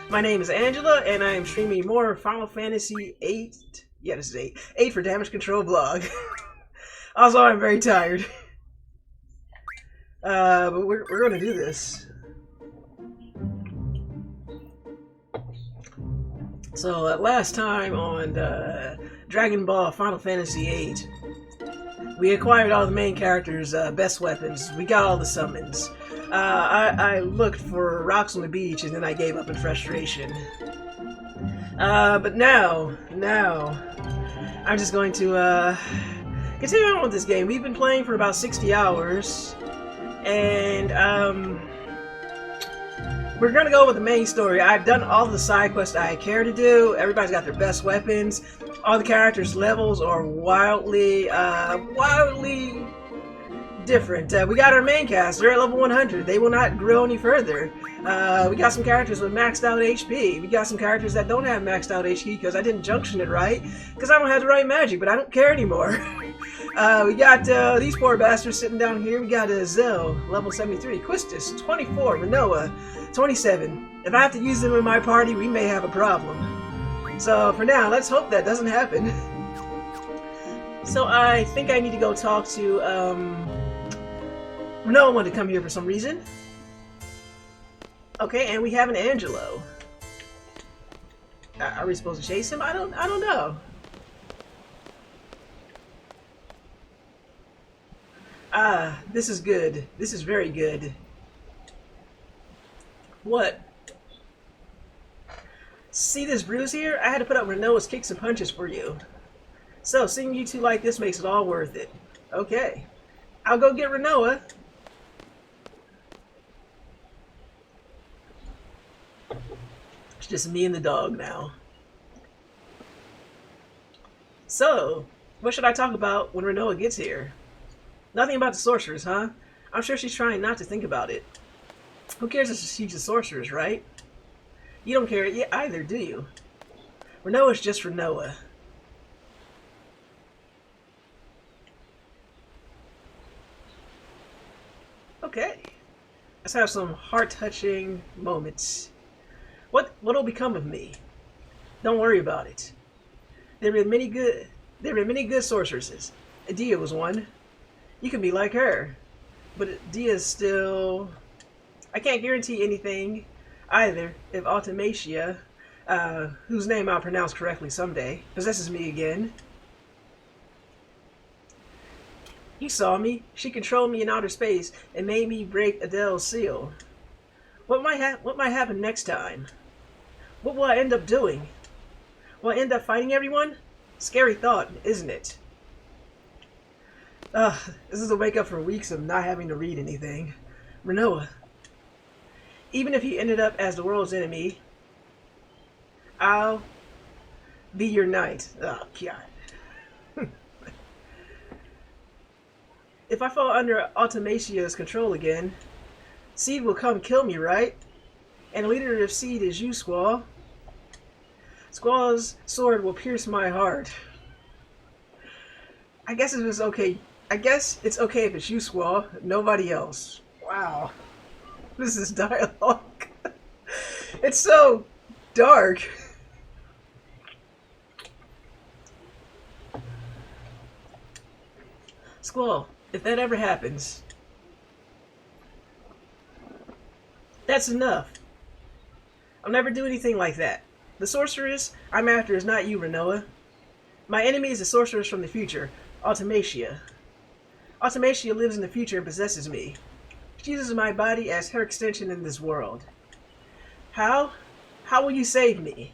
My name is Angela, and I am streaming more Final Fantasy VIII. Yeah, this is 8. 8 for Damage Control blog. Also, I'm very tired. But we're gonna do this. So, last time on Dragon Ball Final Fantasy VIII, we acquired all the main characters' best weapons. We got all the summons. I looked for rocks on the beach, and then I gave up in frustration. But now, I'm just going to continue on with this game. We've been playing for about 60 hours, and we're gonna go with the main story. I've done all the side quests I care to do. Everybody's got their best weapons. All the characters' levels are wildly different. We got our main cast. They're at level 100. They will not grow any further. We got some characters with maxed out HP. We got some characters that don't have maxed out HP because I didn't junction it right. Because I don't have the right magic, but I don't care anymore. We got these poor bastards sitting down here. We got Adel, level 73. Quistis, 24. Rinoa, 27. If I have to use them in my party, we may have a problem. So for now, let's hope that doesn't happen. So I think I need to go talk to Rinoa wanted to come here for some reason. Okay, and we have an Angelo. Are we supposed to chase him? I don't know. This is good. This is very good. What? See this bruise here? I had to put up Rinoa's kicks and punches for you. So, seeing you two like this makes it all worth it. Okay. I'll go get Rinoa. It's just me and the dog now. So, what should I talk about when Rinoa gets here? Nothing about the sorceress, huh? I'm sure she's trying not to think about it. Who cares if she's a sorceress, right? You don't care either, do you? Rinoa's just Rinoa. Okay. Let's have some heart-touching moments. What'll become of me? Don't worry about it. There have been many good sorceresses. Adel was one. You can be like her. But Adel's still... I can't guarantee anything either if Ultimecia, whose name I'll pronounce correctly someday, possesses me again. You saw me. She controlled me in outer space and made me break Adel's seal. What might happen next time? What will I end up doing? Will I end up fighting everyone? Scary thought, isn't it? This is a wake up for weeks of not having to read anything. Rinoa. Even if you ended up as the world's enemy, I'll be your knight. Oh, God. If I fall under Ultimecia's control again, Seed will come kill me, right? And the leader of Seed is you, Squall. Squall's sword will pierce my heart. I guess it's okay if it's you, Squall. Nobody else. Wow. This is dialogue. It's so dark. Squall, if that ever happens, that's enough. I'll never do anything like that. The sorceress I'm after is not you, Rinoa. My enemy is a sorceress from the future, Ultimecia. Ultimecia lives in the future and possesses me. She uses my body as her extension in this world. How? How will you save me?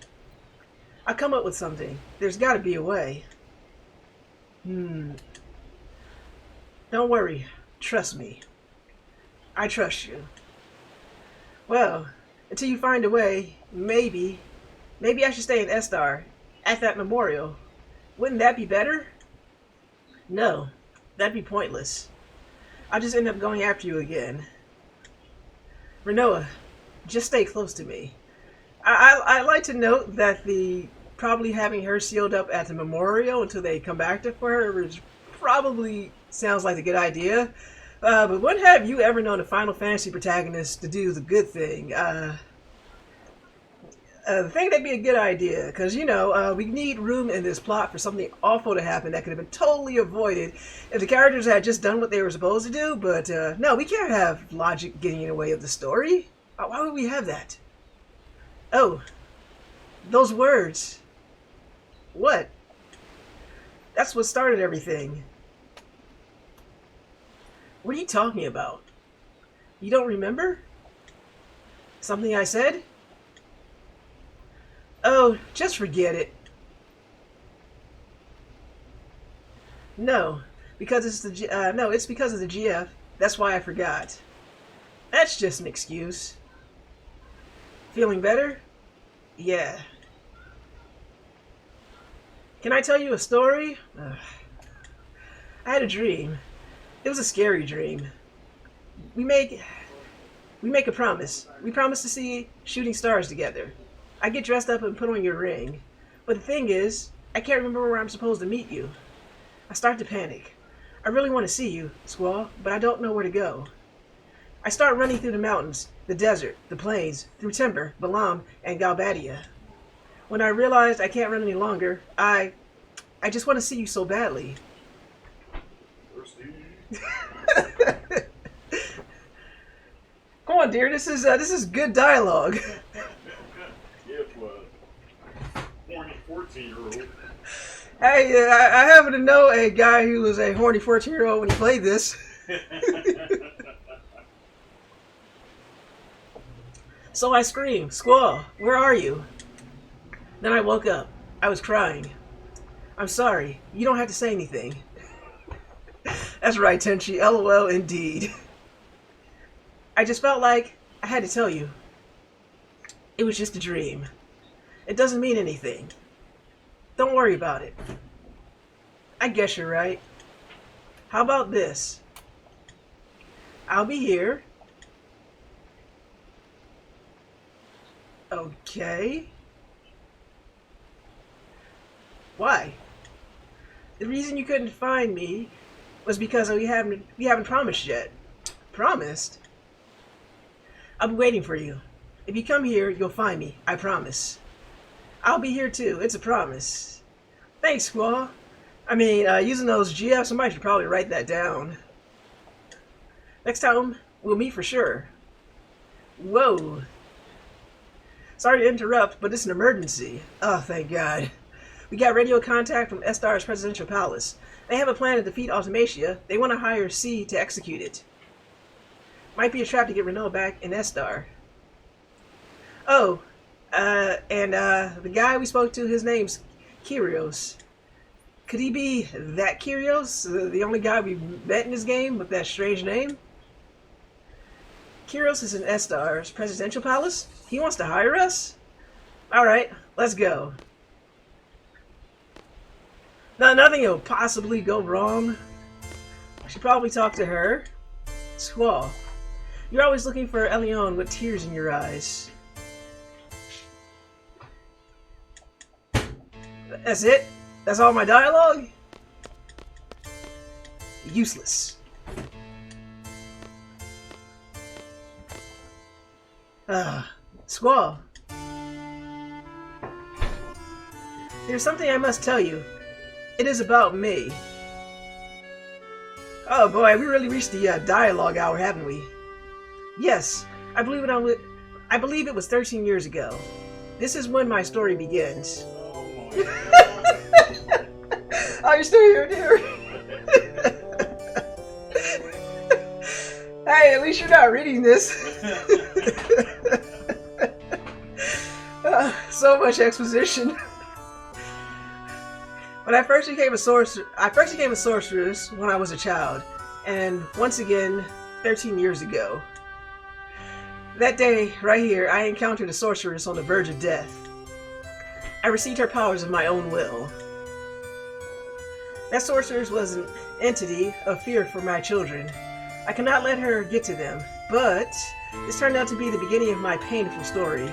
I'll come up with something. There's got to be a way. Don't worry. Trust me. I trust you. Well, until you find a way, maybe I should stay in Esthar, at that memorial. Wouldn't that be better? No, that'd be pointless. I'll just end up going after you again. Rinoa, just stay close to me. I'd like to note that probably having her sealed up at the memorial until they come back for her probably sounds like a good idea. But when have you ever known a Final Fantasy protagonist to do the good thing? I think that'd be a good idea, because, you know, we need room in this plot for something awful to happen that could have been totally avoided if the characters had just done what they were supposed to do, but, no, we can't have logic getting in the way of the story. Why would we have that? Oh, those words. What? That's what started everything. What are you talking about? You don't remember? Something I said? Oh, just forget it. No, because it's the no, it's because of the GF. That's why I forgot. That's just an excuse. Feeling better? Yeah. Can I tell you a story? I had a dream. It was a scary dream. We make a promise. We promise to see shooting stars together. I get dressed up and put on your ring. But the thing is, I can't remember where I'm supposed to meet you. I start to panic. I really want to see you, Squall, but I don't know where to go. I start running through the mountains, the desert, the plains, through Timber, Balam, and Galbadia. When I realized I can't run any longer, I just want to see you so badly. Come on, dear. This is good dialogue. Yeah, well, 14-year-old. Hey, I happen to know a guy who was a horny 14-year-old when he played this. So I screamed, "Squall, where are you?" Then I woke up. I was crying. I'm sorry. You don't have to say anything. That's right, Tenchi. LOL indeed. I just felt like I had to tell you. It was just a dream. It doesn't mean anything. Don't worry about it. I guess you're right. How about this? I'll be here. Okay. Why? The reason you couldn't find me was because we haven't promised yet. Promised? I'll be waiting for you. If you come here, you'll find me. I promise. I'll be here too. It's a promise. Thanks, Squall. I mean, using those GFs, somebody should probably write that down. Next time, we'll meet for sure. Whoa. Sorry to interrupt, but it's an emergency. Oh, thank God. We got radio contact from Esthar's presidential palace. They have a plan to defeat Ultimecia. They want to hire C to execute it. Might be a trap to get Rinoa back in Esthar. Oh, and the guy we spoke to, his name's Kyrios. Could he be that Kyrios? The only guy we've met in this game with that strange name? Kyrios is in Esthar's presidential palace? He wants to hire us? Alright, let's go. Now, nothing will possibly go wrong. I should probably talk to her. Squall, you're always looking for Elion with tears in your eyes. That's it? That's all my dialogue? Useless. Squall. There's something I must tell you. It is about me. Oh boy, we really reached the dialogue hour, haven't we? Yes, I believe it was 13 years ago. This is when my story begins. Oh, you're still here, dear. Hey, at least you're not reading this. So much exposition. When I first became a sorceress when I was a child, and once again, 13 years ago. That day, right here, I encountered a sorceress on the verge of death. I received her powers of my own will. That sorceress was an entity of fear for my children. I could not let her get to them, but this turned out to be the beginning of my painful story.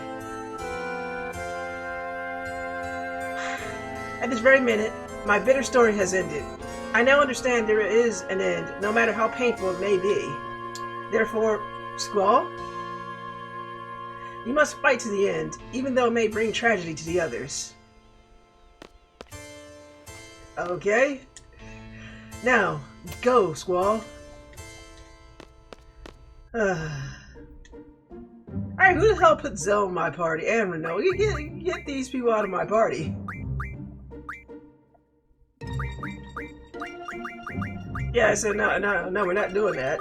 At this very minute, my bitter story has ended. I now understand there is an end, no matter how painful it may be. Therefore, Squall, You must fight to the end, even though it may bring tragedy to the others. Okay. Now, go, Squall. Alright, who the hell put Zell in my party? And Rinoa. You get these people out of my party. Yeah, I said no, we're not doing that.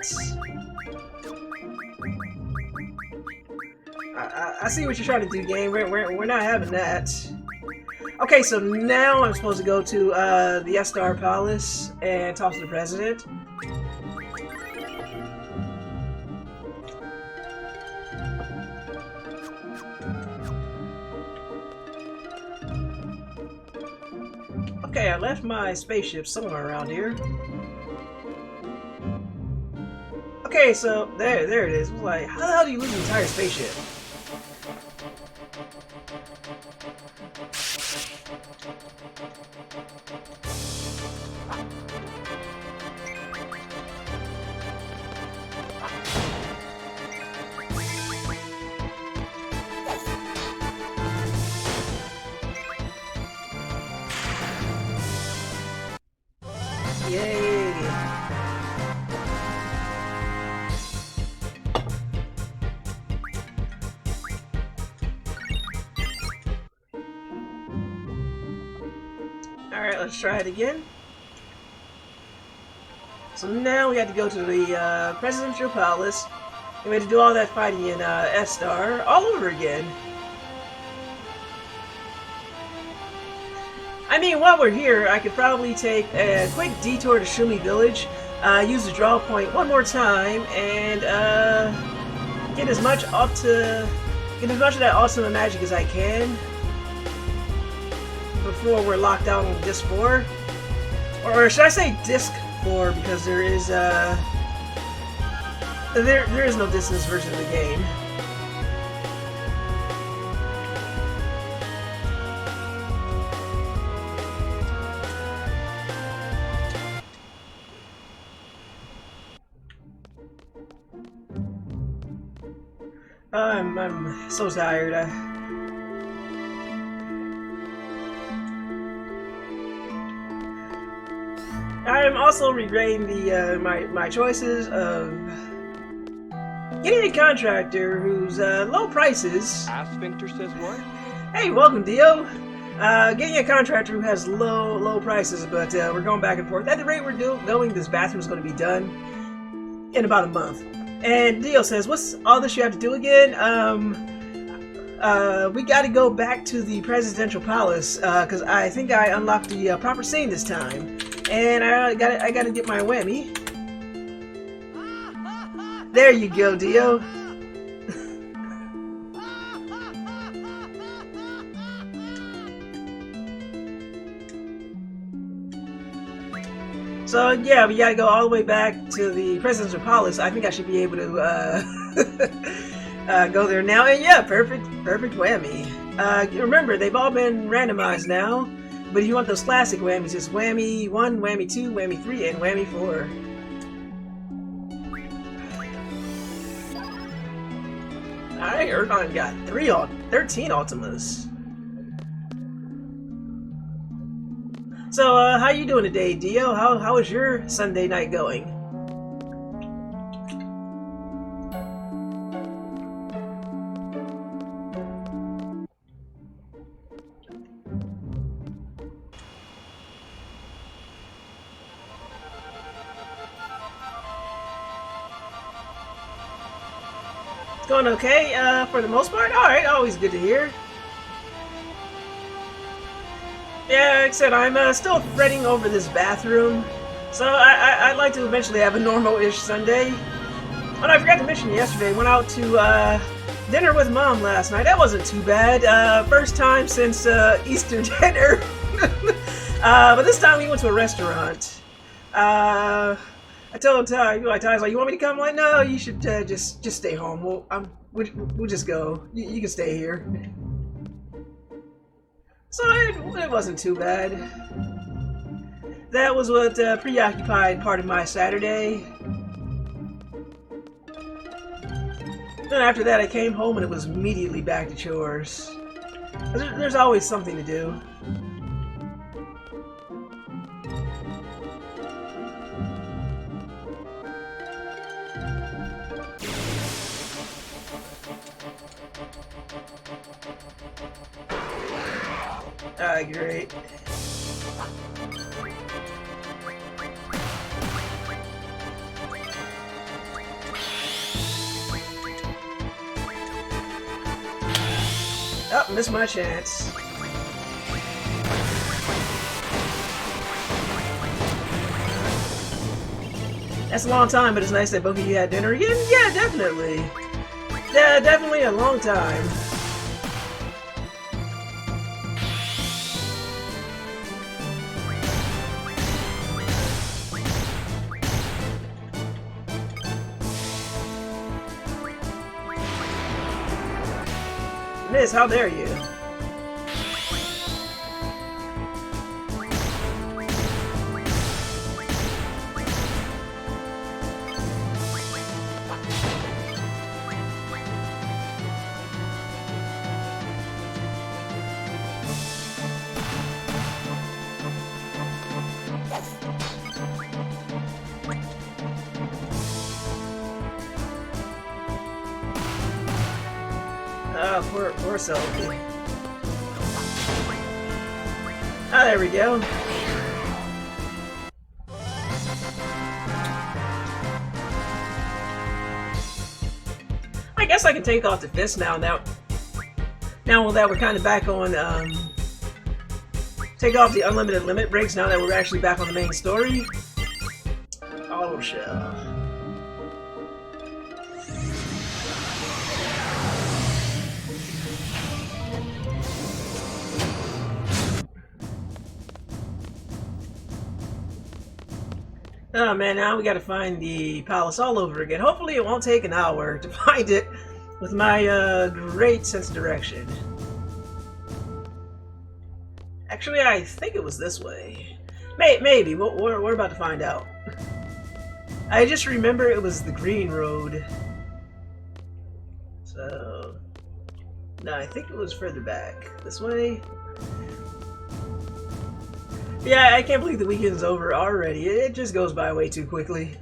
I see what you're trying to do, game. We're not having that. Okay, so now I'm supposed to go to the Esthar Palace and talk to the president. Okay, I left my spaceship somewhere around here. Okay, so there it is. Like, how the hell do you lose an entire spaceship? Yay! Alright, let's try it again. So now we have to go to the Presidential Palace, and we have to do all that fighting in Esthar all over again. I mean, while we're here, I could probably take a quick detour to Shumi Village, use the draw point one more time, and get as much of that Ultima magic as I can before we're locked out on Disc 4. Or should I say Disc 4, because there is there is no distance version of the game. I'm so tired. I'm also regretting the my choices of getting a contractor whose low prices. Asphincter says what? Hey, welcome, Dio. Getting a contractor who has low prices, but we're going back and forth. At the rate we're going, this bathroom is going to be done in about a month. And Dio says, "What's all this you have to do again?" We got to go back to the Presidential Palace because I think I unlocked the proper scene this time, and I got to get my whammy. There you go, Dio. So yeah, we gotta go all the way back to the Presidential Palace. I think I should be able to go there now. And yeah, perfect whammy. Remember, they've all been randomized now. But if you want those classic whammies, it's whammy 1, whammy 2, whammy 3, and whammy 4. Alright, Ergon got 13 Ultimas. So, how you doing today, Dio? How is your Sunday night going? It's going okay, for the most part? Alright, always good to hear. Yeah, like I said, I'm still fretting over this bathroom, so I'd like to eventually have a normal-ish Sunday. But I forgot to mention yesterday, went out to dinner with Mom last night. That wasn't too bad. First time since Easter dinner. But this time we went to a restaurant. I told Ty, Ty's like, "You want me to come?" I'm like, "No, you should just stay home. We'll just go. You can stay here." So it wasn't too bad. That was what preoccupied part of my Saturday. Then after that, I came home and it was immediately back to chores. There's always something to do. Ah, great. Oh, missed my chance. That's a long time, but it's nice that both of you had dinner again. Yeah, definitely. Yeah, definitely a long time. Miss, how dare you? Poor Sophie. Ah, there we go. I guess I can take off the fist now that we're kind of back on, take off the unlimited limit breaks now that we're actually back on the main story. Auto shell. Oh man, now we gotta find the palace all over again. Hopefully it won't take an hour to find it with my great sense of direction. Actually, I think it was this way. Maybe. We're about to find out. I just remember it was the green road. So... no, I think it was further back. This way? Yeah, I can't believe the weekend's over already. It just goes by way too quickly.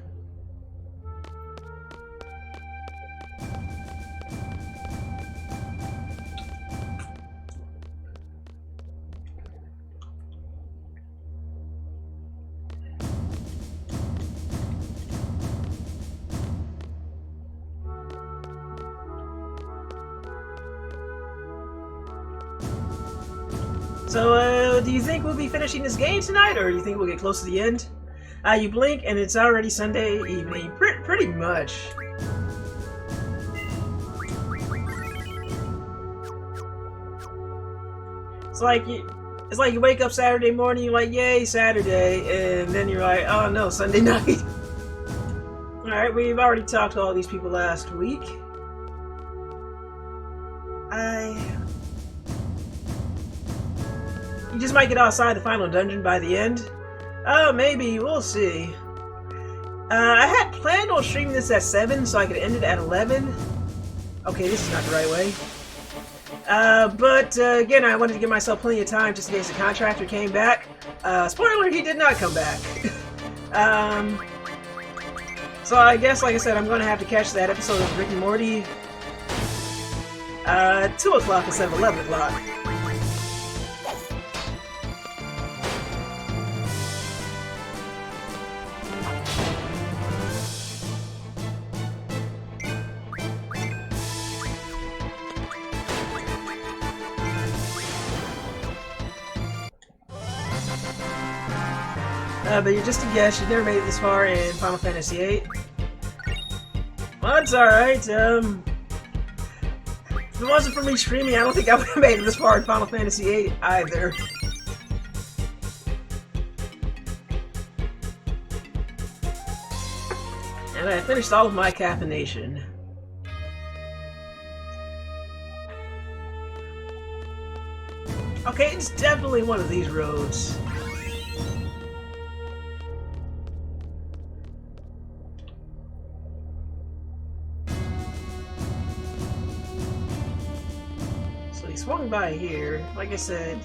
So, do you think we'll be finishing this game tonight, or do you think we'll get close to the end? You blink and it's already Sunday evening. Pretty much. It's like you wake up Saturday morning, you're like, yay, Saturday, and then you're like, oh no, Sunday night. Alright, we've already talked to all these people last week. You just might get outside the final dungeon by the end. Oh, maybe. We'll see. I had planned on streaming this at 7, so I could end it at 11. Okay, this is not the right way. But again, I wanted to give myself plenty of time just in case the contractor came back. Spoiler, he did not come back. So I guess, like I said, I'm going to have to catch that episode of Rick and Morty 2 o'clock instead of 11 o'clock. But you're just a guest, you've never made it this far in Final Fantasy VIII. Well, it's alright, if it wasn't for me streaming, I don't think I would have made it this far in Final Fantasy VIII either. And I finished all of my caffeination. Okay, it's definitely one of these roads. swing by here. Like I said.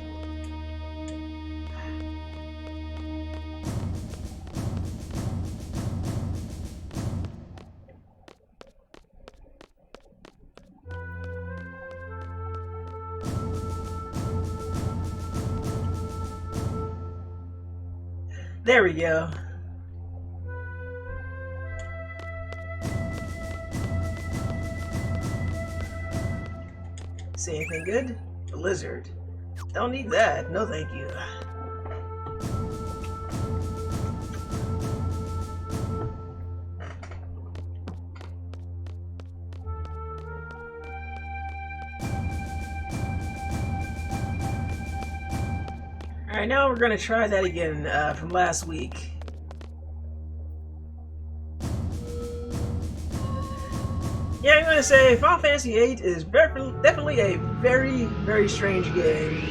There we go. See anything good? A lizard. Don't need that. No thank you. Alright, now we're gonna try that again from last week. Yeah, I'm gonna say Final Fantasy VIII is definitely a very, very strange game.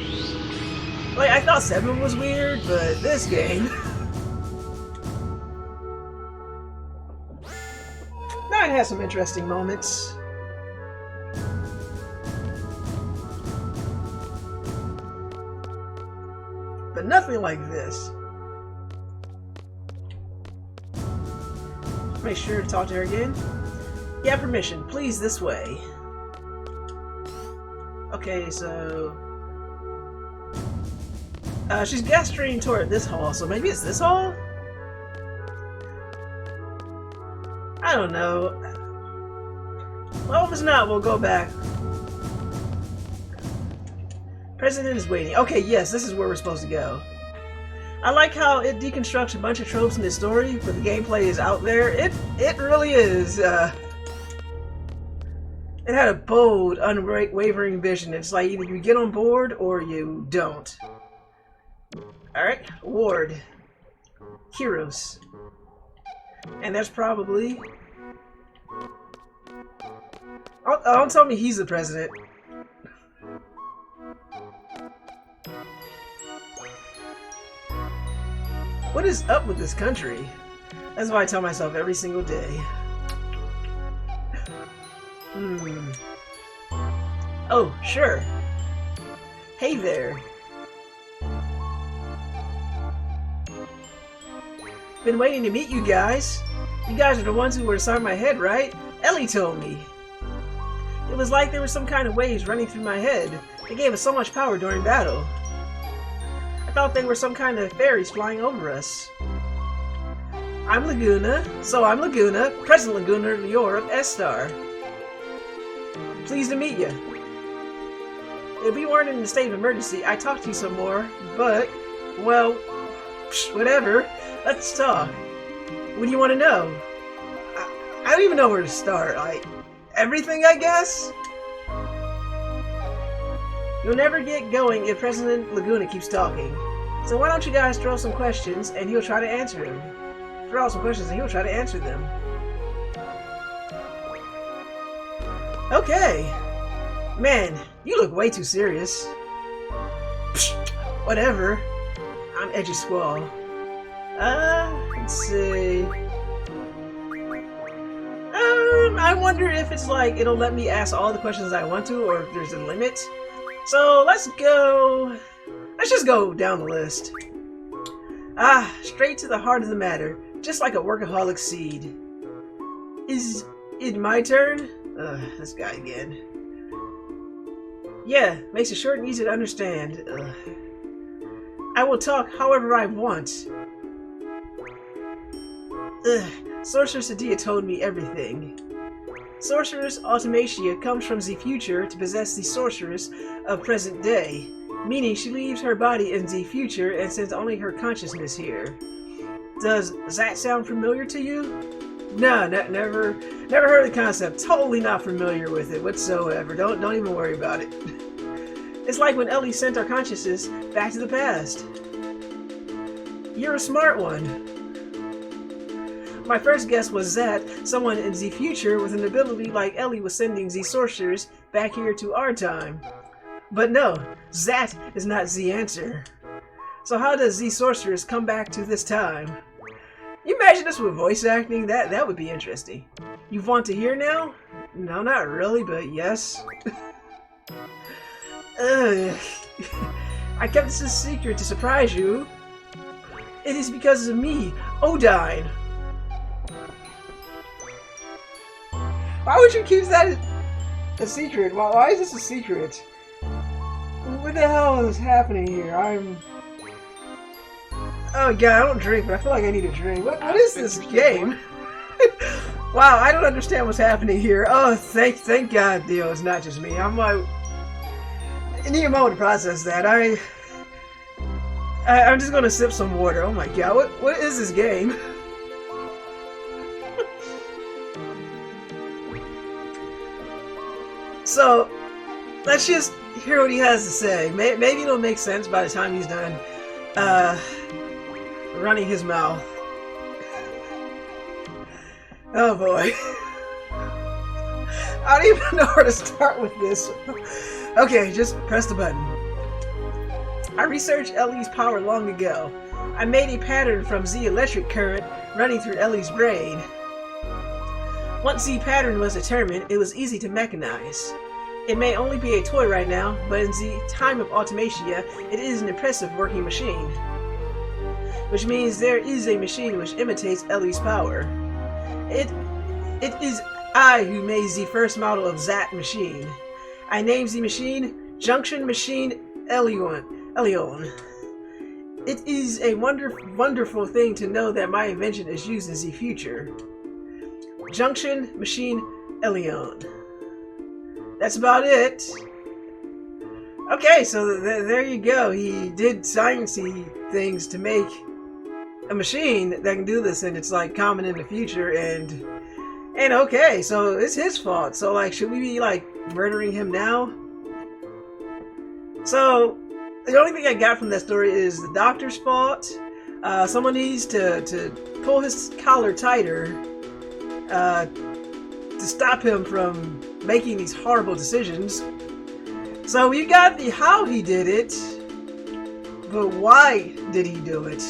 Like, I thought 7 was weird, but this game... Now it has some interesting moments. But nothing like this. Make sure to talk to her again. Yeah, permission. Please, this way. Okay, so... she's gesturing toward this hall, so maybe it's this hall? I don't know. Well, if it's not, we'll go back. President is waiting. Okay, yes, this is where we're supposed to go. I like how it deconstructs a bunch of tropes in the story, but the gameplay is out there. It really is. It had a bold, unwavering vision. It's like either you get on board or you don't. Alright, Ward. Heroes. And that's probably... Oh, don't tell me he's the president. What is up with this country? That's what I tell myself every single day. Oh, sure. Hey there. Been waiting to meet you guys. You guys are the ones who were inside my head, right? Ellie told me. It was like there were some kind of waves running through my head. They gave us so much power during battle. I thought they were some kind of fairies flying over us. I'm Laguna. So I'm Laguna, President Laguna Lior of Esthar. Pleased to meet you. If we weren't in a state of emergency, I'd talk to you some more, but, well, whatever. Let's talk. What do you want to know? I don't even know where to start. Like, everything, I guess? You'll never get going if President Laguna keeps talking. So why don't you guys throw some questions and he'll try to answer them. Throw out some questions and he'll try to answer them. Okay. Man, you look way too serious. Psh, whatever. I'm Edgy Squall. Let's see. I wonder if it's like it'll let me ask all the questions I want to, or if there's a limit. So let's just go down the list. Straight to the heart of the matter, just like a workaholic seed. Is it my turn? This guy again. Yeah, makes it short and easy to understand. I will talk however I want. Sorceress Adel told me everything. Sorceress Ultimecia comes from the future to possess the sorceress of present day, meaning she leaves her body in the future and sends only her consciousness here. Does that sound familiar to you? No, never heard of the concept. Totally not familiar with it whatsoever. Don't even worry about it. It's like when Ellie sent our consciousness back to the past. You're a smart one. My first guess was that someone in the future with an ability like Ellie was sending the sorcerers back here to our time. But no, that is not the answer. So how does the sorceress come back to this time? You imagine this with voice acting? That would be interesting. You want to hear now? No, not really, but yes. Ugh. I kept this a secret to surprise you. It is because of me, Odine. Why would you keep that a secret? Why is this a secret? What the hell is happening here? Oh god, I don't drink, but I feel like I need a drink. What is this game? Wow, I don't understand what's happening here. Oh, thank God, Dio, it's not just me. I'm like, I need a moment to process that. I'm just gonna sip some water. Oh my god, what is this game? So, let's just hear what he has to say. Maybe it'll make sense by the time he's done running his mouth. Oh boy. I don't even know where to start with this. Okay, just press the button. I researched Ellie's power long ago. I made a pattern from Z electric current running through Ellie's brain. Once Z pattern was determined, it was easy to mechanize. It may only be a toy right now, but in the time of Ultimecia, it is an impressive working machine. Which means there is a machine which imitates Ellie's power. It is I who made the first model of that machine. I named the machine Junction Machine Elion. It is a wonderful thing to know that my invention is used in the future. Junction Machine Elion. That's about it. Okay, so there you go. He did sciencey things to make a machine that can do this, and it's like common in the future, and okay, so it's his fault. So like, should we be like murdering him now? So the only thing I got from that story is the doctor's fault. Someone needs to pull his collar tighter to stop him from making these horrible decisions. So we got the how he did it, but why did he do it?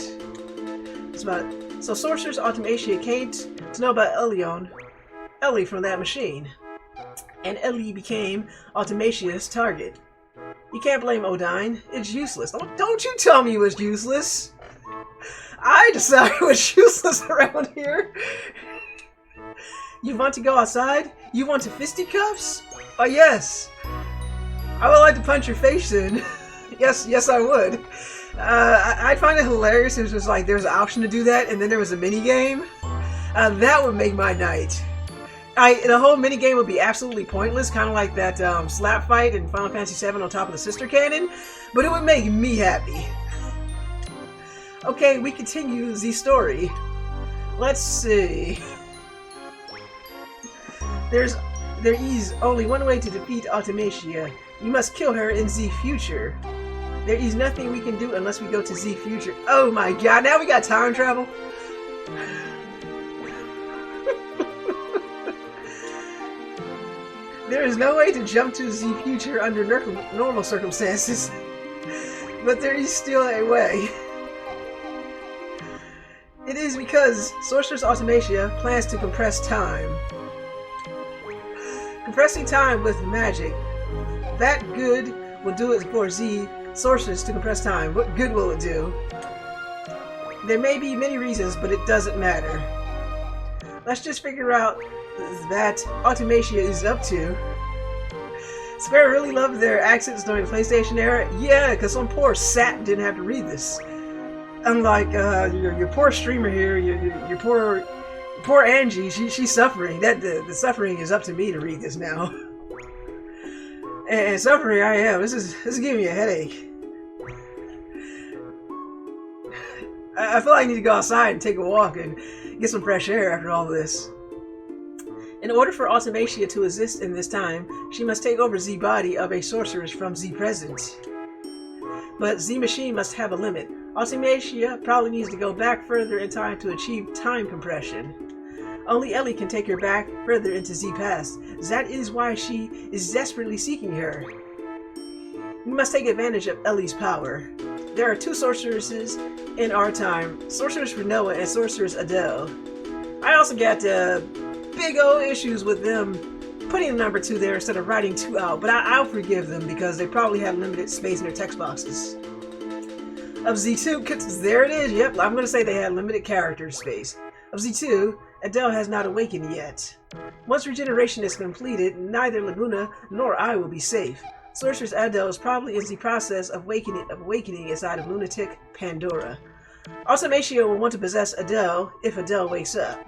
That's about it. So Sorceress Ultimecia came to know about Ellie from that machine, and Ellie became Ultimecia's target. You can't blame Odine. It's useless. Don't you tell me it was useless. I decided it was useless around here. You want to go outside? You want to fisticuffs? Oh yes. I would like to punch your face in. Yes, I would. I'd find it hilarious if it was just like there's an option to do that, and then there was a mini game. That would make my night. The whole mini game would be absolutely pointless, kind of like that slap fight in Final Fantasy VII on top of the sister cannon, but it would make me happy. Okay, we continue the story. Let's see. There is only one way to defeat Ultimecia. You must kill her in Z future. There is nothing we can do unless we go to Z future. Oh my god, now we got time travel? There is no way to jump to Z future under normal circumstances, but there is still a way. It is because Sorceress Ultimecia plans to compress time. Compressing time with magic. That good will do it for Z Sorceress to compress time. What good will it do? There may be many reasons, but it doesn't matter. Let's just figure out that Ultimecia is up to. Square really loved their accents during the PlayStation era. Yeah, because some poor sap didn't have to read this. Unlike your poor streamer here, your poor Angie, she's suffering. The suffering is up to me to read this now. And suffering I am. This is giving me a headache. I feel like I need to go outside and take a walk and get some fresh air after all this. In order for Ultimecia to exist in this time, she must take over Z body of a sorceress from Z present. But Z machine must have a limit. Ultimecia probably needs to go back further in time to achieve time compression. Only Ellie can take her back further into Z past. That is why she is desperately seeking her. We must take advantage of Ellie's power. There are two sorceresses in our time, Sorceress Rinoa and Sorceress Adel. I also got big old issues with them putting the number 2 there instead of writing 2 out, but I'll forgive them because they probably had limited space in their text boxes. Of Z2, there it is, yep, I'm going to say they had limited character space. Of Z2, Adel has not awakened yet. Once regeneration is completed, neither Laguna nor I will be safe. Sorceress Adel is probably in the process of awakening inside of Lunatic Pandora. Ultimecia will want to possess Adel if Adel wakes up.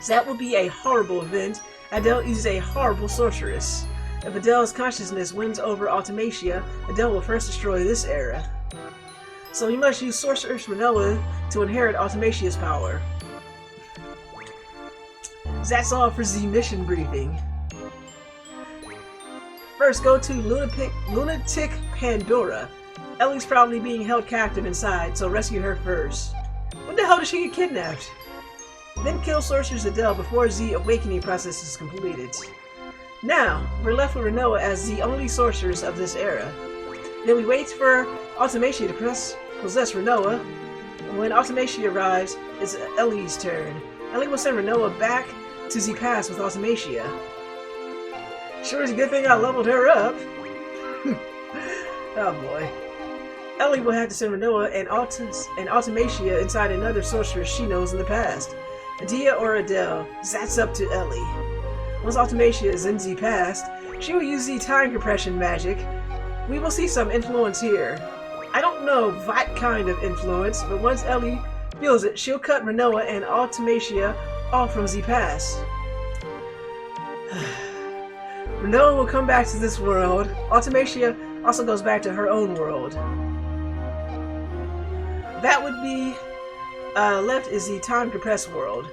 That would be a horrible event. Adel is a horrible sorceress. If Adel's consciousness wins over Ultimecia, Adel will first destroy this era. So we must use Sorceress Rinoa to inherit Ultimecia's power. That's all for the mission briefing. First, go to Lunatic Pandora. Ellie's probably being held captive inside, so rescue her first. When the hell did she get kidnapped? Then kill Sorceress Adel before the awakening process is completed. Now, we're left with Rinoa as the only sorceress of this era. Then we wait for Ultimecia to possess Rinoa. When Ultimecia arrives, it's Ellie's turn. Ellie will send Rinoa back to the past with Ultimecia. Sure is a good thing I leveled her up. Oh boy. Ellie will have to send Rinoa and Ultimecia inside another sorceress she knows in the past. Adia or Adel, that's up to Ellie. Once Ultimecia is in the past, she will use the time compression magic. We will see some influence here. I don't know what kind of influence, but once Ellie feels it, she'll cut Rinoa and Ultimecia off from the past. Rinoa will come back to this world. Ultimecia also goes back to her own world. That would be left is the time compressed world.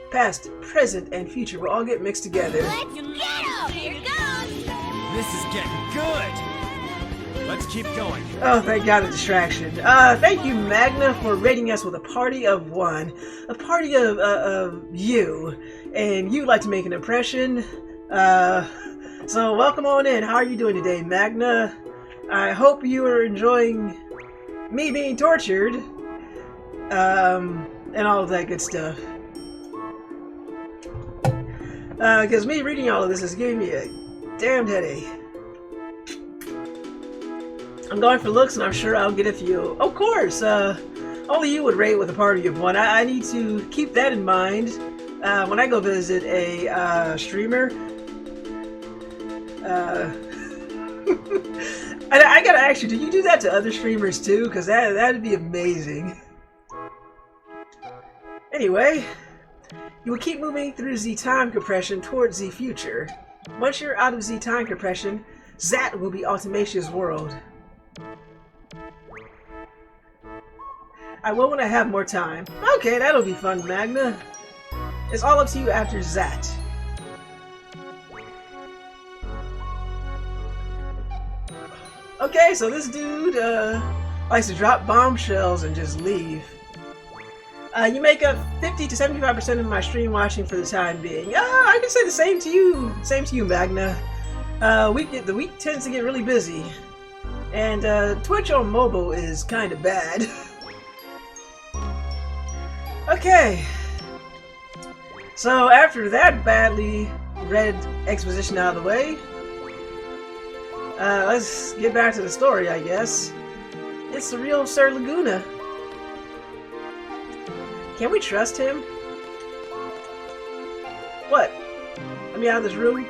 Past, present, and future will all get mixed together. Let's get 'em! Here goes! This is getting good! Let's keep going. Oh, thank God, a distraction. Thank you, Magna, for rating us with a party of 1. A party of you. And you'd like to make an impression. So welcome on in. How are you doing today, Magna? I hope you are enjoying me being tortured. And all of that good stuff. Because me reading all of this is giving me a damned headache. I'm going for looks, and I'm sure I'll get a few. Of course, only you would rate with a party of 1. I need to keep that in mind when I go visit a streamer. I gotta ask you, do you do that to other streamers too? Because that'd be amazing. Anyway, you will keep moving through the time compression towards the future. Once you're out of the time compression, that will be Ultimecia's world. I will when I have more time. Okay, that'll be fun, Magna. It's all up to you after that. Okay, so this dude likes to drop bombshells and just leave. You make up 50 to 75% of my stream watching for the time being. I can say the same to you. Same to you, Magna. The week tends to get really busy. And Twitch on mobile is kind of bad. Okay. So after that badly read exposition out of the way, let's get back to the story, I guess. It's the real Sir Laguna. Can we trust him? What? Let me out of this room?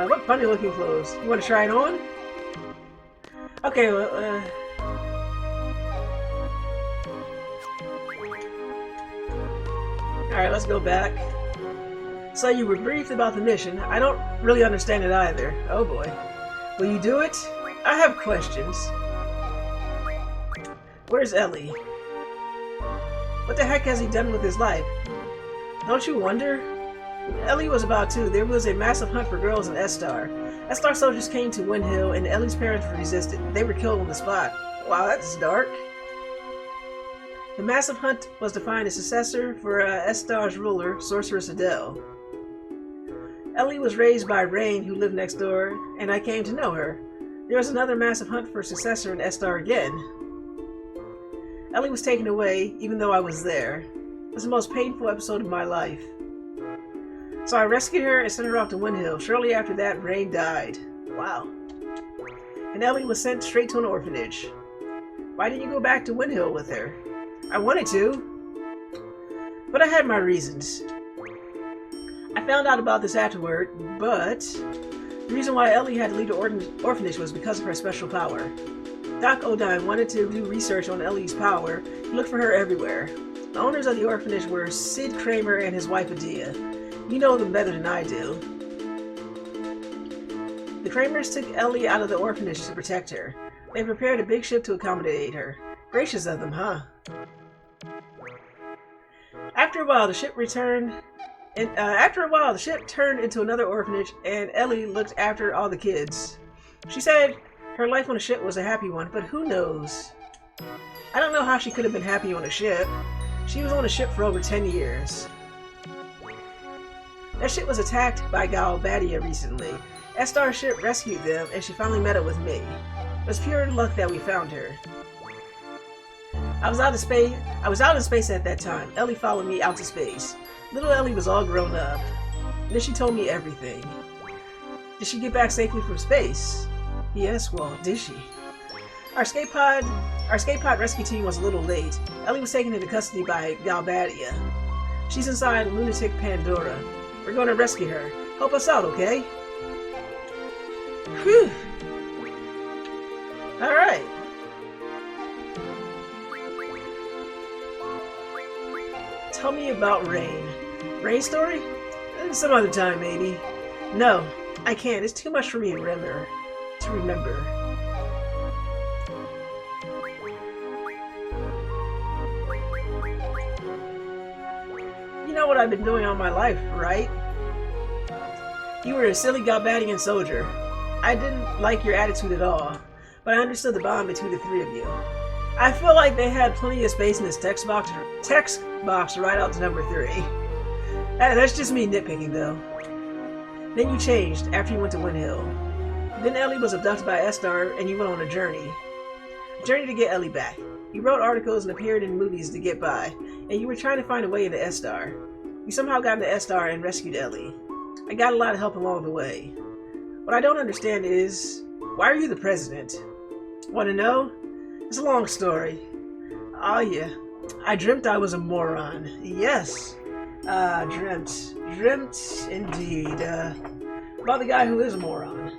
What funny looking clothes. You want to try it on? Okay, well, alright, let's go back. So you were briefed about the mission. I don't really understand it either. Oh boy. Will you do it? I have questions. Where's Ellie? What the heck has he done with his life? Don't you wonder? When Ellie was about 2, there was a massive hunt for girls in Esthar. Esthar soldiers came to Windhill and Ellie's parents resisted. They were killed on the spot. Wow, that's dark. The massive hunt was to find a successor for Esthar's ruler, Sorceress Adel. Ellie was raised by Rain, who lived next door, and I came to know her. There was another massive hunt for a successor in Esthar again. Ellie was taken away, even though I was there. It was the most painful episode of my life. So I rescued her and sent her off to Windhill. Shortly after that, Rain died. Wow. And Ellie was sent straight to an orphanage. Why didn't you go back to Windhill with her? I wanted to, but I had my reasons. I found out about this afterward, but the reason why Ellie had to leave the orphanage was because of her special power. Doc Odine wanted to do research on Ellie's power. He looked for her everywhere. The owners of the orphanage were Sid Kramer and his wife Adia. You know them better than I do. The Kramers took Ellie out of the orphanage to protect her. They prepared a big ship to accommodate her. Gracious of them, huh? After a while, the ship turned into another orphanage, and Ellie looked after all the kids. She said her life on a ship was a happy one, but who knows? I don't know how she could have been happy on a ship. She was on a ship for over 10 years. That ship was attacked by Galbadia recently. Esthar's ship rescued them, and she finally met up with me. It was pure luck that we found her. I was out in space at that time. Ellie followed me out to space. Little Ellie was all grown up. Then she told me everything. Did she get back safely from space? Yes, well, did she? Our escape pod rescue team was a little late. Ellie was taken into custody by Galbadia. She's inside Lunatic Pandora. We're going to rescue her. Help us out, okay? Whew. Alright. Tell me about Rain. Rain story? Some other time, maybe. No, I can't. It's too much for me to remember. You know what I've been doing all my life, right? You were a silly Galbadian soldier. I didn't like your attitude at all, but I understood the bond between the three of you. I feel like they had plenty of space in this text box to write out to number 3. That's just me nitpicking, though. Then you changed after you went to Windhill. Then Ellie was abducted by Esthar, and you went on a journey. A journey to get Ellie back. You wrote articles and appeared in movies to get by, and you were trying to find a way into Esthar. You somehow got into Esthar and rescued Ellie. I got a lot of help along the way. What I don't understand is, why are you the president? Want to know? It's a long story. Oh yeah, I dreamt I was a moron. Yes, dreamt indeed. About the guy who is a moron.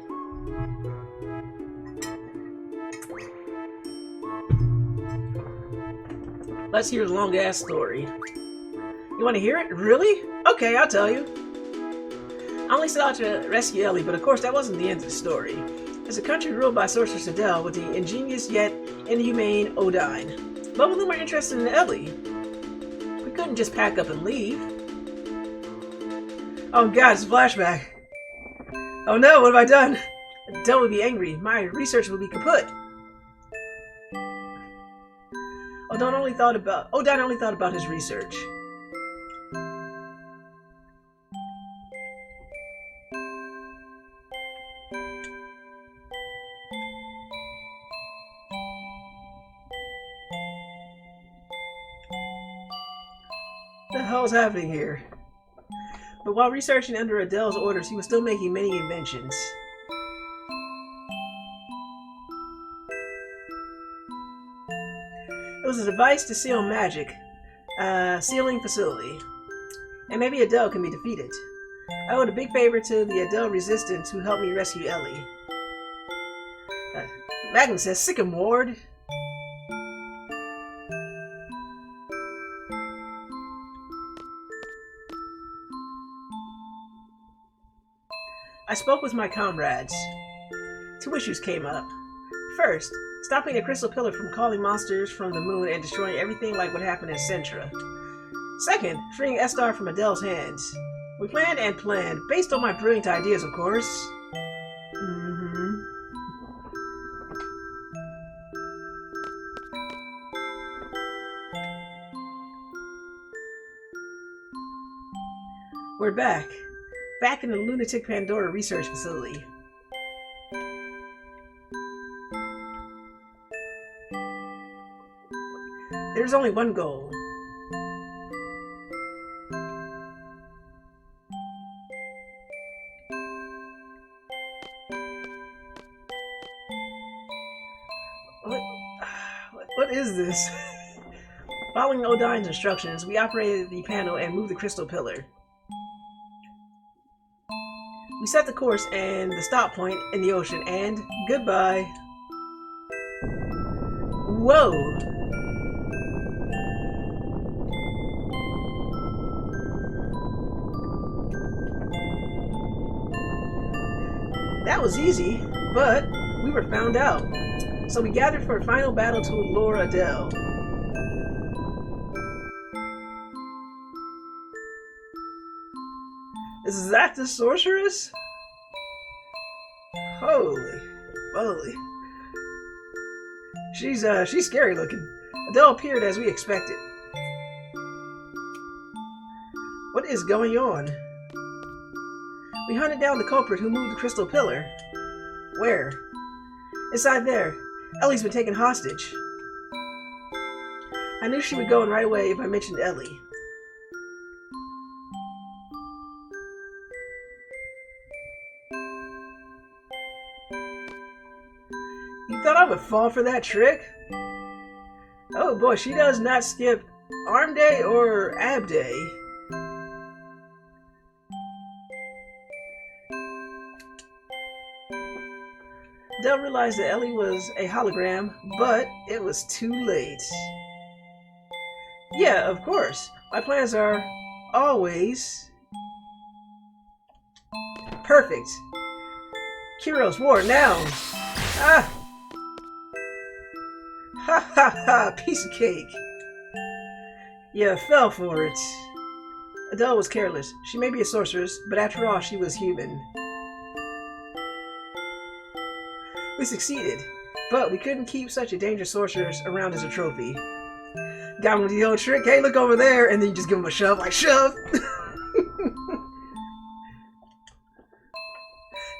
Let's hear the long ass story. You want to hear it? Really? Okay, I'll tell you. I only set out to rescue Ellie, but of course that wasn't the end of the story. It's a country ruled by Sorceress Adel with the ingenious yet inhumane Odine. Both of them were interested in Ellie. We couldn't just pack up and leave. Oh god, it's a flashback. Oh no, what have I done? Adel would be angry. My research would be kaput. Odine only thought about his research. What the hell's happening here? But while researching under Adel's orders, he was still making many inventions. It was a device to seal magic, sealing facility. And maybe Adel can be defeated. I owed a big favor to the Adel resistance who helped me rescue Ellie. Magnus says, sick him, Ward. I spoke with my comrades. 2 issues came up. First, stopping a crystal pillar from calling monsters from the moon and destroying everything like what happened in Centra. Second, freeing Esthar from Adel's hands. We planned and planned, based on my brilliant ideas, of course. We're back. Back in the Lunatic Pandora research facility. There's only one goal. What is this? Following Odine's instructions, we operated the panel and moved the crystal pillar. We set the course and the stop point in the ocean, and goodbye. Whoa! That was easy, but we were found out. So we gathered for a final battle to lure Adel. Is that the sorceress? Holy moly. She's scary looking. Adel appeared as we expected. What is going on? We hunted down the culprit who moved the crystal pillar. Where? Inside there. Ellie's been taken hostage. I knew she would go in right away if I mentioned Ellie. You thought I would fall for that trick? Oh boy, she does not skip arm day or ab day. Adel realized that Ellie was a hologram, but it was too late. Yeah, of course. My plans are always perfect. Kyros, war now! Ah! Ha ha ha! Piece of cake! Yeah, fell for it. Adel was careless. She may be a sorceress, but after all, she was human. We succeeded, but we couldn't keep such a dangerous sorceress around as a trophy. Got him with the old trick, hey, look over there, and then you just give him a shove, like, shove! It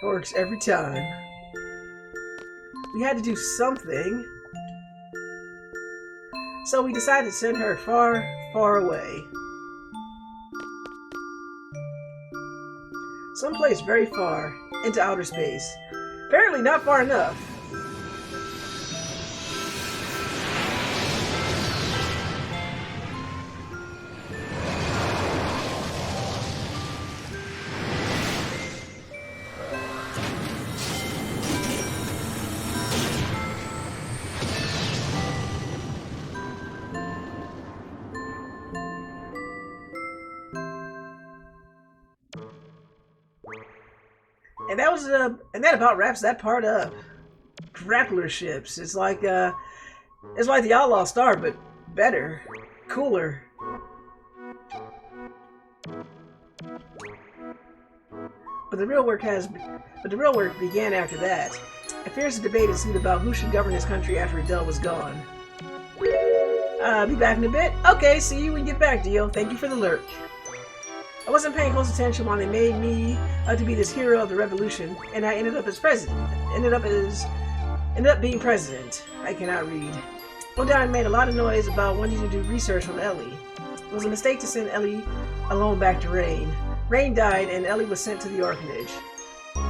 works every time. We had to do something, so we decided to send her far, far away. Someplace very far, into outer space. Apparently not far enough. And that about wraps that part up. Grappler ships. It's like the Outlaw Star, but better, cooler. But the real work began after that. A fierce debate ensued about who should govern this country after Adel was gone. Be back in a bit. Okay, see you when you get back, Dio. Thank you for the lurk. I wasn't paying close attention while they made me to be this hero of the revolution, and I ended up as president. Ended up being president. I cannot read. Odine made a lot of noise about wanting to do research on Ellie. It was a mistake to send Ellie alone back to Rain. Rain died, and Ellie was sent to the orphanage.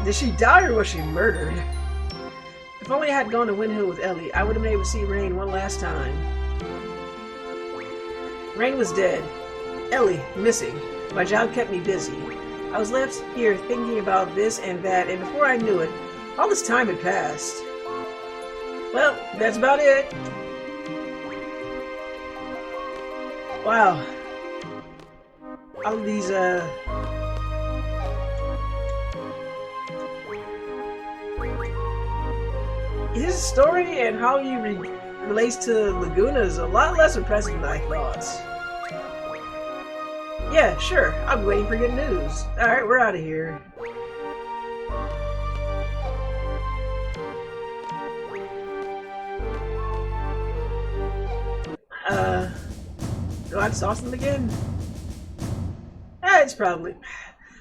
Did she die or was she murdered? If only I had gone to Windhill with Ellie, I would have been able to see Rain one last time. Rain was dead. Ellie, missing. My job kept me busy. I was left here thinking about this and that, and before I knew it, all this time had passed. Well, that's about it. Wow. All of these, his story and how he relates to Laguna is a lot less impressive than I thought. Yeah, sure. I'll be waiting for good news. Alright, we're out of here. Do I have to toss them again? It's probably...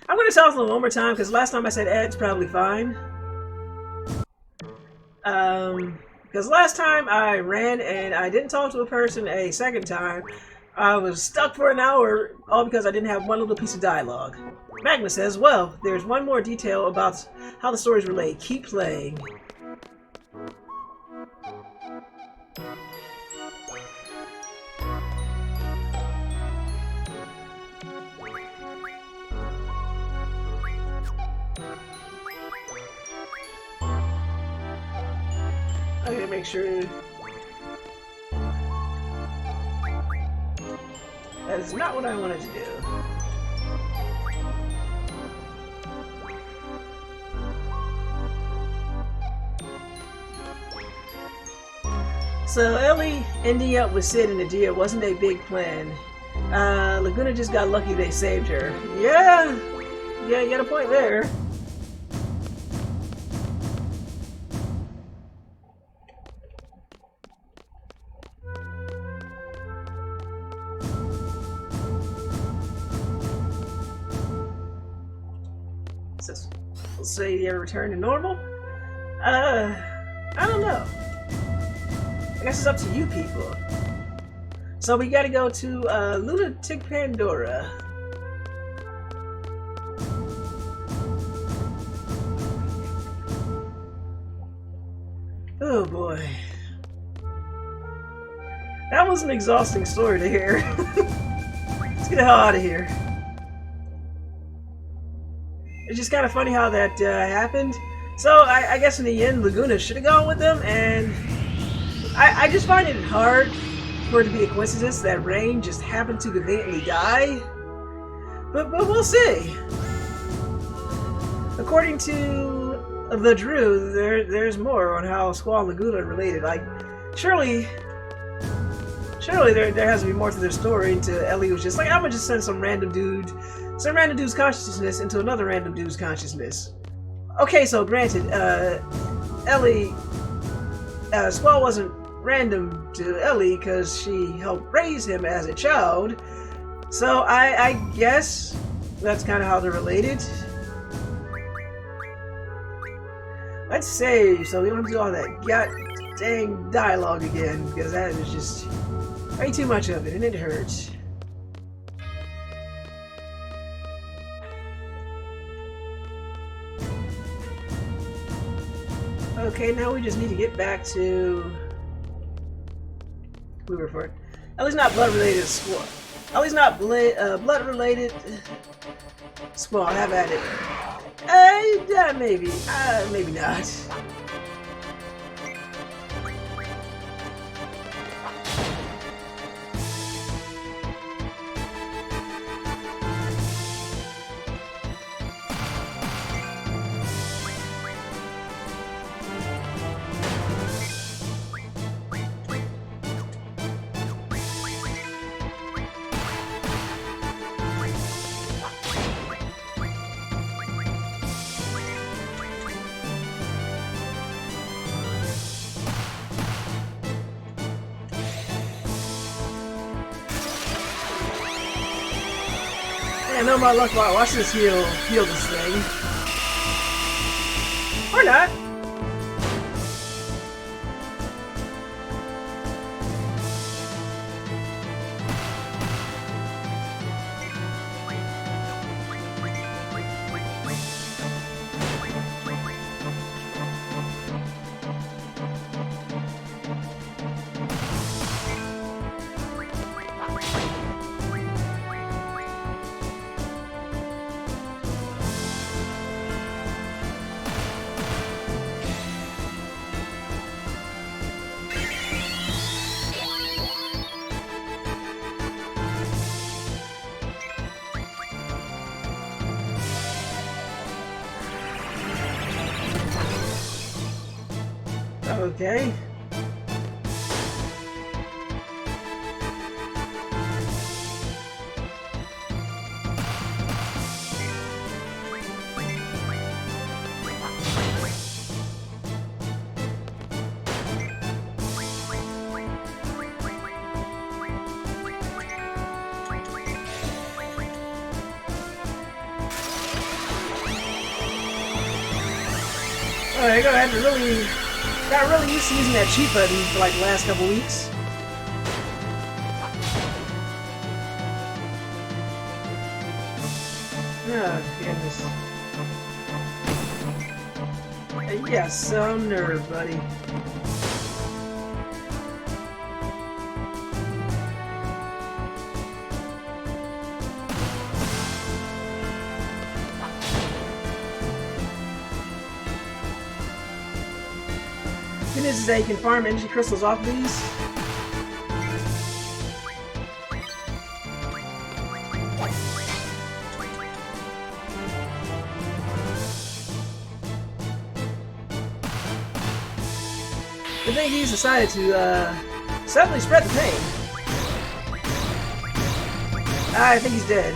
I'm gonna toss them one more time, because last time I said it's probably fine. Because last time I ran and I didn't talk to a person a second time, I was stuck for an hour, all because I didn't have one little piece of dialogue. Magna says, well, there's one more detail about how the stories relate. Keep playing. gotta make sure. That is not what I wanted to do. So Ellie ending up with Sid and Nadia wasn't a big plan. Laguna just got lucky they saved her. Yeah, you got a point there. So, we'll say they return to normal? I don't know. I guess it's up to you people. So we gotta go to Lunatic Pandora. Oh boy. That was an exhausting story to hear. Let's get the hell out of here. It's just kind of funny how that happened. So I guess in the end, Laguna should have gone with them, and I just find it hard for it to be a coincidence that Rain just happened to conveniently die. But we'll see. According to the Drew, there's more on how Squall and Laguna are related. Like, surely there has to be more to their story. Until Ellie was just like, I'm gonna just send some random dude's consciousness into another random dude's consciousness. Okay, so granted, Squall wasn't random to Ellie because she helped raise him as a child. So I guess that's kind of how they're related. Let's save so we don't have to do all that god dang dialogue again, because that is just way too much of it and it hurts. Okay, now we just need to get back to we were for it. At least not blood related Squall. At least not blood related Squall. Have at it. Maybe. Maybe not. I know my luck. Watch this heal this thing. Or not. Okay. Alright, go ahead and got really used to using that cheat button for like the last couple weeks. Oh, goodness. Yeah, some nerve, buddy. You good news is that you can farm energy crystals off these. I think he's decided to suddenly spread the pain. I think he's dead.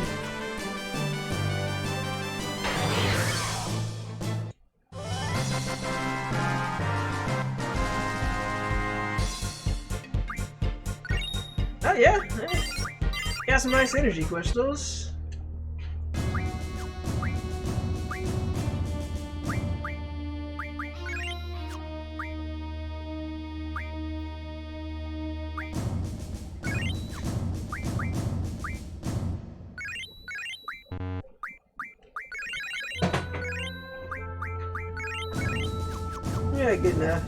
Oh yeah, got some nice energy crystals. Yeah, good enough.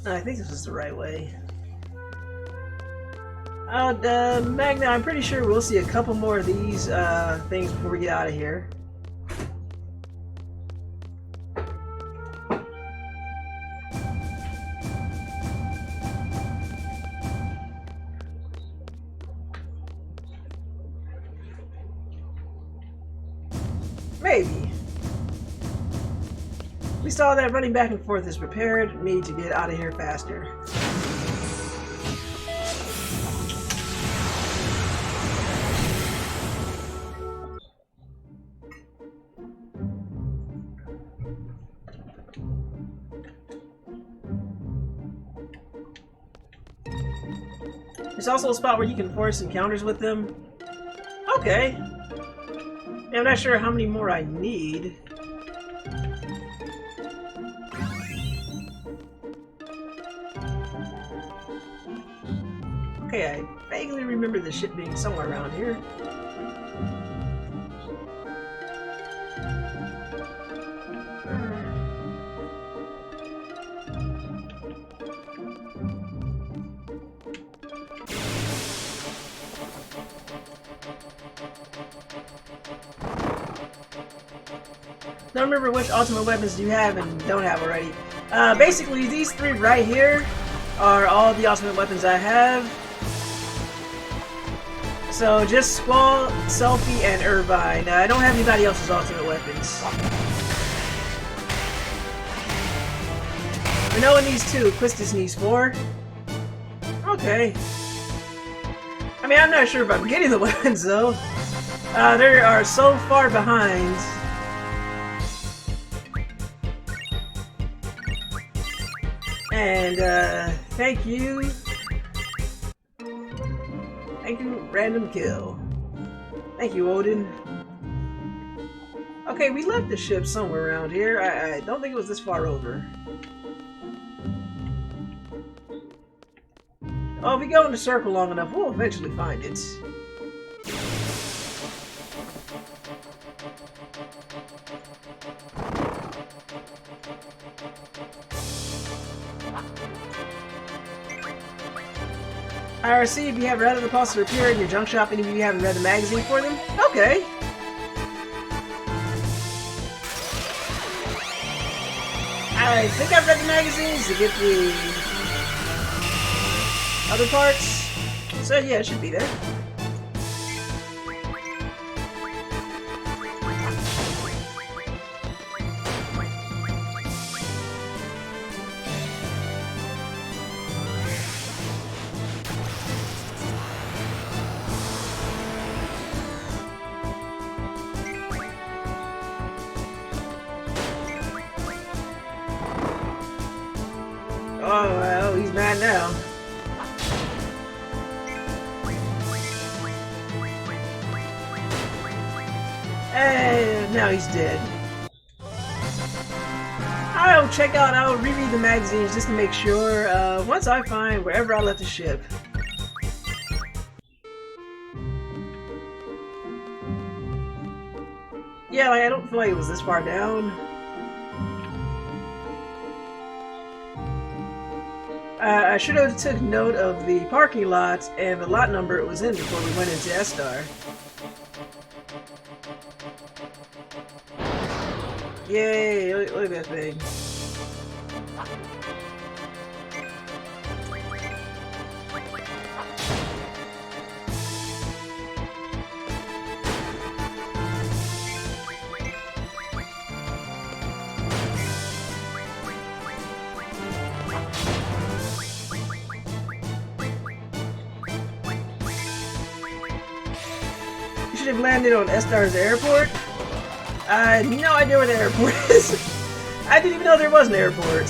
I think this is the right way. Magna, I'm pretty sure we'll see a couple more of these things before we get out of here. Maybe. We saw that running back and forth has prepared me to get out of here faster. There's also a spot where you can force encounters with them. Okay. Yeah, I'm not sure how many more I need. Okay, I vaguely remember the ship being somewhere around here. Don't remember which ultimate weapons you have and don't have already. Basically, these three right here are all the ultimate weapons I have. So just Squall, Selfie, and Irvine. I don't have anybody else's ultimate weapons. Rinoa needs 2, Quistis needs 4. Okay. I mean, I'm not sure about getting the weapons though. They are so far behind. And thank you. Thank you, random kill. Thank you, Odin. Okay, we left the ship somewhere around here. I don't think it was this far over. Oh, if we go in the circle long enough, we'll eventually find it. IRC, if you have read of the Pulse to appear in your junk shop, any of you haven't read the magazine for them? Okay. I think I've read the magazines to get the other parts. So yeah, it should be there. Oh, well, he's mad now. And now he's dead. I'll reread the magazines just to make sure, once I find wherever I left the ship. Yeah, like, I don't feel like it was this far down. I should have took note of the parking lot and the lot number it was in before we went into Esthar. Yay! Look at that thing. You should have landed on Esthar's airport. I had no idea where the airport is. I didn't even know there was an airport.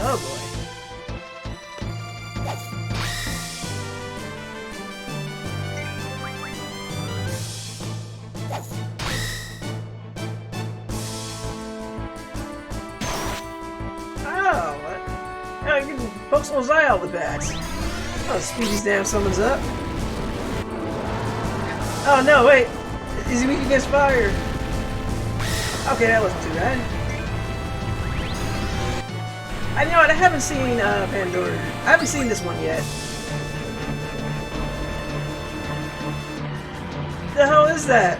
Oh boy. Oh, what? I can poke someone's eye out with that. Oh, speed these damn summons up. Oh no, wait. Is he weak against fire? Okay, that wasn't too bad. I know what, I haven't seen Pandora. I haven't seen this one yet. The hell is that?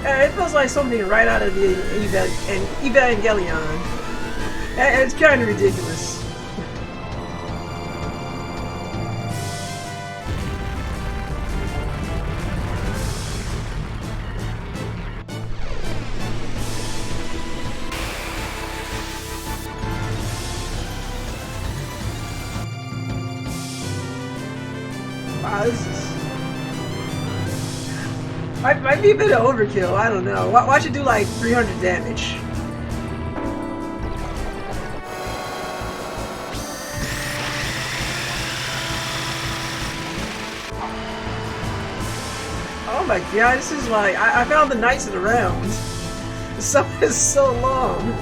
It feels like something right out of the Evangelion. It's kind of ridiculous. Wow, this is... Might be a bit of overkill, I don't know. Watch it do like 300 damage. Oh my god, this is like... I found the Knights of the Round. This stuff is so long.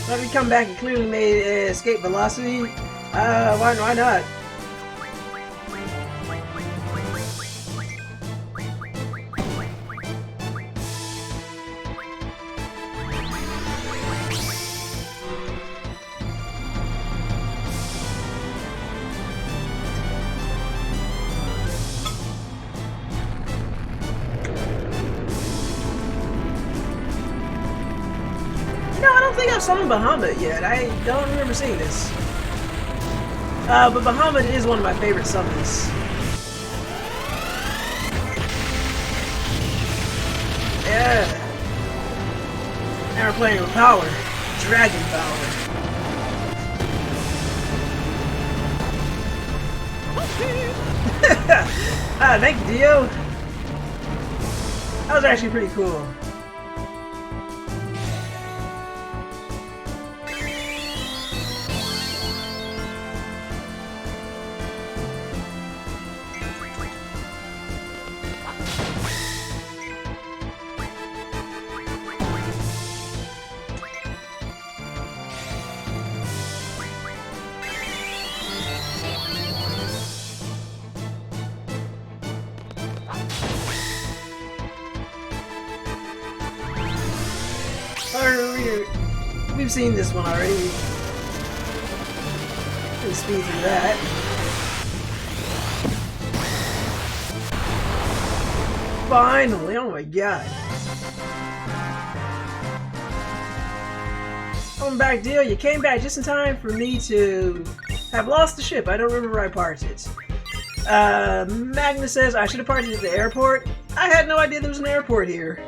Let me come back and clearly made escape velocity. Why not? I don't think I've summoned Bahamut yet. I don't remember seeing this. But Bahamut is one of my favorite summons. Yeah. Now we're playing with power. Dragon power. Thank you, Dio. That was actually pretty cool. we've seen this one already. Let's speed through that. Finally! Oh my god. Welcome back, Deal. You came back just in time for me to have lost the ship. I don't remember where I parked it. Magnus says I should have parked it at the airport. I had no idea there was an airport here.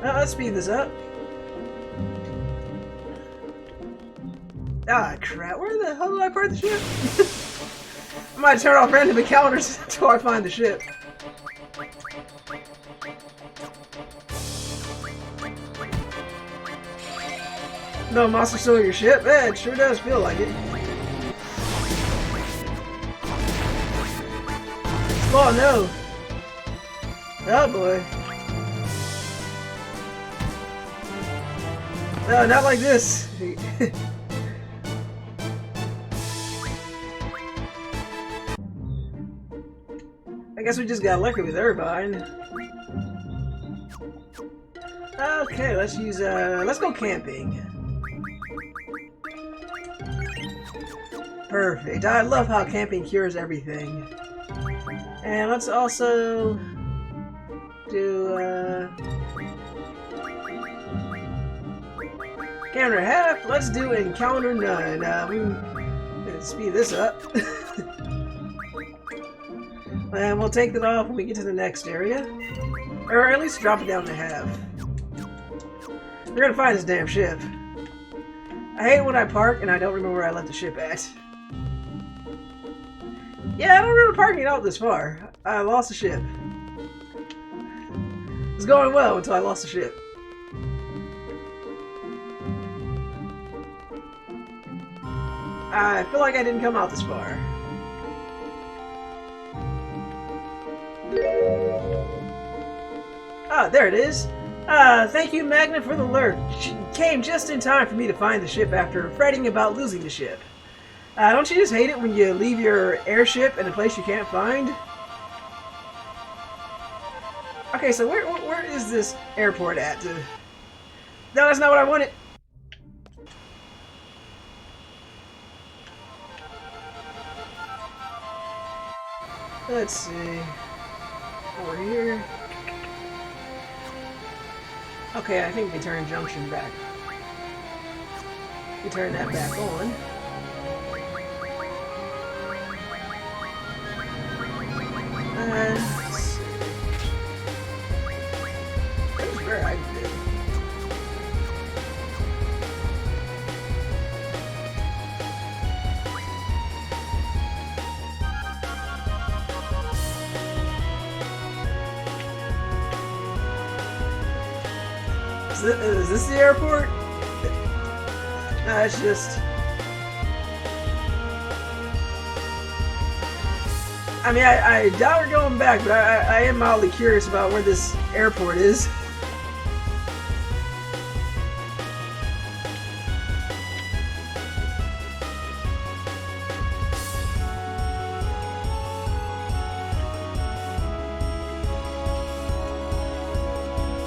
Let's speed this up. Ah, crap. Where the hell did I park the ship? I might turn off random encounters until I find the ship. No monster stole your ship? Eh, it sure does feel like it. Oh no! Oh boy. No, not like this. I guess we just got lucky with Irvine. Okay, let's use let's go camping. Perfect. I love how camping cures everything. And let's also do encounter half. Let's do encounter none. We can speed this up. And we'll take that off when we get to the next area. Or at least drop it down to half. We're gonna find this damn ship. I hate when I park and I don't remember where I left the ship at. Yeah, I don't remember parking out this far. I lost the ship. It was going well until I lost the ship. I feel like I didn't come out this far. Ah, there it is. Thank you, Magna, for the alert. She came just in time for me to find the ship after fretting about losing the ship. Don't you just hate it when you leave your airship in a place you can't find? Okay, so where is this airport at? No, that's not what I wanted. Let's see. Over here. Okay, I think we can turn junction back. We turn that back on. Let's see. Where's where I've been? Is this the airport? No, it's just... I mean, I doubt we're going back, but I am mildly curious about where this airport is.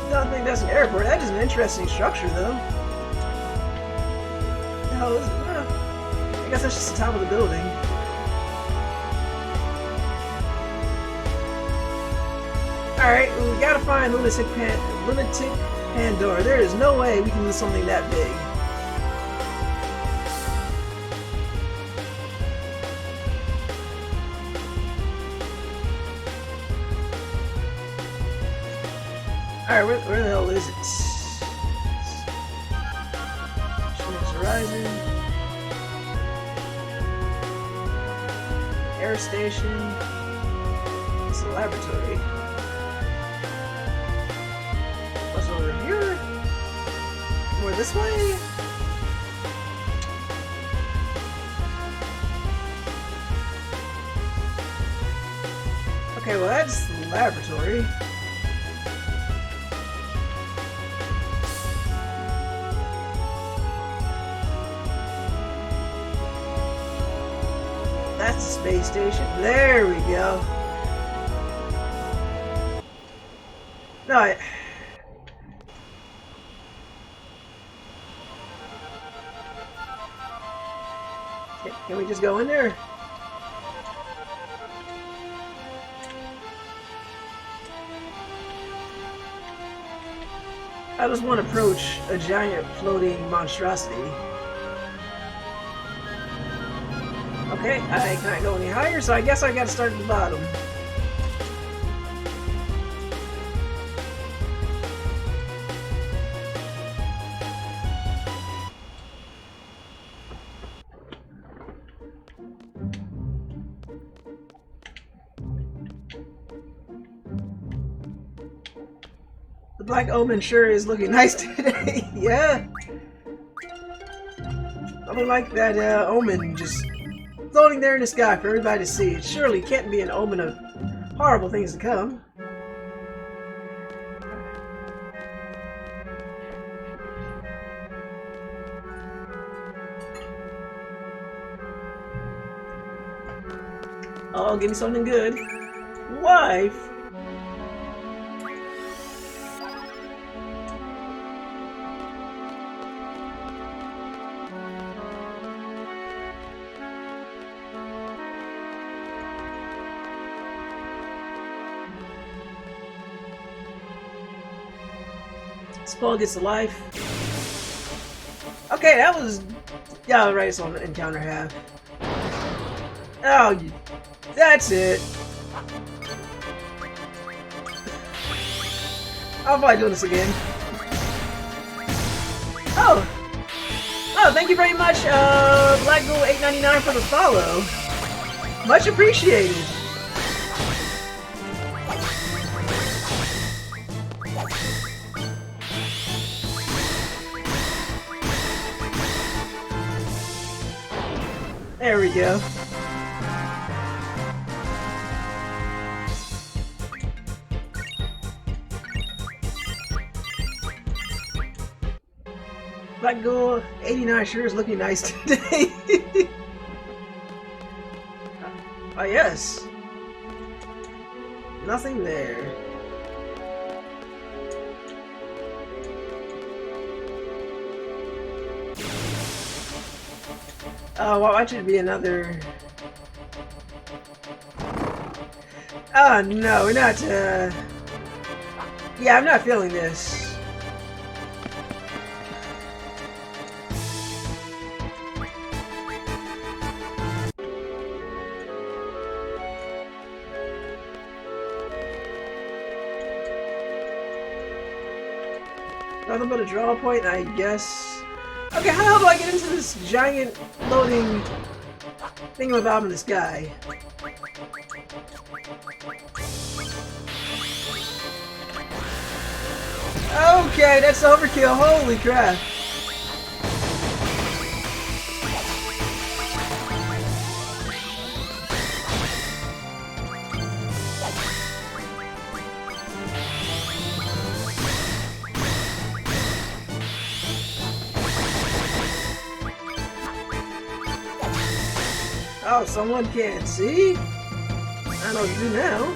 I don't think that's an airport. That is an interesting structure, though. What the hell is it? I guess that's just the top of the building. Alright, we gotta find Lunatic Pandora. There is no way we can do something that big. Alright, where the hell is it? Horizon. Air station. It's a laboratory. What's over here? More this way? Okay, well that's the laboratory. That's the space station. There we go. No, Can we just go in there? I just want to approach a giant floating monstrosity. Okay, I can't go any higher, so I guess I gotta start at the bottom. The Black Omen sure is looking nice today. Yeah. I would like that omen just floating there in the sky for everybody to see. It surely can't be an omen of horrible things to come. Oh, give me something good. Wife! Squall gets a life. Okay, that was... Yeah, right, it's on the encounter half. Oh, that's it. I'll probably do this again. Oh! Oh, thank you very much, Black Ghoul 899 for the follow. Much appreciated. There we go. Black Ghoul 89 sure is looking nice today. Oh yes. Nothing there. Oh, well, why should it be another... Oh, no, we're not, Yeah, I'm not feeling this. Nothing but a draw point, I guess. Okay, how the hell do I get into this giant floating thingamabob in the sky? Okay, that's overkill. Holy crap. Oh, someone can't see? I know what to do now.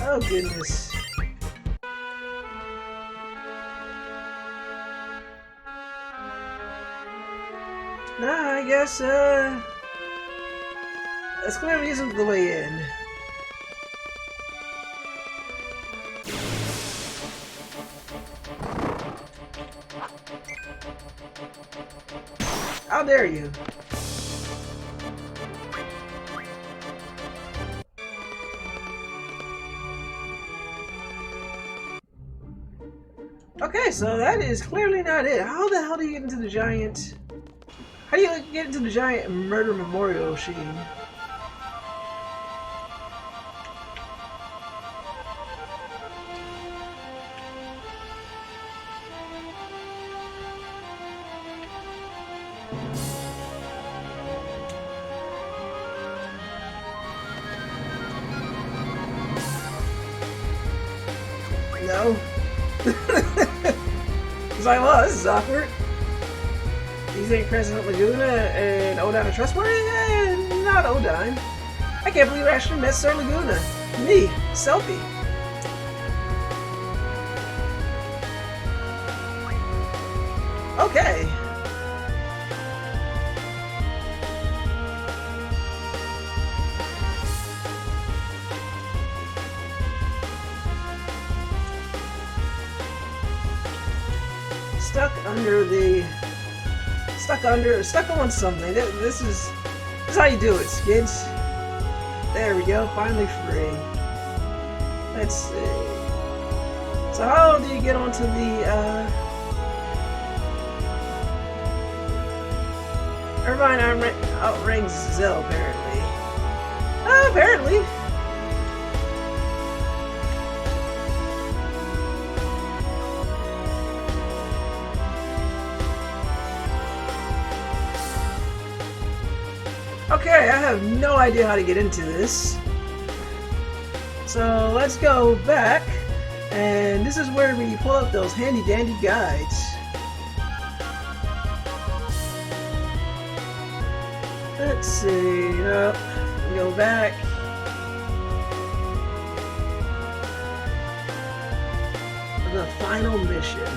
Oh goodness. Nah, I guess, this clearly isn't the way in. How dare you? Okay, so that is clearly not it. How the hell do you get into the giant... How do you get into the giant murder memorial machine? No. Because I was, this is awkward. These ain't President Laguna and Odine are trustworthy? Not Odine. I can't believe I actually met Sir Laguna. Me, Selfie. Okay. Stuck on something. This is how you do it, skids. There we go, finally free. Let's see. So how do you get onto the, Irvine outranks Zell, apparently. Apparently. Okay, I have no idea how to get into this. So let's go back, and this is where we pull up those handy dandy guides. Let's see, go back. The final mission.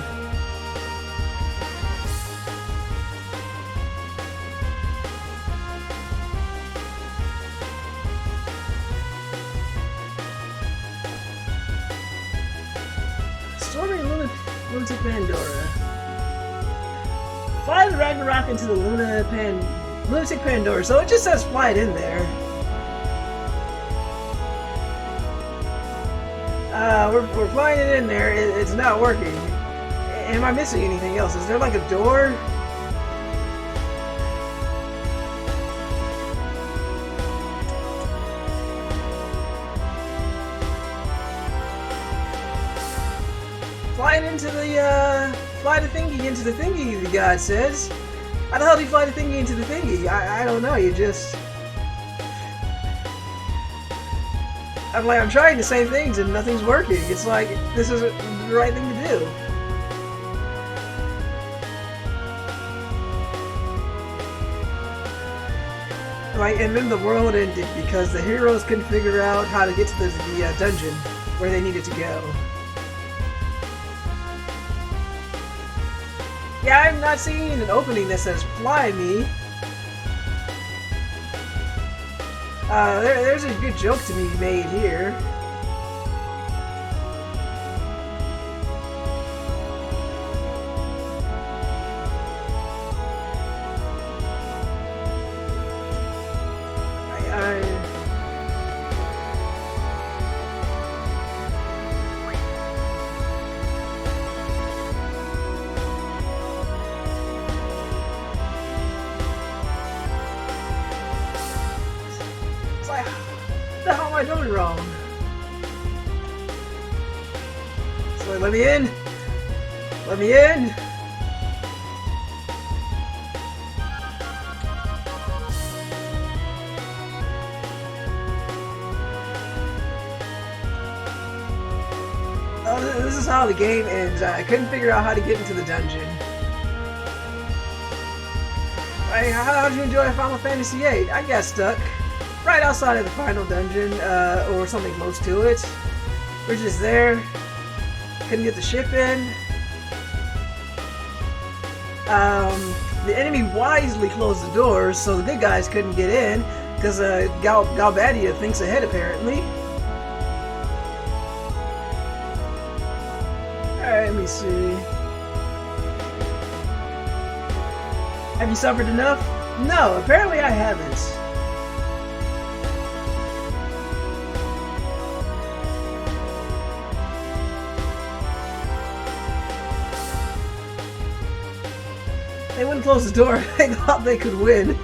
Storming Lunatic Pandora. Fly the Ragnarok into the Lunatic Pandora. So it just says fly it in there. We're flying it in there. It's not working. Am I missing anything else? Is there like a door? Fly the thingy into the thingy, the guy says. How the hell do you fly the thingy into the thingy? I don't know, you just... I'm trying the same things and nothing's working. It's like, this isn't the right thing to do. Like, and then the world ended because the heroes couldn't figure out how to get to the dungeon where they needed to go. Yeah, I'm not seeing an opening that says fly me. There's a good joke to be made here. What the hell am I doing wrong? So let me in! Let me in! Oh, this is how the game ends. I couldn't figure out how to get into the dungeon. Hey, how did you enjoy Final Fantasy VIII? I got stuck right outside of the final dungeon, or something close to it. We're just there. Couldn't get the ship in. The enemy wisely closed the doors so the good guys couldn't get in, because Galbadia thinks ahead apparently. Alright, let me see. Have you suffered enough? No, apparently I haven't. They wouldn't close the door. They thought they could win.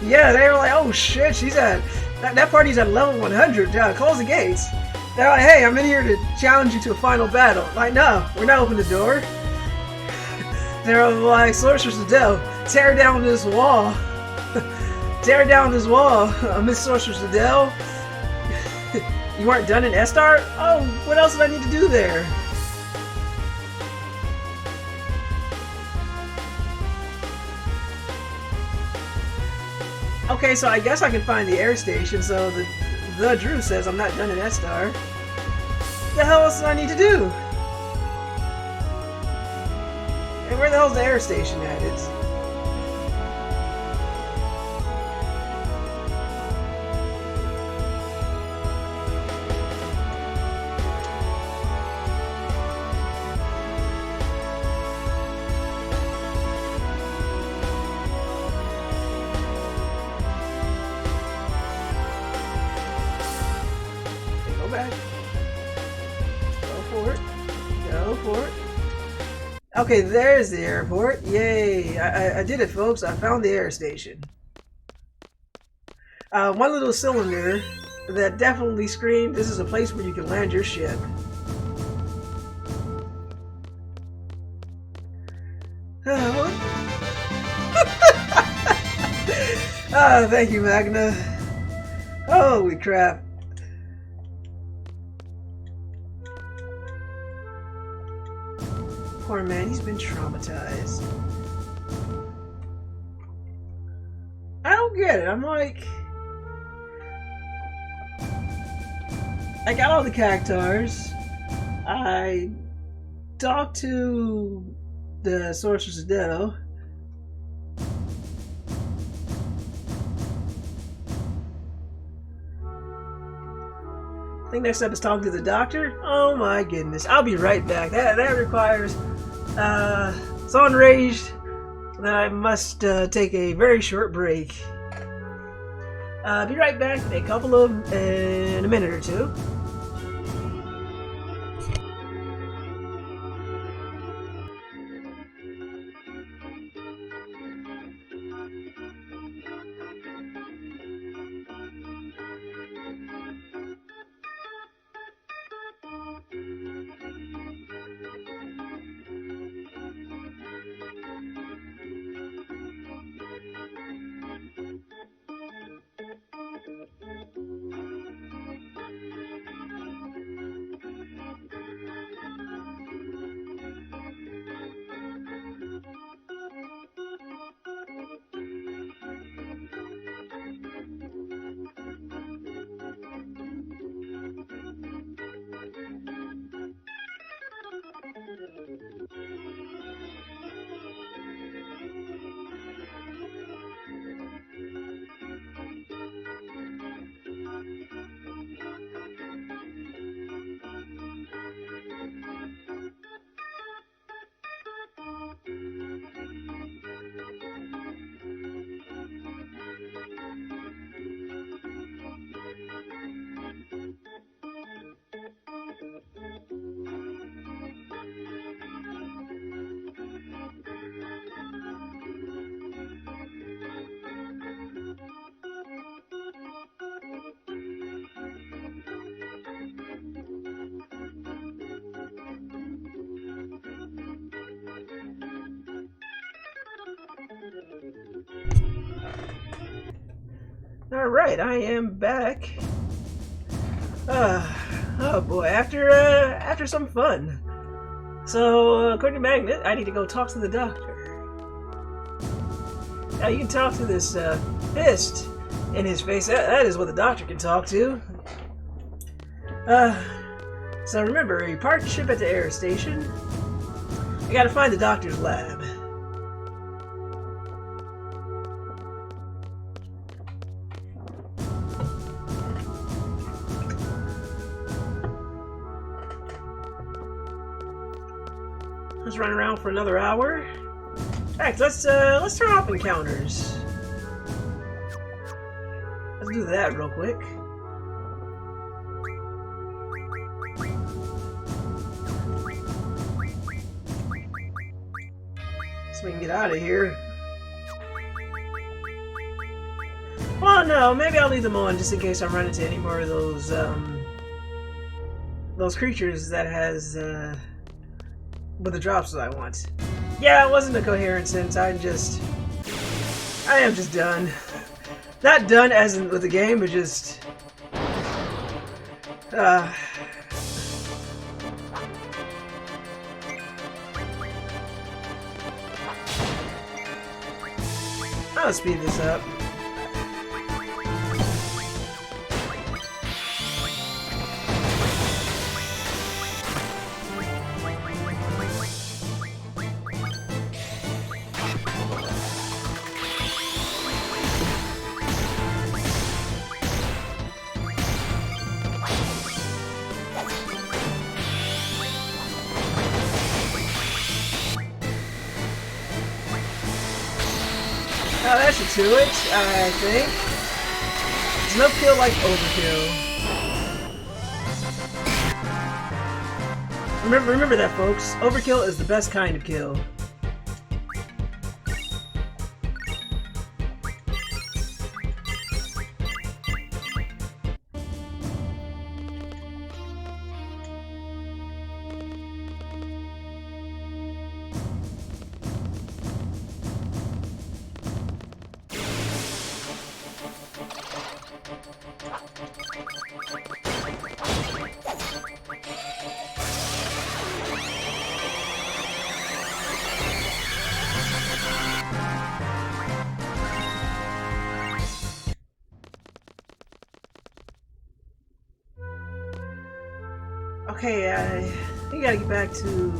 Yeah, they were like, oh shit, she's at... That party's at level 100. Close the gates. They're like, hey, I'm in here to challenge you to a final battle. Like, no, we're not opening the door. They're like, Sorceress Adel, tear down this wall. Tear down this wall, Miss Sorceress Adel. You weren't done in Esthar? Oh, what else did I need to do there? Okay, so I guess I can find the air station, so the Drew says I'm not done in Esthar. What the hell else do I need to do? And where the hell's the air station at? It's... Go back. Go for it. Go for it. Okay, there's the airport. Yay! I did it, folks. I found the air station. One little cylinder that definitely screamed, this is a place where you can land your ship. Thank you, Magna. Holy crap. Poor man, he's been traumatized. I don't get it. I'm like... I got all the cactars. I talked to the Sorceresses Adel. I think next up is talking to the doctor. Oh my goodness. I'll be right back. That requires so enraged that I must take a very short break. Be right back in a minute or two. Alright, I am back. Oh boy, after some fun. So, according to Magnet, I need to go talk to the doctor. Now you can talk to this fist in his face. That is what the doctor can talk to. So remember, you park the ship at the air station. I gotta find the doctor's lab. Let's run around for another hour. In fact, let's turn off encounters. Let's do that real quick. So we can get out of here. Well, no, maybe I'll leave them on just in case I run into any more of those creatures that has with the drops that I want. Yeah, it wasn't a coherent sentence. I am just done. Not done as in with the game, but just I'll speed this up. that should do it, I think. There's no kill like overkill. Remember that, folks. Overkill is the best kind of kill. Okay, I think I gotta get back to...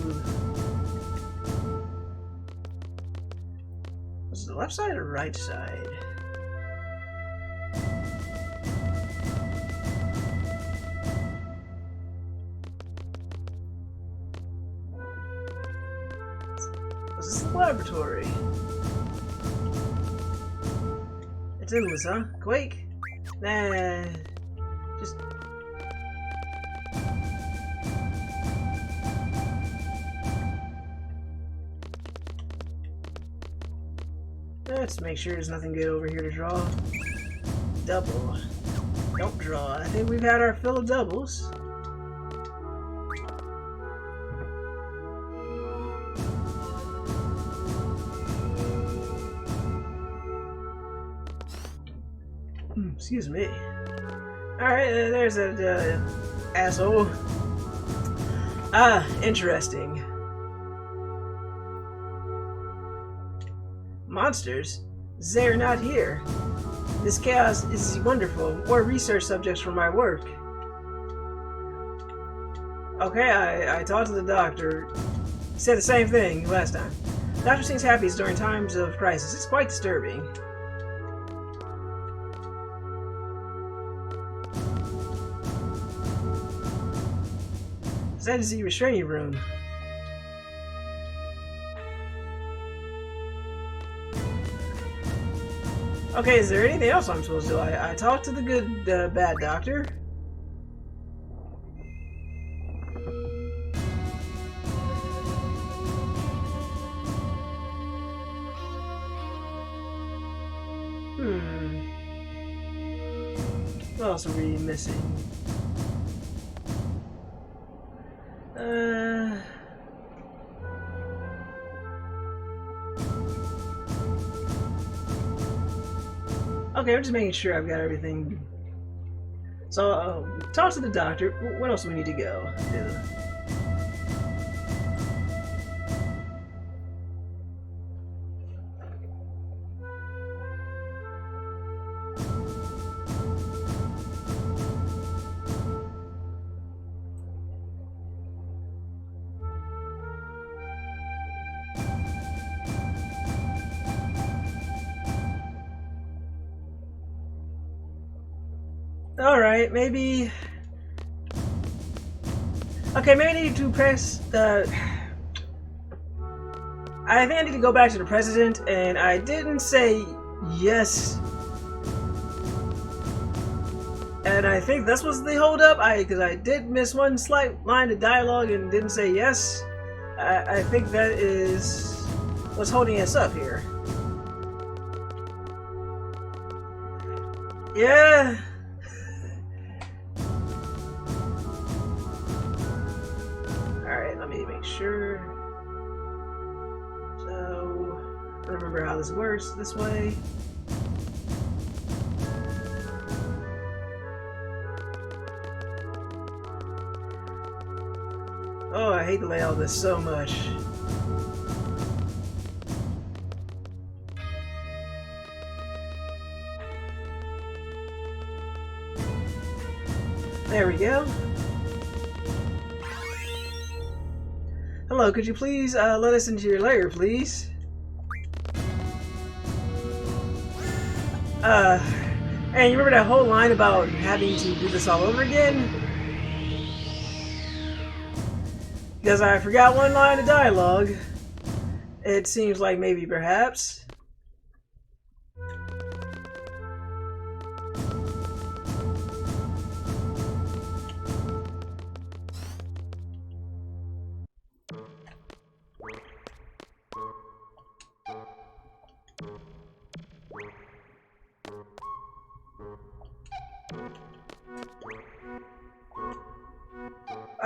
Was it the left side or right side? Was this the laboratory? It's endless, huh? Quake? Nah. Just... Let's make sure there's nothing good over here to draw. Double. Don't draw. I think we've had our fill of doubles. Excuse me. Alright, there's that asshole. Ah, interesting. Monsters? They're not here. This chaos is wonderful. More research subjects for my work. Okay, I talked to the doctor. He said the same thing last time. The doctor seems happy during times of crisis. It's quite disturbing. That is the restraining room. Okay, is there anything else I'm supposed to do? I talked to the good, bad doctor. What else are we missing? Okay, I'm just making sure I've got everything. So, talk to the doctor. What else do we need to go do? Alright, maybe... Okay, maybe I need to press the... I think I need to go back to the president, and I didn't say yes. And I think this was the hold-up, because I did miss one slight line of dialogue and didn't say yes. I think that is what's holding us up here. Yeah... Sure. So, remember how this works this way. Oh, I hate the layout of this so much. There we go. Hello, could you please let us into your lair, please? And you remember that whole line about having to do this all over again? Because I forgot one line of dialogue. It seems like maybe perhaps.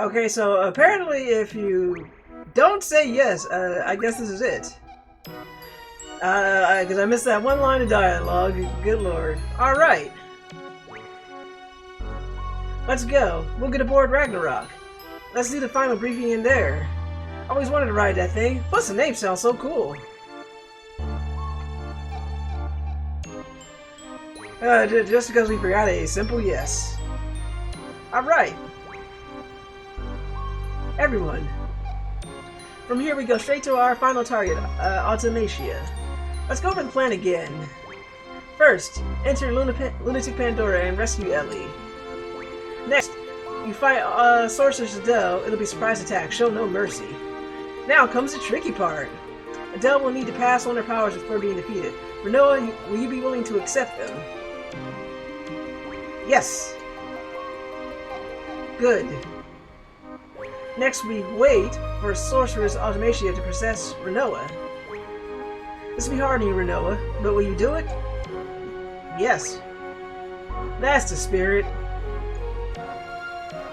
Okay, so apparently if you don't say yes, I guess this is it. Because I missed that one line of dialogue. Good lord. Alright. Let's go. We'll get aboard Ragnarok. Let's do the final briefing in there. I always wanted to ride that thing. Plus the name sounds so cool. Just because we forgot a simple yes. Alright. Everyone. From here we go straight to our final target, Ultimecia. Let's go over the plan again. First, enter Lunatic Pandora and rescue Ellie. Next, you fight Sorceress Adel. It'll be surprise attack, show no mercy. Now comes the tricky part. Adel will need to pass on her powers before being defeated. Rinoa, will you be willing to accept them? Yes. Good. Next, we wait for Sorceress Ultimecia to possess Rinoa. This will be hard on you, Rinoa, but will you do it? Yes. That's the spirit.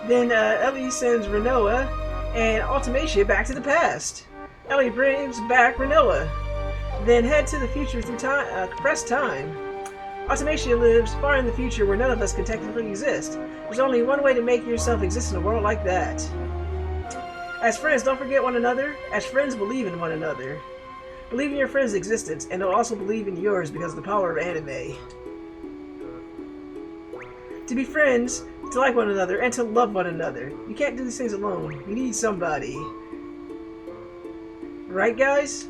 Then Ellie sends Rinoa and Ultimecia back to the past. Ellie brings back Rinoa. Then head to the future through time, compressed time. Ultimecia lives far in the future where none of us can technically exist. There's only one way to make yourself exist in a world like that. As friends, don't forget one another. As friends, believe in one another. Believe in your friend's existence, and they'll also believe in yours because of the power of anime. To be friends, to like one another, and to love one another. You can't do these things alone. You need somebody. Right, guys?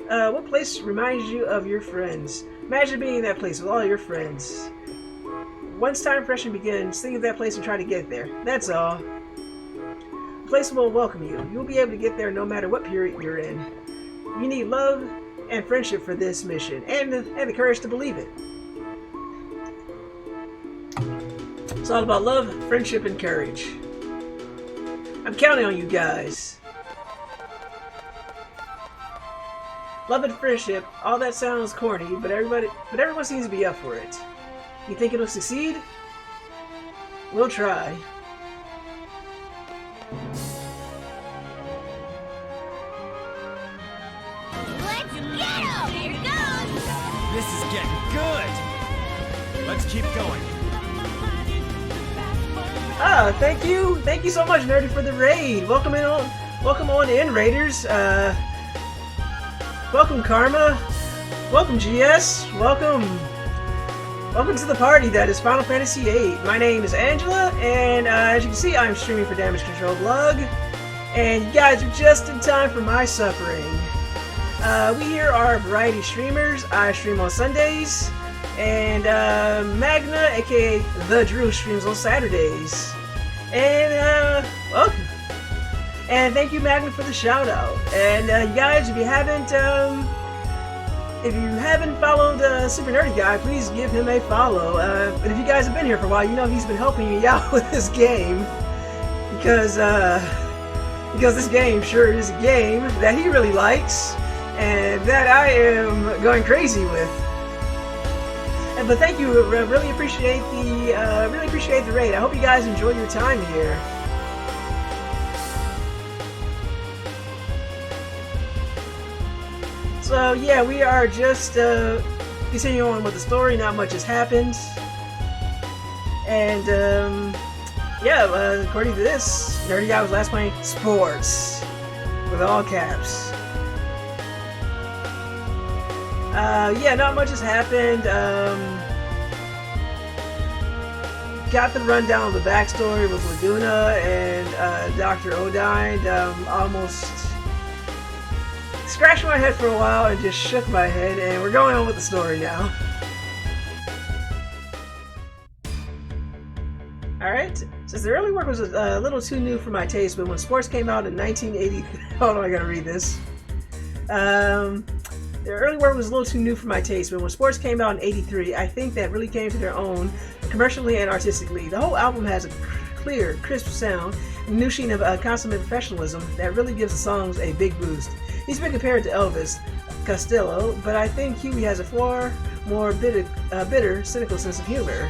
What place reminds you of your friends? Imagine being in that place with all your friends. Once time pressure begins, think of that place and try to get there. That's all. The place will welcome you. You'll be able to get there no matter what period you're in. You need love and friendship for this mission, and the courage to believe it. It's all about love, friendship, and courage. I'm counting on you guys. Love and friendship, all that sounds corny, but everyone seems to be up for it. You think it'll succeed? We'll try. Let's get 'em! Here goes! This is getting good. Let's keep going. Ah, thank you so much, Nerdy, for the raid. Welcome on in, Raiders. Welcome, Karma. Welcome, GS. Welcome to the party that is Final Fantasy VIII. My name is Angela, and as you can see, I'm streaming for Damage Control Blog. And you guys are just in time for my suffering. We here are variety streamers. I stream on Sundays, and Magna, aka The Drew, streams on Saturdays. And welcome. And thank you, Magna, for the shout out. And you guys, if you haven't followed Super Nerdy Guy, please give him a follow. But if you guys have been here for a while, you know he's been helping me out with this game because this game sure is a game that he really likes and that I am going crazy with. But thank you, really appreciate the raid. I hope you guys enjoy your time here. So yeah, we are just continuing on with the story. Not much has happened, and yeah, according to this, Nerdy Guy was last playing sports with all caps. Yeah, not much has happened. Got the rundown of the backstory with Laguna and Dr. Odine. Almost scratched my head for a while and just shook my head, and we're going on with the story now. Alright, since the early work was a little too new for my taste, but when sports came out in 1980, hold on, I gotta read this. The early work was a little too new for my taste, but when sports came out in '83, I think that really came to their own commercially and artistically. The whole album has a clear, crisp sound, and a new sheen of consummate professionalism that really gives the songs a big boost. He's been compared to Elvis Costello, but I think Huey has a far more bitter, cynical sense of humor.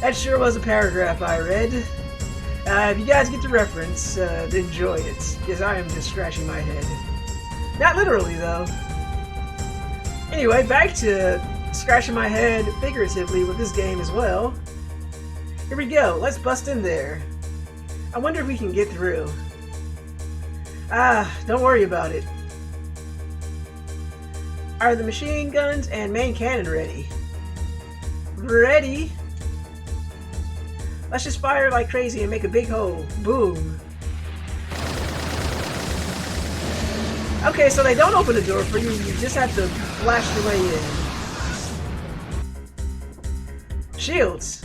That sure was a paragraph I read. If you guys get the reference, enjoy it, because I am just scratching my head. Not literally, though. Anyway, back to scratching my head figuratively with this game as well. Here we go, let's bust in there. I wonder if we can get through. Don't worry about it. Are the machine guns and main cannon ready? Ready? Let's just fire like crazy and make a big hole. Boom. Okay, so they don't open the door for you, you just have to blast your way in. Shields.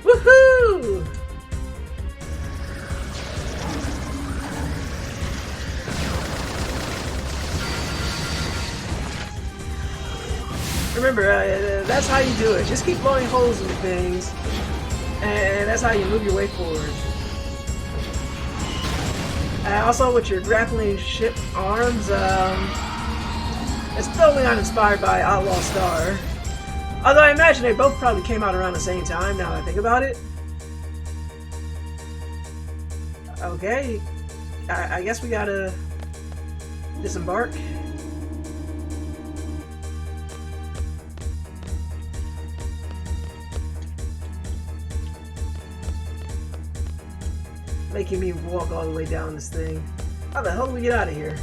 Woohoo! Remember, that's how you do it. Just keep blowing holes in things, and that's how you move your way forward. Also, with your grappling ship arms, it's totally not inspired by Outlaw Star. Although I imagine they both probably came out around the same time, now that I think about it. Okay, I guess we gotta disembark. Making me walk all the way down this thing. How the hell do we get out of here?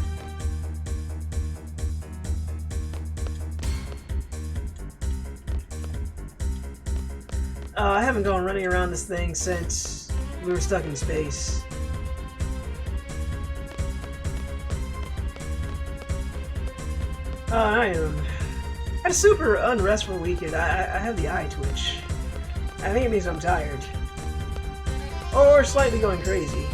I haven't gone running around this thing since we were stuck in space. I had a super unrestful weekend. I have the eye twitch. I think it means I'm tired. Or slightly going crazy.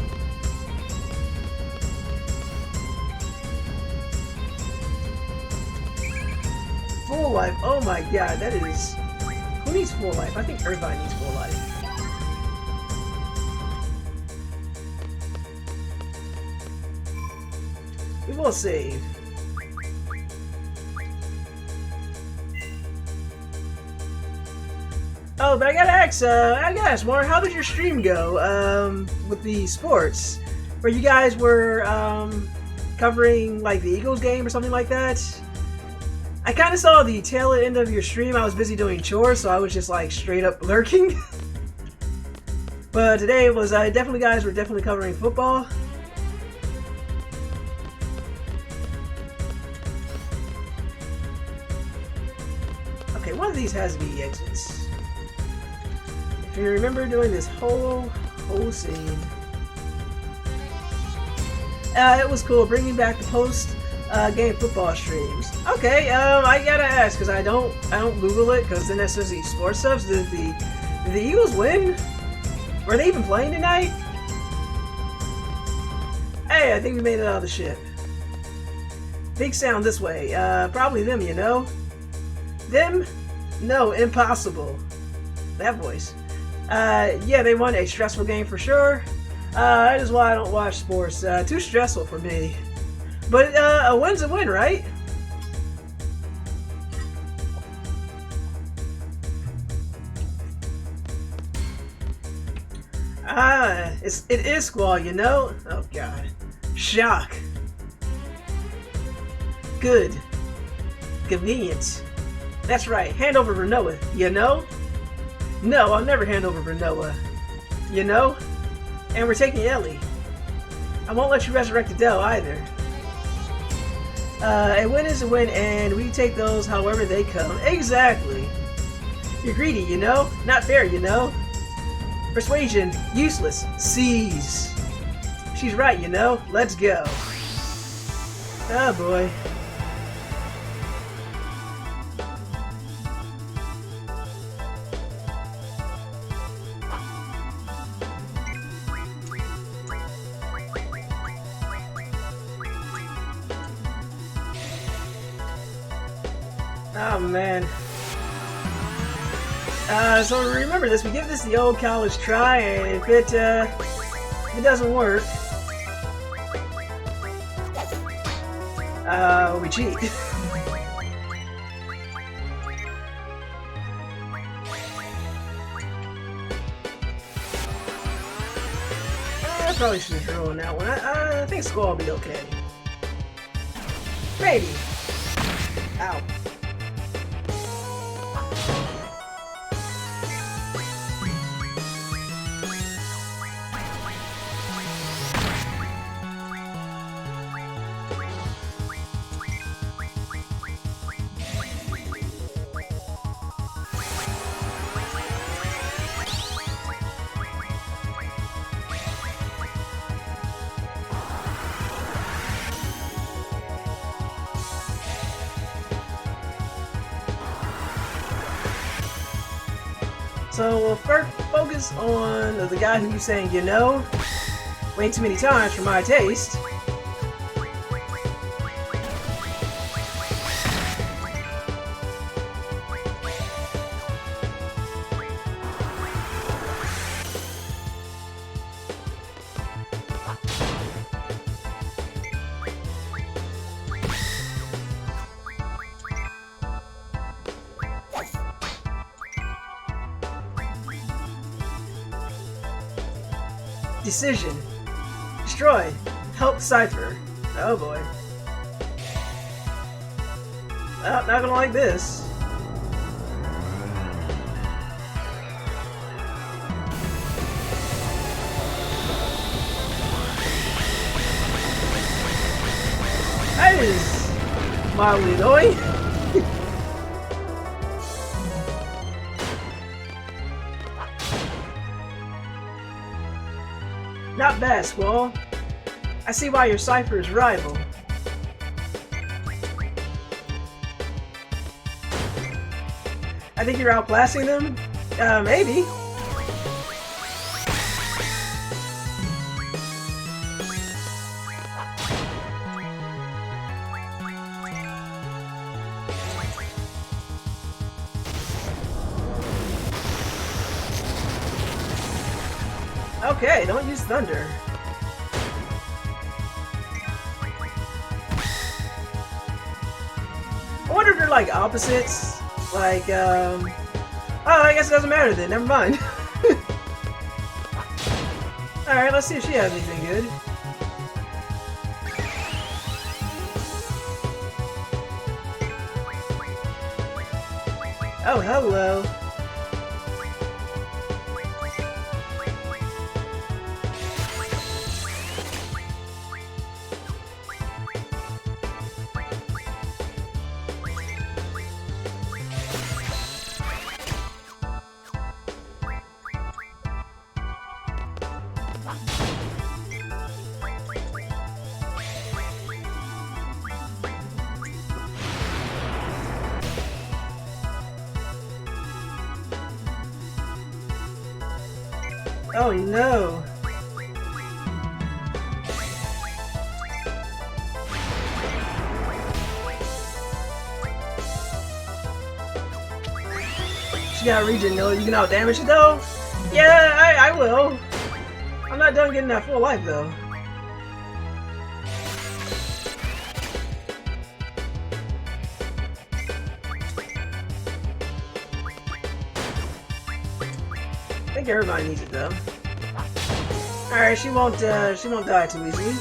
Full life. Oh my god, that is... Who needs full life? I think everybody needs full life. We will save. Oh, but I gotta ask, Mar, how did your stream go, with the sports? Where you guys were, covering, like, the Eagles game or something like that? I kinda saw the tail end of your stream. I was busy doing chores, so I was just, like, straight up lurking. But today it was, definitely guys were definitely covering football. Okay, one of these has to be exits. If you remember doing this whole scene. It was cool bringing back the post-game football streams. Okay, I gotta ask, because I don't Google it, because then that says the sports subs. Did the Eagles win? Were they even playing tonight? Hey, I think we made it out of the ship. Big sound this way. Probably them, you know? Them? No, impossible. That voice. Yeah, they won a stressful game for sure. That is why I don't watch sports. Too stressful for me. But a win's a win, right? It is Squall, you know? Oh god. Shock. Good. Convenience. That's right, hand over Rinoa, you know? No, I'll never hand over Rinoa. You know? And we're taking Ellie. I won't let you resurrect Adel either. A win is a win, and we take those however they come. Exactly. You're greedy, you know? Not fair, you know? Persuasion, useless. Seize. She's right, you know? Let's go. Oh boy. Oh man. So remember this, we give this the old college try, and if it doesn't work, we cheat. I probably should have drawn that one. I think Squall will be okay. Maybe. Ow. So we'll first focus on the guy who keeps saying, you know, way too many times for my taste. Decision. Destroy. Help Seifer. Oh boy. Oh, not gonna like this. That is mildly annoying. Not bad, Squall. I see why you're Seifer's rival. I think you're outclassing them? Maybe. Okay, don't use thunder. I wonder if they're like opposites. Like, oh, I guess it doesn't matter then. Never mind. Alright, let's see if she has anything good. Oh, hello. Oh no! She got Raijin though. You can out damage it though? Yeah, I will. I'm not done getting that full life though. I think everybody needs it though. Alright, she won't die too easily.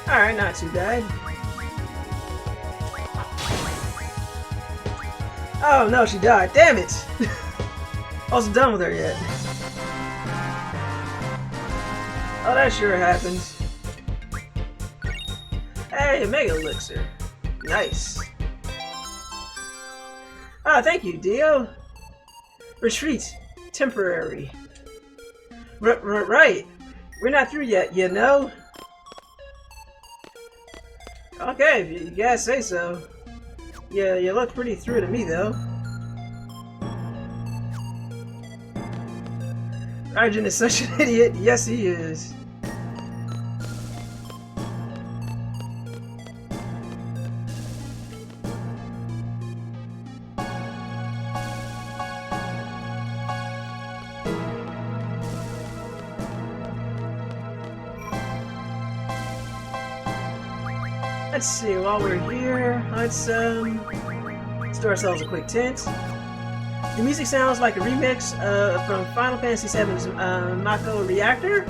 Alright, not too bad. Oh no, she died. Damn it! I wasn't done with her yet. Oh, that sure happened. Hey, Mega Elixir. Nice. Ah, thank you, Dio. Retreat. Temporary. Right. We're not through yet, you know? Okay, if you guys say so. Yeah, you look pretty through to me, though. Raijin is such an idiot. Yes, he is. Let's see, while we're here, let's do ourselves a quick tint. The music sounds like a remix from Final Fantasy VII's Mako Reactor.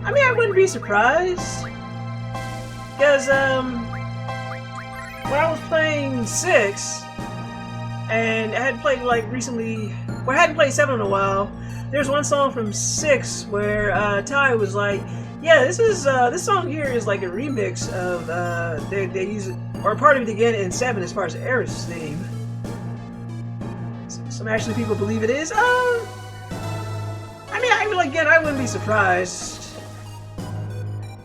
I mean, I wouldn't be surprised. Because, when I was playing 6, and I had played, like, recently, well, I hadn't played 7 in a while, there's one song from 6 where Ty was like, yeah, this song here is like a remix of, they use it, or part of it again in 7 as far as Aerith's theme. Some actually people believe it is. I mean, I wouldn't be surprised.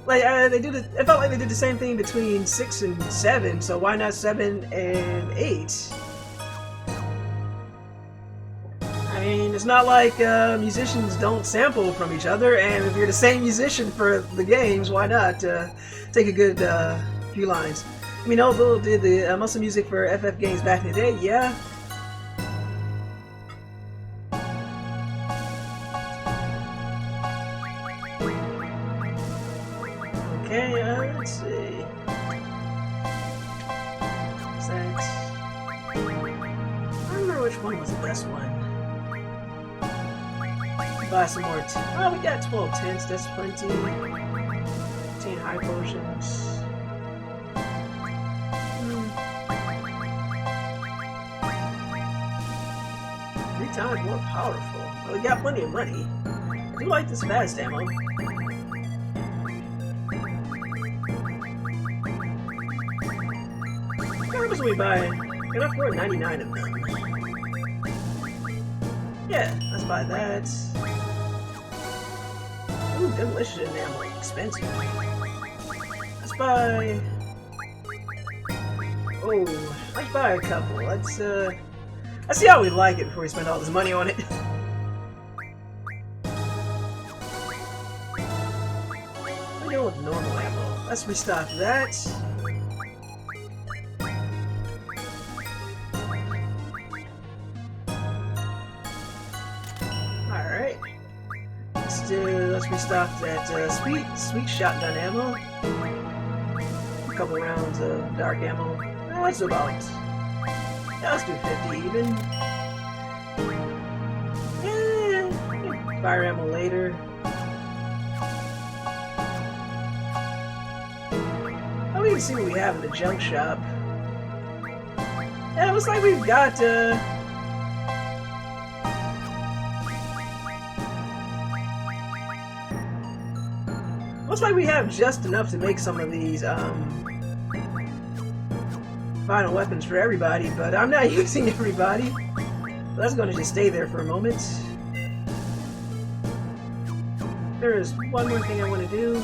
Like, it felt like they did the same thing between 6 and 7, so why not 7 and 8? I mean, it's not like musicians don't sample from each other, and if you're the same musician for the games, why not take a good few lines? I mean, Adel did the muscle music for FF games back in the day, yeah. Okay, let's see. Is that... I don't remember which one was the best one. Buy some more. Oh, we got 12 tints. That's plenty. 15 high potions. 3 times more powerful. Well, we got plenty of money. I do like this fast ammo. How much do we buy? Can I afford 99 of them? Yeah, let's buy that. Ooh, demolition ammo, expensive. Let's buy... Oh, let's buy a couple. Let's see how we like it before we spend all this money on it. We're doing with normal ammo. Let's restock that. Let's restock that sweet shotgun ammo. A couple rounds of dark ammo. That's about... Yeah, let's do 50 even. Yeah, fire ammo later. Oh, we can see what we have in the junk shop. Yeah, it looks like we've got looks like we have just enough to make some of these final weapons for everybody, but I'm not using everybody. That's going to just stay there for a moment. There is one more thing I want to do.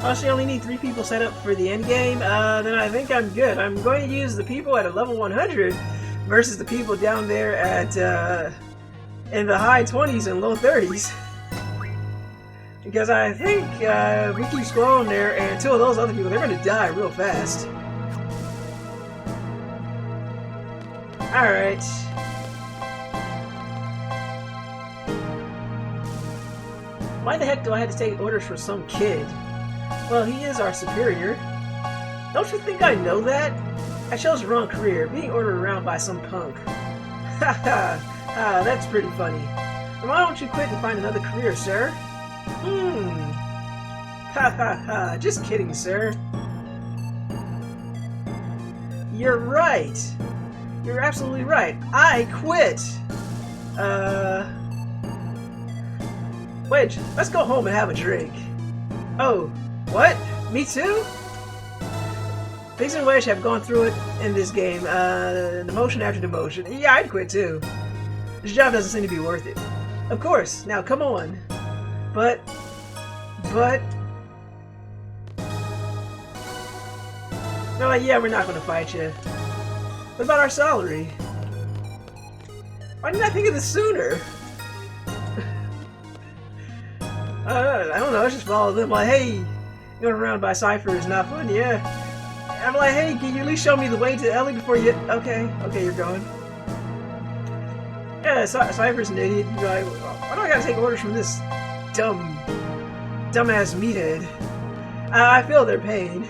Honestly, I only need 3 people set up for the end game, then I think I'm good. I'm going to use the people at a level 100 versus the people down there at in the high 20s and low 30s. Because I think we keep scrolling there, and 2 of those other people, they're going to die real fast. Alright. Why the heck do I have to take orders from some kid? Well, he is our superior. Don't you think I know that? I chose the wrong career, being ordered around by some punk. Ha ha! Ah, that's pretty funny. Then why don't you quit and find another career, sir? Ha ha ha! Just kidding, sir. You're right. You're absolutely right. I quit. Wedge, let's go home and have a drink. Oh. What? Me too? Biggs and Wedge have gone through it in this game, demotion after demotion. Yeah, I'd quit too. This job doesn't seem to be worth it. Of course, now come on. But... They're like, yeah, we're not gonna fight you. What about our salary? Why didn't I think of this sooner? I don't know, I just follow them like, hey, going around by Seifer is not fun, yeah. I'm like, hey, can you at least show me the way to Ellie before you... Okay, you're going. Yeah, Seifer's an idiot. You're like, why do I gotta take orders from this dumbass meathead? I feel their pain.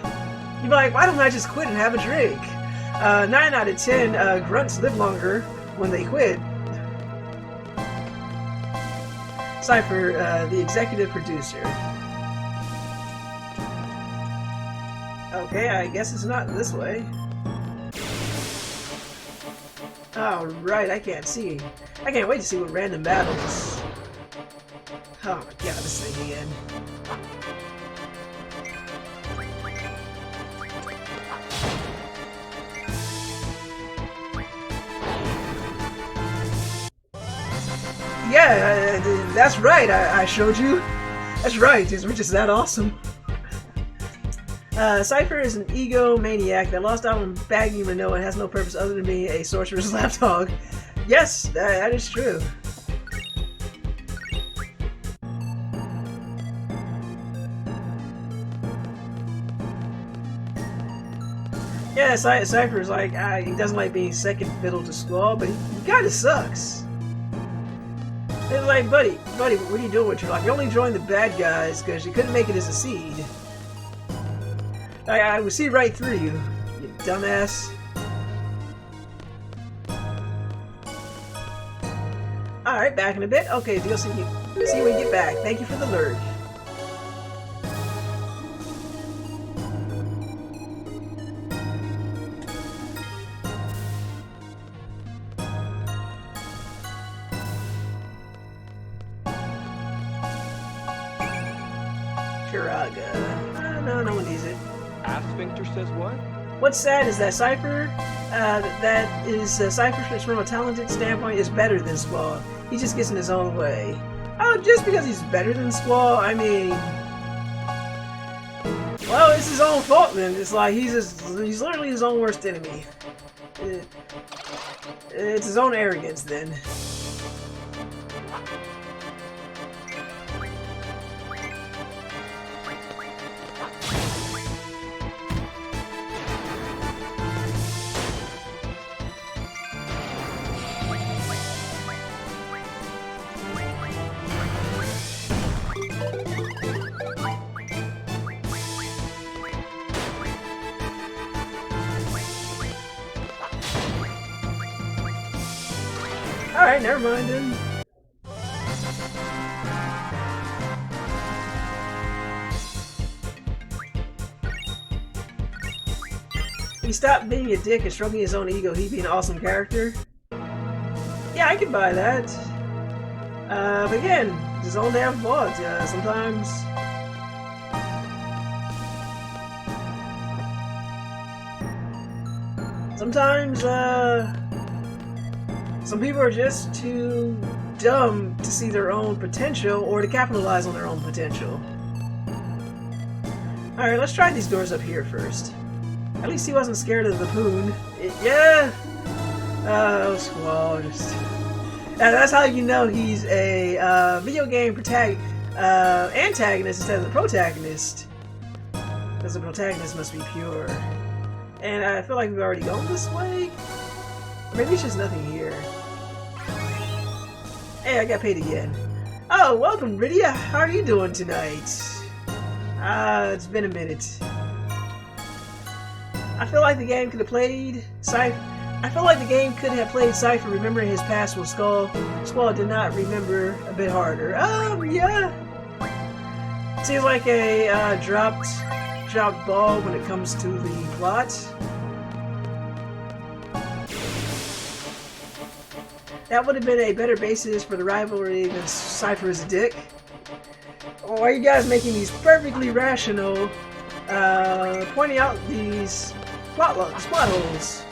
You're like, why don't I just quit and have a drink? 9 out of 10 grunts live longer when they quit. Seifer, the executive producer. Okay, I guess it's not this way. Oh, right, I can't see. I can't wait to see what random battles. Oh my god, this thing again. Yeah, that's right, I showed you. That's right, we're just that awesome. Seifer is an egomaniac that lost out on bagging Rinoa and has no purpose other than being a sorcerer's lapdog. Yes, that is true. Yeah, Seifer is like, he doesn't like being second fiddle to Squall, but he kinda sucks. It's like, buddy, what are you doing with your life? You only joined the bad guys because you couldn't make it as a seed. I would see right through you, you dumbass. Alright, back in a bit. Okay, deal, see you when you get back. Thank you for the lurk. No one needs it. Sphincter says what? What's sad is that Seifer, Seifer from a talented standpoint is better than Squall. He just gets in his own way. Oh, just because he's better than Squall, I mean... Well, it's his own fault then. It's like he's literally his own worst enemy. It's his own arrogance then. Alright, never mind then. He stopped being a dick and stroking his own ego, he'd be an awesome character. Yeah, I could buy that. But again, his own damn fault. Sometimes... some people are just too dumb to see their own potential or to capitalize on their own potential. Alright, let's try these doors up here first. At least he wasn't scared of the poon. Yeah! Oh, Squall. That's how you know he's a video game antagonist instead of the protagonist. Because the protagonist must be pure. And I feel like we've already gone this way. Or maybe it's just nothing here. Hey, I got paid again. Oh, welcome, Rydia. How are you doing tonight? It's been a minute. I feel like the game could have played Seifer. I feel like the game could have played Seifer remembering his past with Squall. Squall did not remember a bit harder. Yeah. Seems like a dropped ball when it comes to the plot. That would have been a better basis for the rivalry than Seifer is a dick. Why are you guys making these perfectly rational, pointing out these plot holes?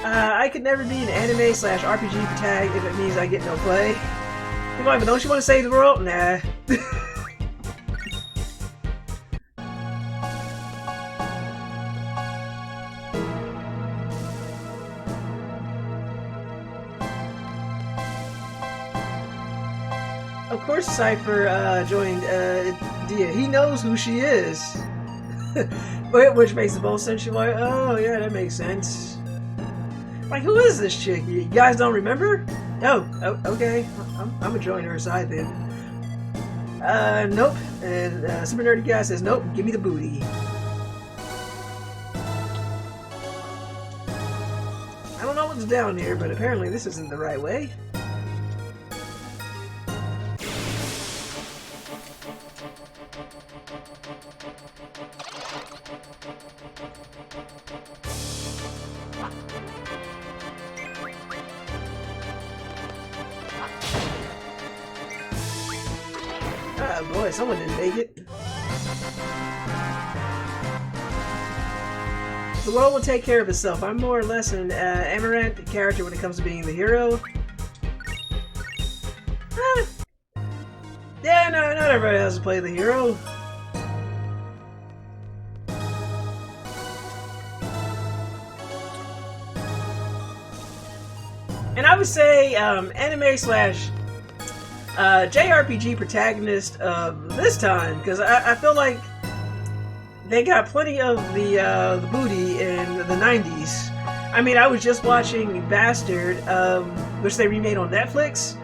I could never be an anime/RPG tag if it means I get no play. You're like, but don't you want to save the world? Nah. Of course Seifer joined Dia. He knows who she is. Which makes the most sense. You're like, oh yeah, that makes sense. Like, who is this chick? You guys don't remember? No. Oh, okay. I'm gonna join her side then. Nope. And Super Nerdy Guy says, nope, give me the booty. I don't know what's down here, but apparently this isn't the right way. Oh boy, someone didn't make it. The world will take care of itself. I'm more or less an amaranth character when it comes to being the hero. Yeah, no, not everybody has to play the hero. And I would say anime slash JRPG protagonist of this time, because I feel like they got plenty of the booty in the 90s. I mean, I was just watching Bastard, which they remade on Netflix.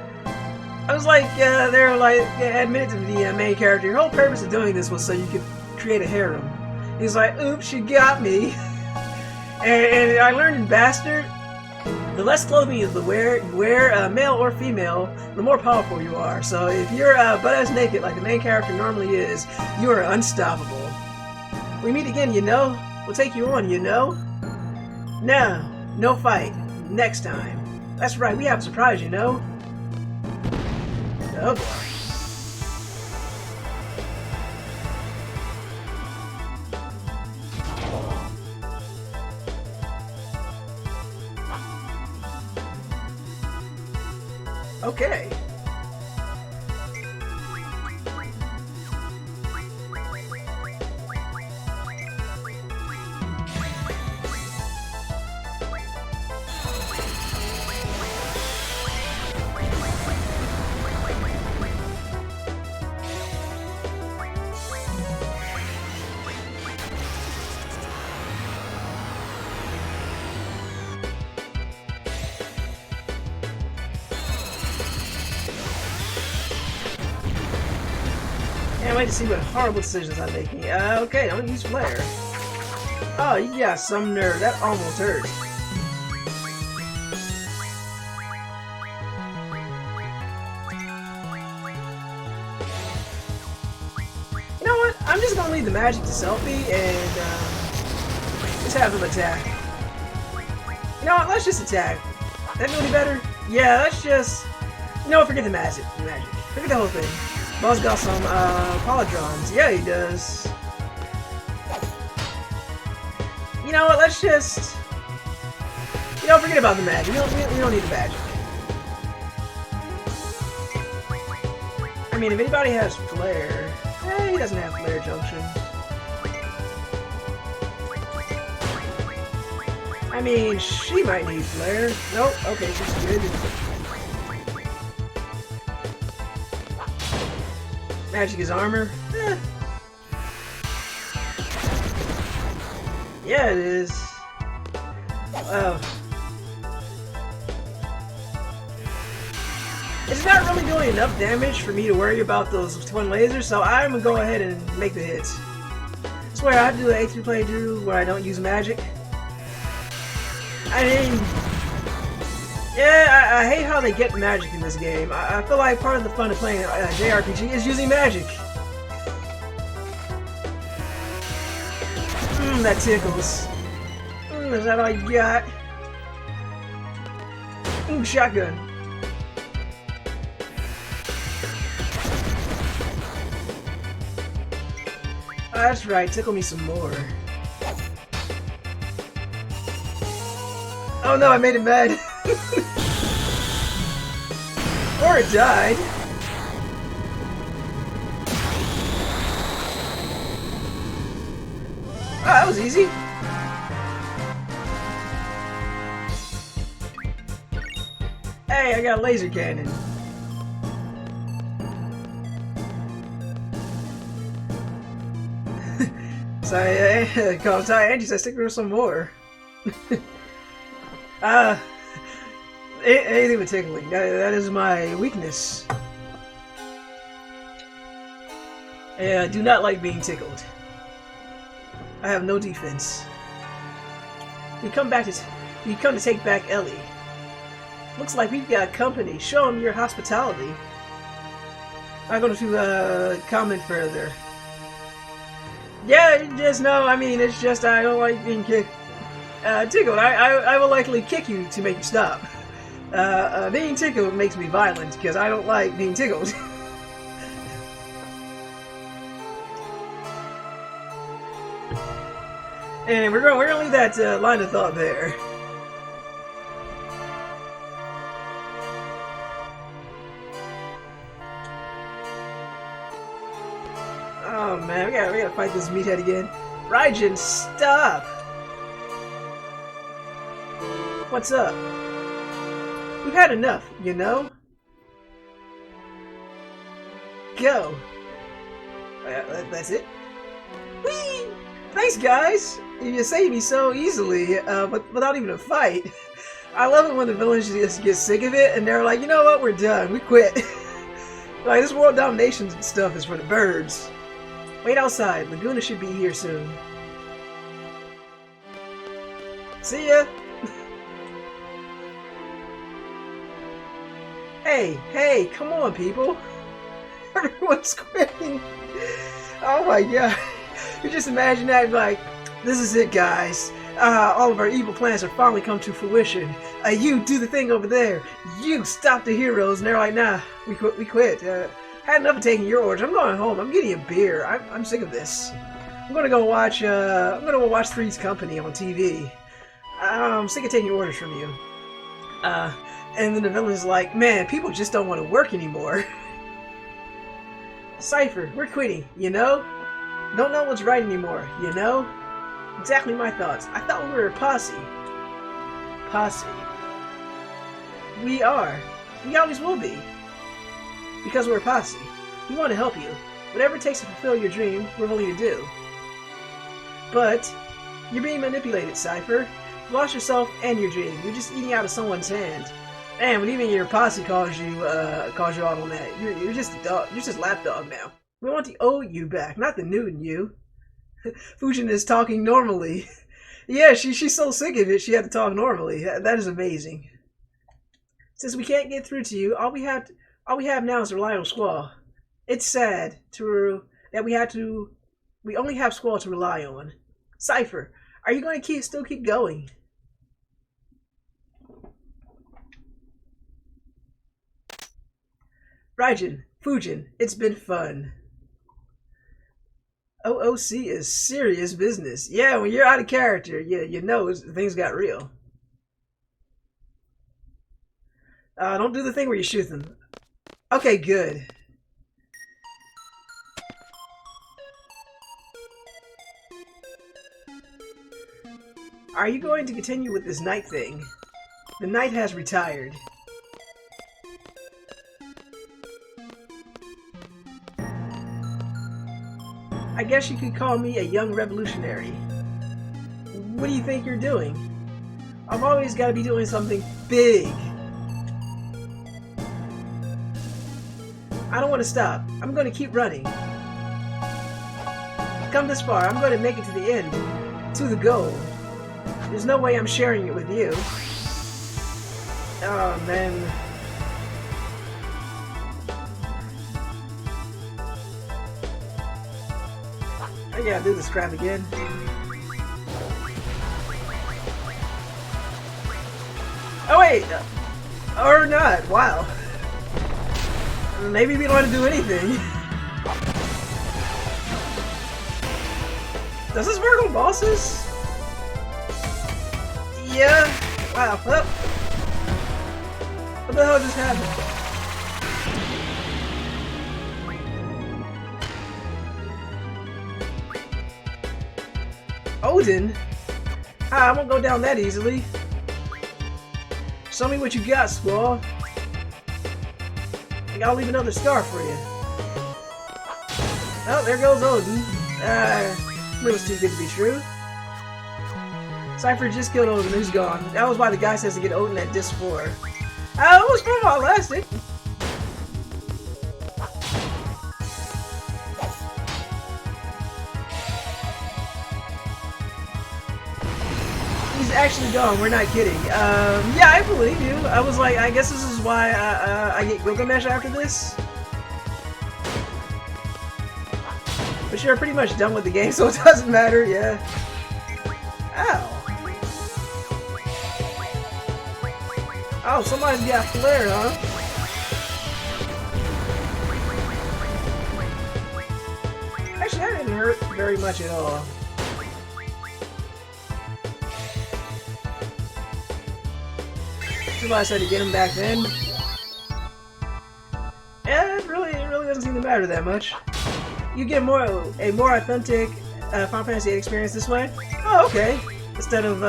I was like, they're like, admitted to the main character, your whole purpose of doing this was so you could create a harem. He's like, oops, she got me. and I learned in Bastard, the less clothing you wear, male or female, the more powerful you are. So if you're butt-ass naked like the main character normally is, you are unstoppable. We meet again, you know? We'll take you on, you know? No, no fight. Next time. That's right, we have a surprise, you know? Oh boy. Okay. Can't wait to see what horrible decisions I'm making. Okay, don't use flare. Oh, you got some nerve. That almost hurt. You know what? I'm just gonna leave the magic to Selfie and just have him attack. You know what? Let's just attack. That do any better? Yeah, let's just... You know what? Forget the magic. Forget the whole thing. Boss got some polydrons. Yeah, he does. You know what? Let's just... You know, forget about the magic. We don't need the magic. I mean, if anybody has flare... he doesn't have flare junction. I mean, she might need flare. Nope. Okay, she's good. Magic is armor. Yeah, it is. Oh. It's not really doing enough damage for me to worry about those twin lasers, so I'm gonna go ahead and make the hits. I swear I have to do an A3 playthrough where I don't use magic. I mean, yeah, I hate how they get magic in this game. I feel like part of the fun of playing a JRPG is using magic. That tickles. Is that all you got? Shotgun. That's right, tickle me some more. Oh no, I made it mad. Or it died. Oh, that was easy. Hey, I got a laser cannon. Cause Angie said stick around some more. Anything with tickling. That is my weakness. Yeah, I do not like being tickled. I have no defense. You come to take back Ellie. Looks like we've got company. Show him your hospitality. I'm going to comment further. Yeah, just no. I mean, it's just I don't like being tickled. I will likely kick you to make you stop. Being tickled makes me violent because I don't like being tickled. And we're gonna leave that line of thought there. Oh man, we gotta fight this meathead again. Raijin, stop! What's up? We've had enough, you know? Go! That's it? Whee! Thanks, guys! You saved me so easily, but without even a fight. I love it when the villains just get sick of it and they're like, you know what, we're done, we quit. Like, this world domination stuff is for the birds. Wait outside, Laguna should be here soon. See ya! Hey, come on, people! Everyone's quitting! Oh my god! You just imagine that, like, this is it, guys. All of our evil plans have finally come to fruition. You do the thing over there. You stop the heroes, and they're like, nah, we quit. Had enough of taking your orders. I'm going home. I'm getting a beer. I'm sick of this. I'm gonna go watch. I'm gonna go watch Three's Company on TV. I'm sick of taking orders from you. And then the villain's like, man, people just don't want to work anymore. Seifer, we're quitting. You know. Don't know what's right anymore, you know? Exactly my thoughts. I thought we were a posse. Posse. We are. We always will be. Because we're a posse. We want to help you. Whatever it takes to fulfill your dream, we're willing to do. But you're being manipulated, Seifer. You lost yourself and your dream. You're just eating out of someone's hand. And when even your posse calls you out on that, you're just a dog. You're just lapdog now. We want the old you back, not the new you. Fujin is talking normally. Yeah, she's so sick of it, she had to talk normally. That is amazing. Since we can't get through to you, all we have now is to rely on Squall. It's sad that we only have Squall to rely on. Seifer, are you going to still keep going? Raijin, Fujin, it's been fun. OOC is serious business. Yeah, when you're out of character, you know things got real. Don't do the thing where you shoot them. Okay, good. Are you going to continue with this knight thing? The knight has retired. I guess you could call me a young revolutionary. What do you think you're doing? I've always got to be doing something big. I don't want to stop. I'm going to keep running. Come this far, I'm going to make it to the end. To the goal. There's no way I'm sharing it with you. Oh, man. I gotta do this crap again. Oh wait! Or not, wow. Maybe we don't want to do anything. Does this work on bosses? Yeah. Wow, well. What the hell just happened? Odin? I won't go down that easily. Show me what you got, Squall. I think I'll leave another scar for you. Oh, there goes Odin. Seifer was too good to be true. Seifer just killed Odin, who's gone. That was why the guy says to get Odin at disc 4. It was fun while it lasted. He's actually gone, we're not kidding. Yeah, I believe you. I was like, I guess this is why I get Gilgamesh after this. But you're pretty much done with the game, so it doesn't matter, yeah. Ow. Oh, somebody's got flare, huh? Actually, that didn't hurt very much at all. That's why I said to get him back then. Yeah, it really doesn't seem to matter that much. You get a more authentic Final Fantasy VIII experience this way. Oh, okay. Instead of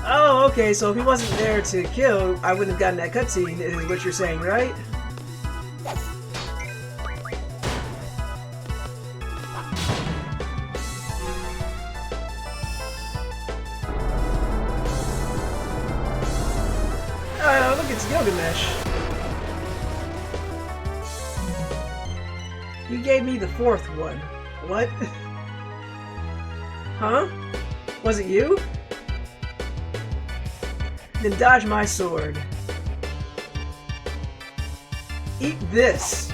oh, okay. So if he wasn't there to kill, I wouldn't have gotten that cutscene. Is what you're saying, right? Look, it's Gilgamesh. You gave me the 4th one. What? Huh? Was it you? Then dodge my sword. Eat this.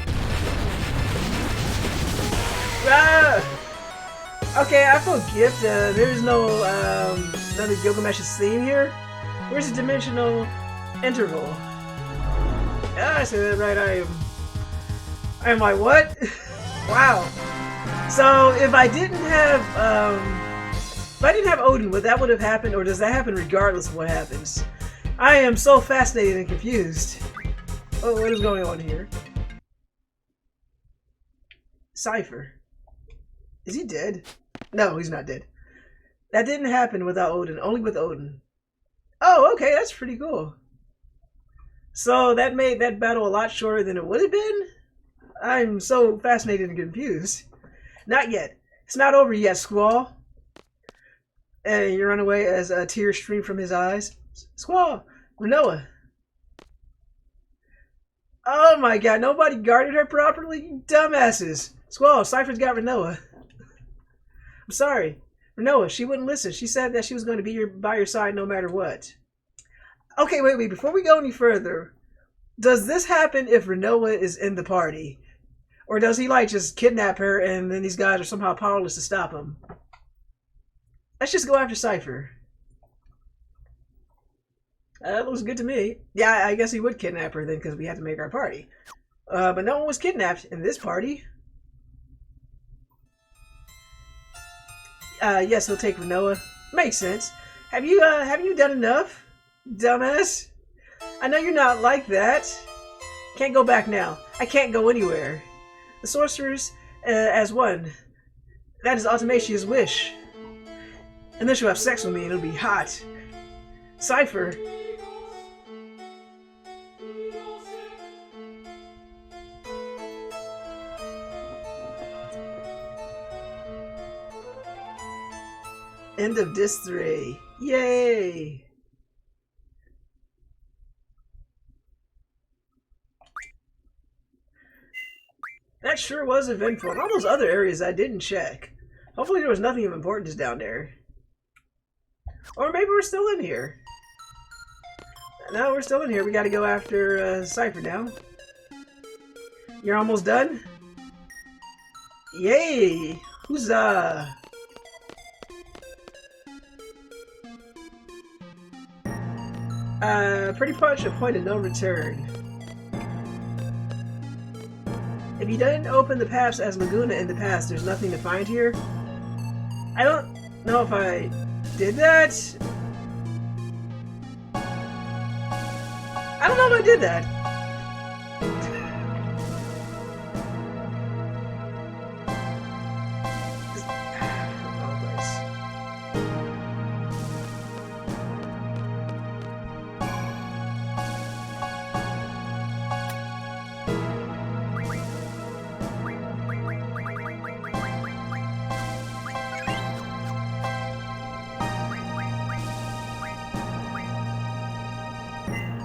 Ah! Okay, I forget. There's no none of Gilgamesh's theme here. Where's the dimensional interval? Ah, I said that right. I am like, what? Wow. So if I didn't have Odin, that would have happened, or does that happen regardless of what happens? I am so fascinated and confused. Oh, what is going on here? Seifer. Is he dead? No, he's not dead. That didn't happen without Odin, only with Odin. Oh, okay, that's pretty cool. So that made that battle a lot shorter than it would have been? I'm so fascinated and confused. Not yet. It's not over yet, Squall. And you run away as a tear stream from his eyes. Squall! Rinoa! Oh my god, nobody guarded her properly? You dumbasses! Squall, Seifer's got Rinoa. I'm sorry. Rinoa, she wouldn't listen. She said that she was going to be by your side no matter what. Okay, wait. Before we go any further, does this happen if Rinoa is in the party? Or does he, like, just kidnap her and then these guys are somehow powerless to stop him? Let's just go after Seifer. That looks good to me. Yeah, I guess he would kidnap her then because we have to make our party. But no one was kidnapped in this party. Yes, he'll take Rinoa. Makes sense. Have you done enough, dumbass? I know you're not like that. Can't go back now. I can't go anywhere. The sorcerers as one. That is Ultimecia's wish. And then she'll have sex with me and it'll be hot. Seifer. End of disc 3. Yay! That sure was eventful. And all those other areas I didn't check. Hopefully there was nothing of importance down there. Or maybe we're still in here. No, we're still in here. We gotta go after Seifer now. You're almost done? Yay! Huzzah! Pretty much a point of no return. If you didn't open the paths as Laguna in the past, there's nothing to find here. I don't know if I did that. I don't know if I did that.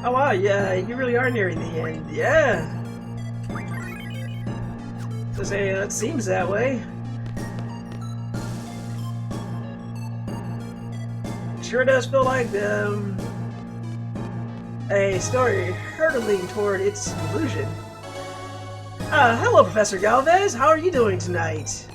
Oh wow, yeah, you really are nearing the end. Yeah. So say it seems that way. Sure does feel like a story hurtling toward its conclusion. Hello, Professor Galvez. How are you doing tonight?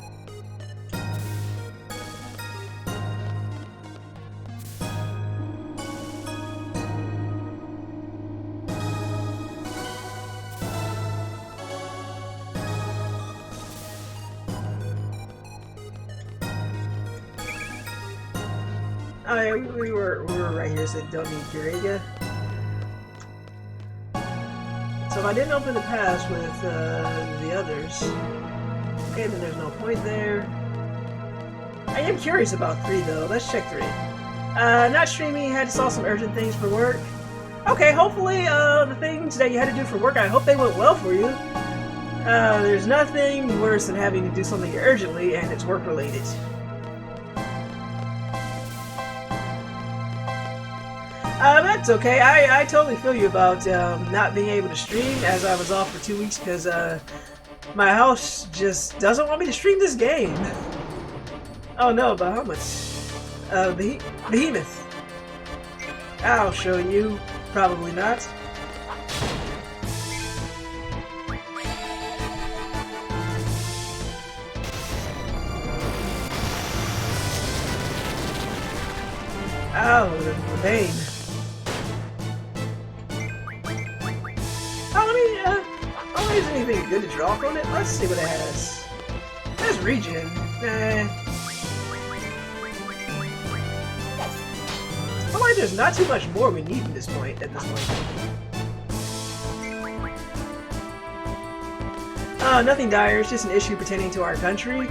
Oh, yeah, we were right here, so don't need Griever. So if I didn't open the pass with the others, okay, then there's no point there. I am curious about 3 though. Let's check 3. Not streaming. Had to solve some urgent things for work. Okay, hopefully the things that you had to do for work, I hope they went well for you. There's nothing worse than having to do something urgently and it's work related. That's okay. I totally feel you about not being able to stream as I was off for 2 weeks because my house just doesn't want me to stream this game. Oh no, but how much? Behemoth. I'll show you. Probably not. Oh, the pain. Oh, is anything good to draw from it? Let's see what it has. It has Raijin. I feel like there's not too much more we need at this point. Nothing dire. It's just an issue pertaining to our country.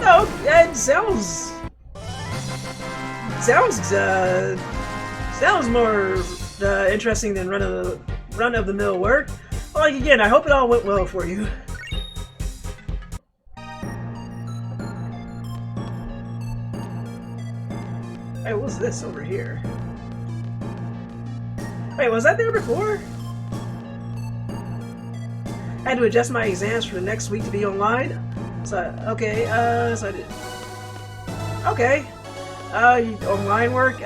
No, it sounds more interesting than run of the mill work. But like again, I hope it all went well for you. Hey, what's this over here? Wait, was that there before? I had to adjust my exams for the next week to be online. So okay, so I did. Okay. Online work?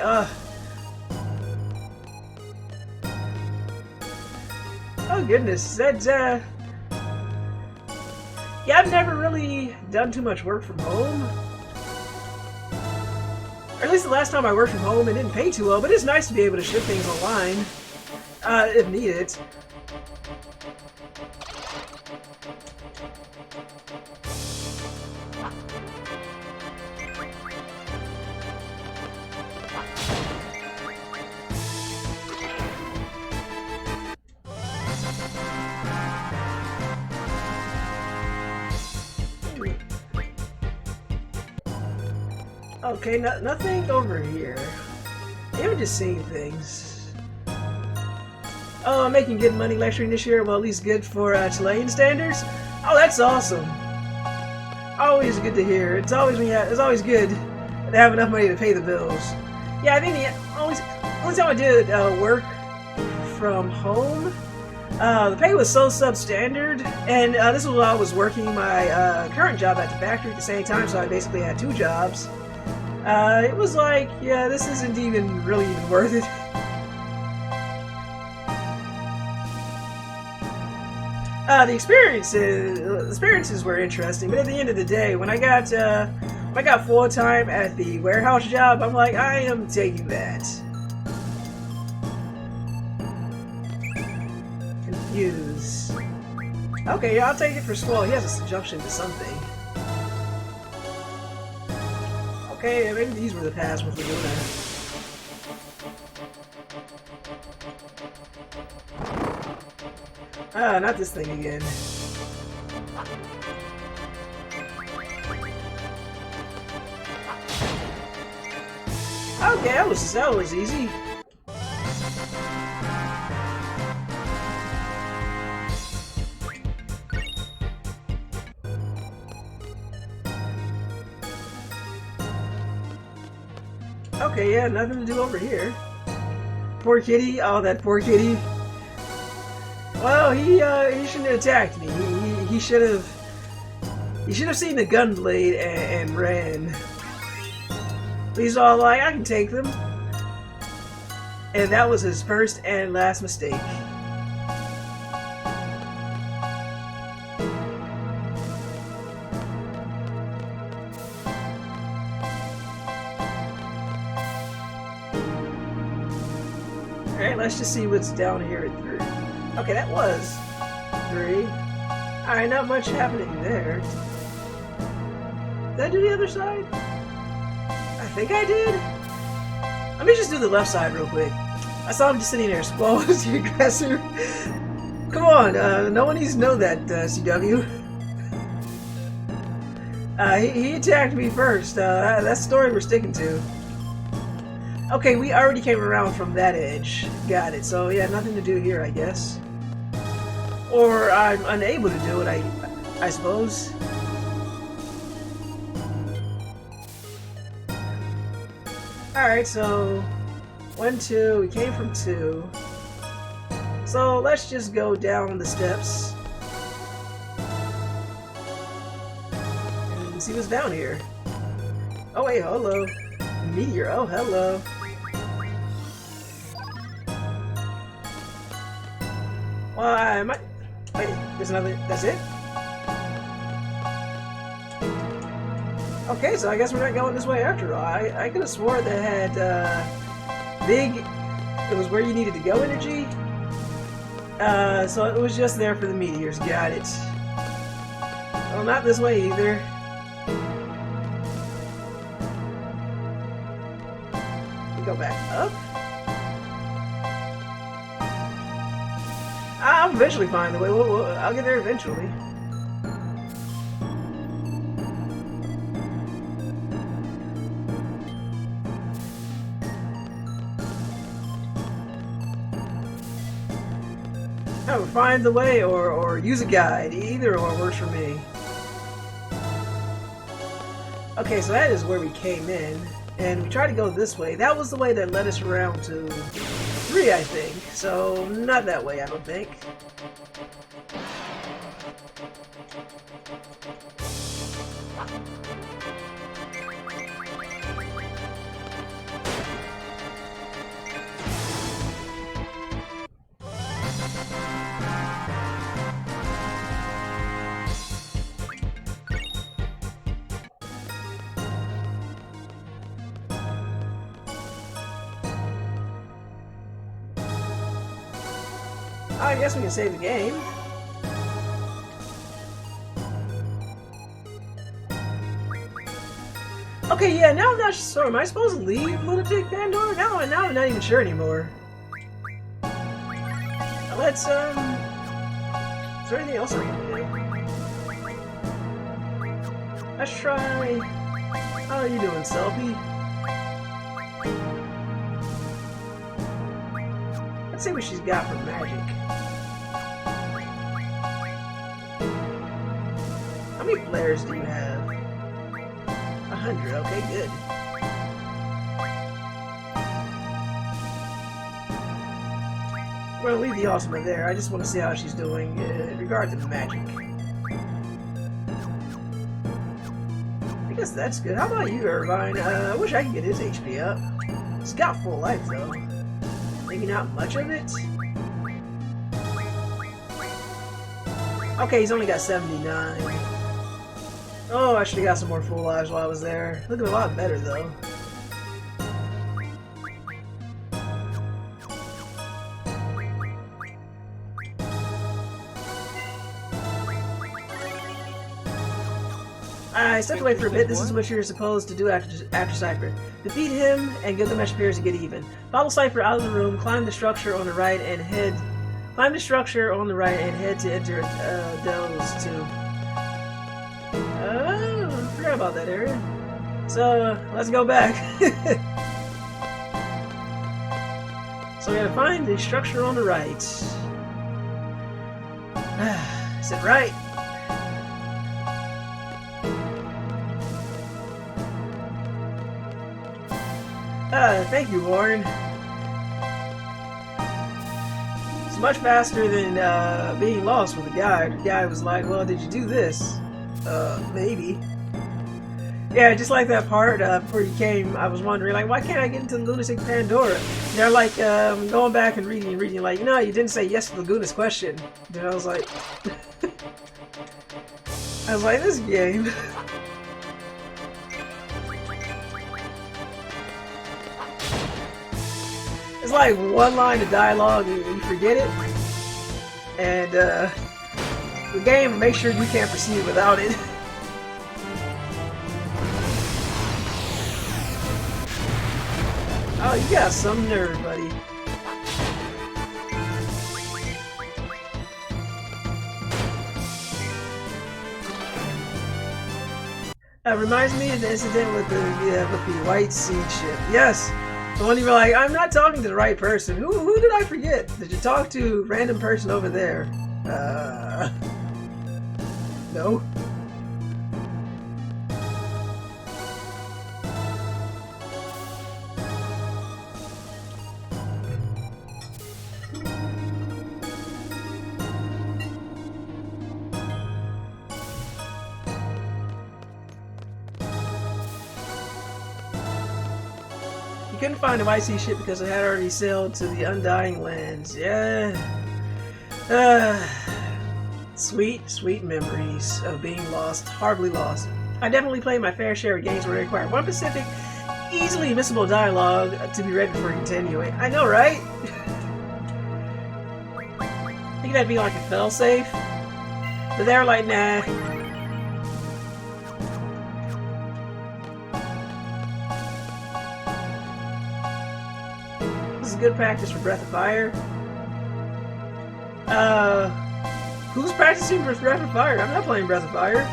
Oh goodness, that's, yeah, I've never really done too much work from home. Or at least the last time I worked from home, it didn't pay too well, but it's nice to be able to ship things online, if needed. Okay, nothing over here. Maybe just seeing things. Oh, I'm making good money lecturing this year. Well, at least good for Chilean standards. Oh, that's awesome. Always good to hear. It's always good to have enough money to pay the bills. Yeah, I think the only time I did work from home, the pay was so substandard, and this was while I was working my current job at the factory at the same time, so I basically had 2 jobs. It was like, yeah, this isn't even really worth it. The experiences were interesting, but at the end of the day, when I got full time at the warehouse job, I'm like, I am taking that. Confuse. Okay, yeah, I'll take it for Squall. He has a subjunction to something. Okay, maybe these were the paths with Luna. Ah, not this thing again. Okay, that was easy. Okay, yeah, nothing to do over here. poor kitty. Oh, that poor kitty. Well, he shouldn't have attacked me. He should have. He should have seen the gun blade and ran. He's all like, I can take them. And that was his first and last mistake. Alright, let's just see what's down here at 3. Okay, that was 3. Alright, not much happening there. Did I do the other side? I think I did. Let me just do the left side real quick. I saw him just sitting there. Squall was the aggressor. Come on, no one needs to know that, CW. He attacked me first. That's the story we're sticking to. Okay, we already came around from that edge. Got it. So yeah, nothing to do here, I guess. Or I'm unable to do it, I suppose. Alright, so 1, 2, we came from 2. So let's just go down the steps and see what's down here. Oh wait, hello. Meteor, oh hello. Well, I might... Wait, there's another... That's it? Okay, so I guess we're not going this way after all. I could have swore that had big... It was where you needed to go energy. So it was just there for the meteors. Got it. Well, not this way either. We go back up. I'll eventually find the way. I'll get there eventually. Oh, find the way or use a guide. Either or works for me. Okay, so that is where we came in. And we tried to go this way. That was the way that led us around to 3, I think. So, not that way, I don't think. I guess we can save the game. Okay, yeah, now I'm not sure. Am I supposed to leave Lunatic Pandora? Now I'm not even sure anymore. Let's, is there anything else I can do? Let's try... How are you doing, Selfie? Let's see what she's got for magic. How many flares do you have? 100, okay, good. We're gonna leave the Ultima there. I just want to see how she's doing in regard to the magic. I guess that's good. How about you, Irvine? I wish I could get his HP up. He's got full life, though. Maybe not much of it? Okay, he's only got 79. Oh, I should have got some more full lives while I was there. Looking a lot better, though. I stepped away for a bit. This is what you're supposed to do after Seifer. Defeat him, and Gilgamesh appears to get even. Follow Seifer out of the room, climb the structure on the right, and head... Climb the structure on the right and head to enter Adel's tomb. Oh, I forgot about that area. So, let's go back. So we gotta find the structure on the right. Is it right? Thank you, Warren. much faster than being lost with the guide. The guy was like, well, did you do this? Maybe. Yeah, just like that part before you came, I was wondering, like, why can't I get into Lunatic Pandora? They're like, going back and reading, like, no, you didn't say yes to Laguna's question. And I was like, this game. It's like one line of dialogue and you forget it. And, the game will make sure you can't proceed without it. Oh, you got some nerve, buddy. Reminds me of the incident with the White Sea ship. Yes, the one you were like, I'm not talking to the right person. Who did I forget? Did you talk to random person over there? No. Couldn't find a White Sea ship because it had already sailed to the Undying Lands. Yeah. Sweet memories of being lost, horribly lost. I definitely played my fair share of games where it required one specific, easily missable dialogue to be ready for continuing. I know, right? I think that'd be like a fail-safe. But they're like, nah. Good practice for Breath of Fire. Who's practicing for Breath of Fire? I'm not playing Breath of Fire.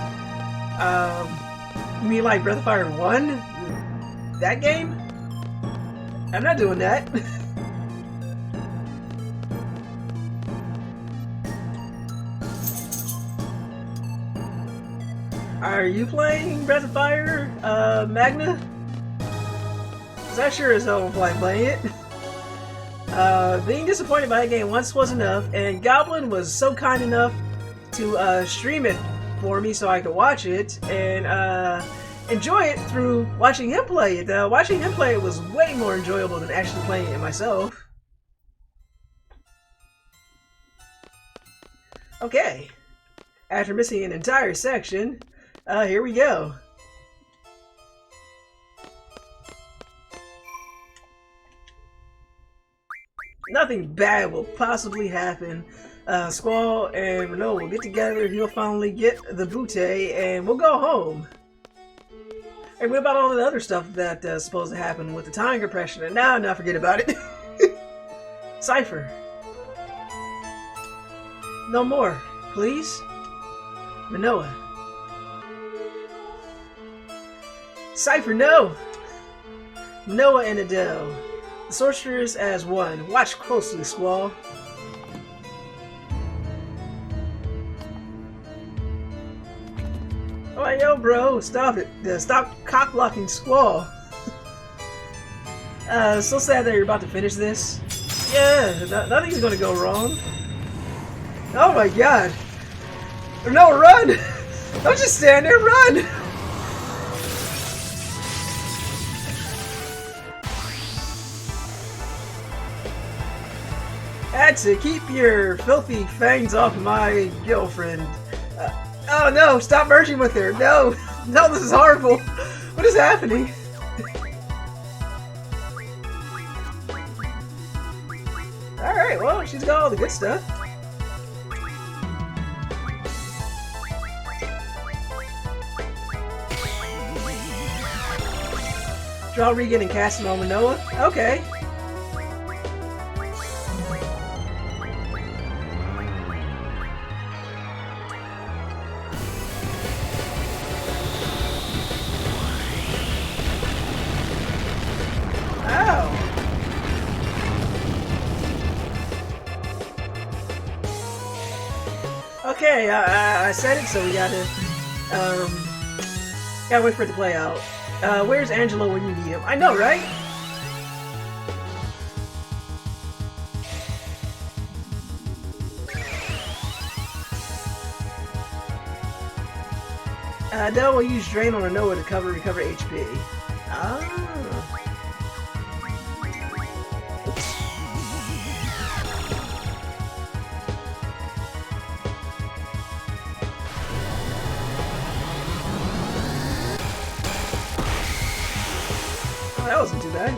You mean like Breath of Fire 1? That game? I'm not doing that. Are you playing Breath of Fire, Magna? Because I sure as hell don't like playing it. Being disappointed by that game once was enough, and Goblin was so kind enough to stream it for me so I could watch it and enjoy it through watching him play it. Watching him play it was way more enjoyable than actually playing it myself. Okay, after missing an entire section, here we go. Nothing bad will possibly happen. Squall and Rinoa will get together, he'll finally get the bootay, and we'll go home. And what about all the other stuff that's supposed to happen with the time compression? And now forget about it. Seifer. No more, please. Rinoa. Seifer, no! Rinoa and Adel. The sorcerers as one. Watch closely, Squall. Oh, yo, bro, stop it. Stop cock-blocking Squall. So sad that you're about to finish this. Yeah, nothing's gonna go wrong. Oh my god. No, run! Don't just stand there, run! That's it. Keep your filthy fangs off my girlfriend. Oh no! Stop merging with her. No, no, this is horrible. What is happening? All right. Well, she's got all the good stuff. Draw Regan and cast him on Rinoa. Okay. Okay, I said it, so we gotta wait for it to play out. Where's Angelo when you need him? I know, right? Adel will use Drain on Rinoa to recover HP. Ah. Oh, that wasn't too bad.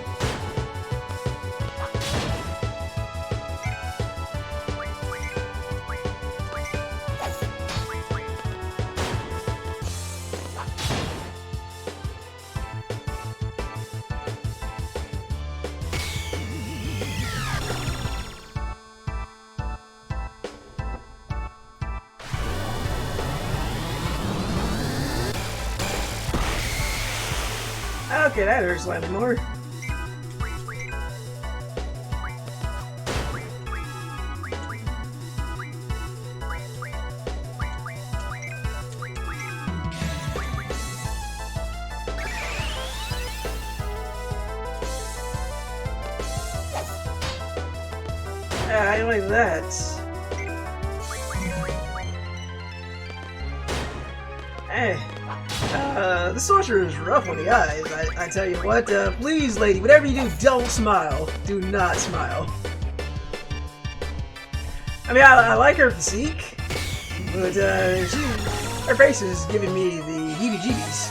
Okay, that hurts slightly more. I like that. Hey. The sorcerer is rough on the eyes, I tell you what. Please, lady, whatever you do, don't smile. Do not smile. I mean, I like her physique, but her face is giving me the heebie-jeebies.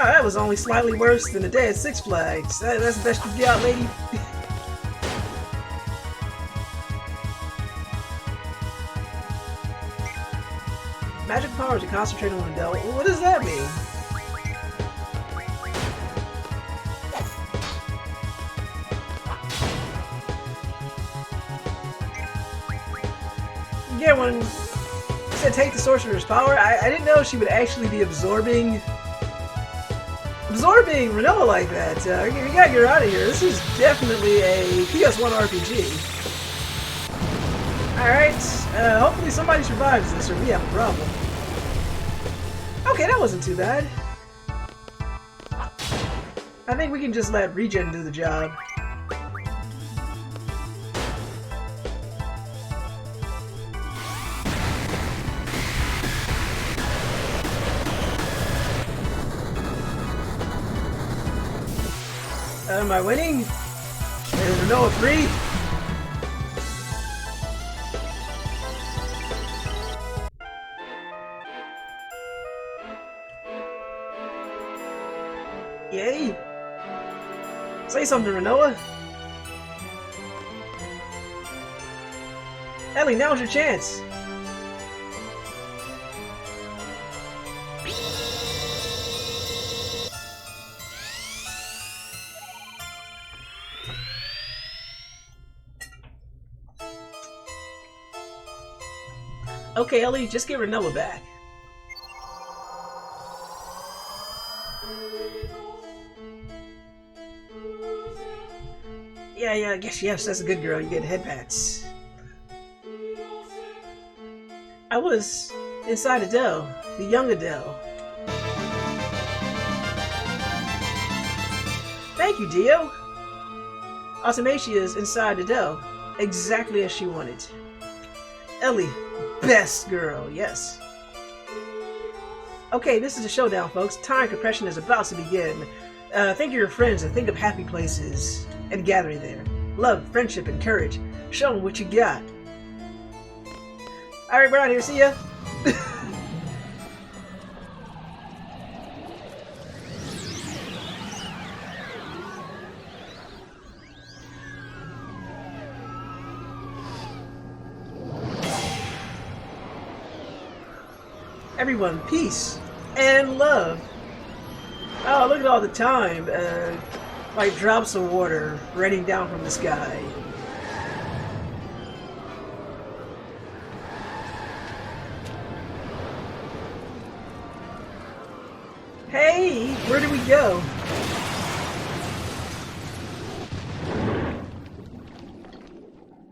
Oh, that was only slightly worse than a day at Six Flags. That's the best you got, lady. Magic power to concentrate on Adel. What does that mean? Yeah, when you said take the sorcerer's power, I didn't know she would actually be absorbing Rinoa like that. You gotta get her out of here. This is definitely a PS1 RPG. Alright, hopefully somebody survives this or we have a problem. Okay, that wasn't too bad. I think we can just let Raijin do the job. Am I winning? Is Rinoa free? Yay! Say something, Rinoa! Ellie, now's your chance! Okay, Ellie, just get Rinoa back. Yeah, yes, that's a good girl. You get head pats. I was inside Adel, the young Adel. Thank you, Dio. Ultimecia is inside Adel, exactly as she wanted. Ellie, best girl, yes. Okay, this is a showdown, folks. Time compression is about to begin. Think of your friends and think of happy places and gathering there. Love, friendship, and courage. Show them what you got. Alright, we're out here. See ya. Everyone, peace and love. Oh, look at all the time. Like drops of water raining down from the sky. Hey, where do we go?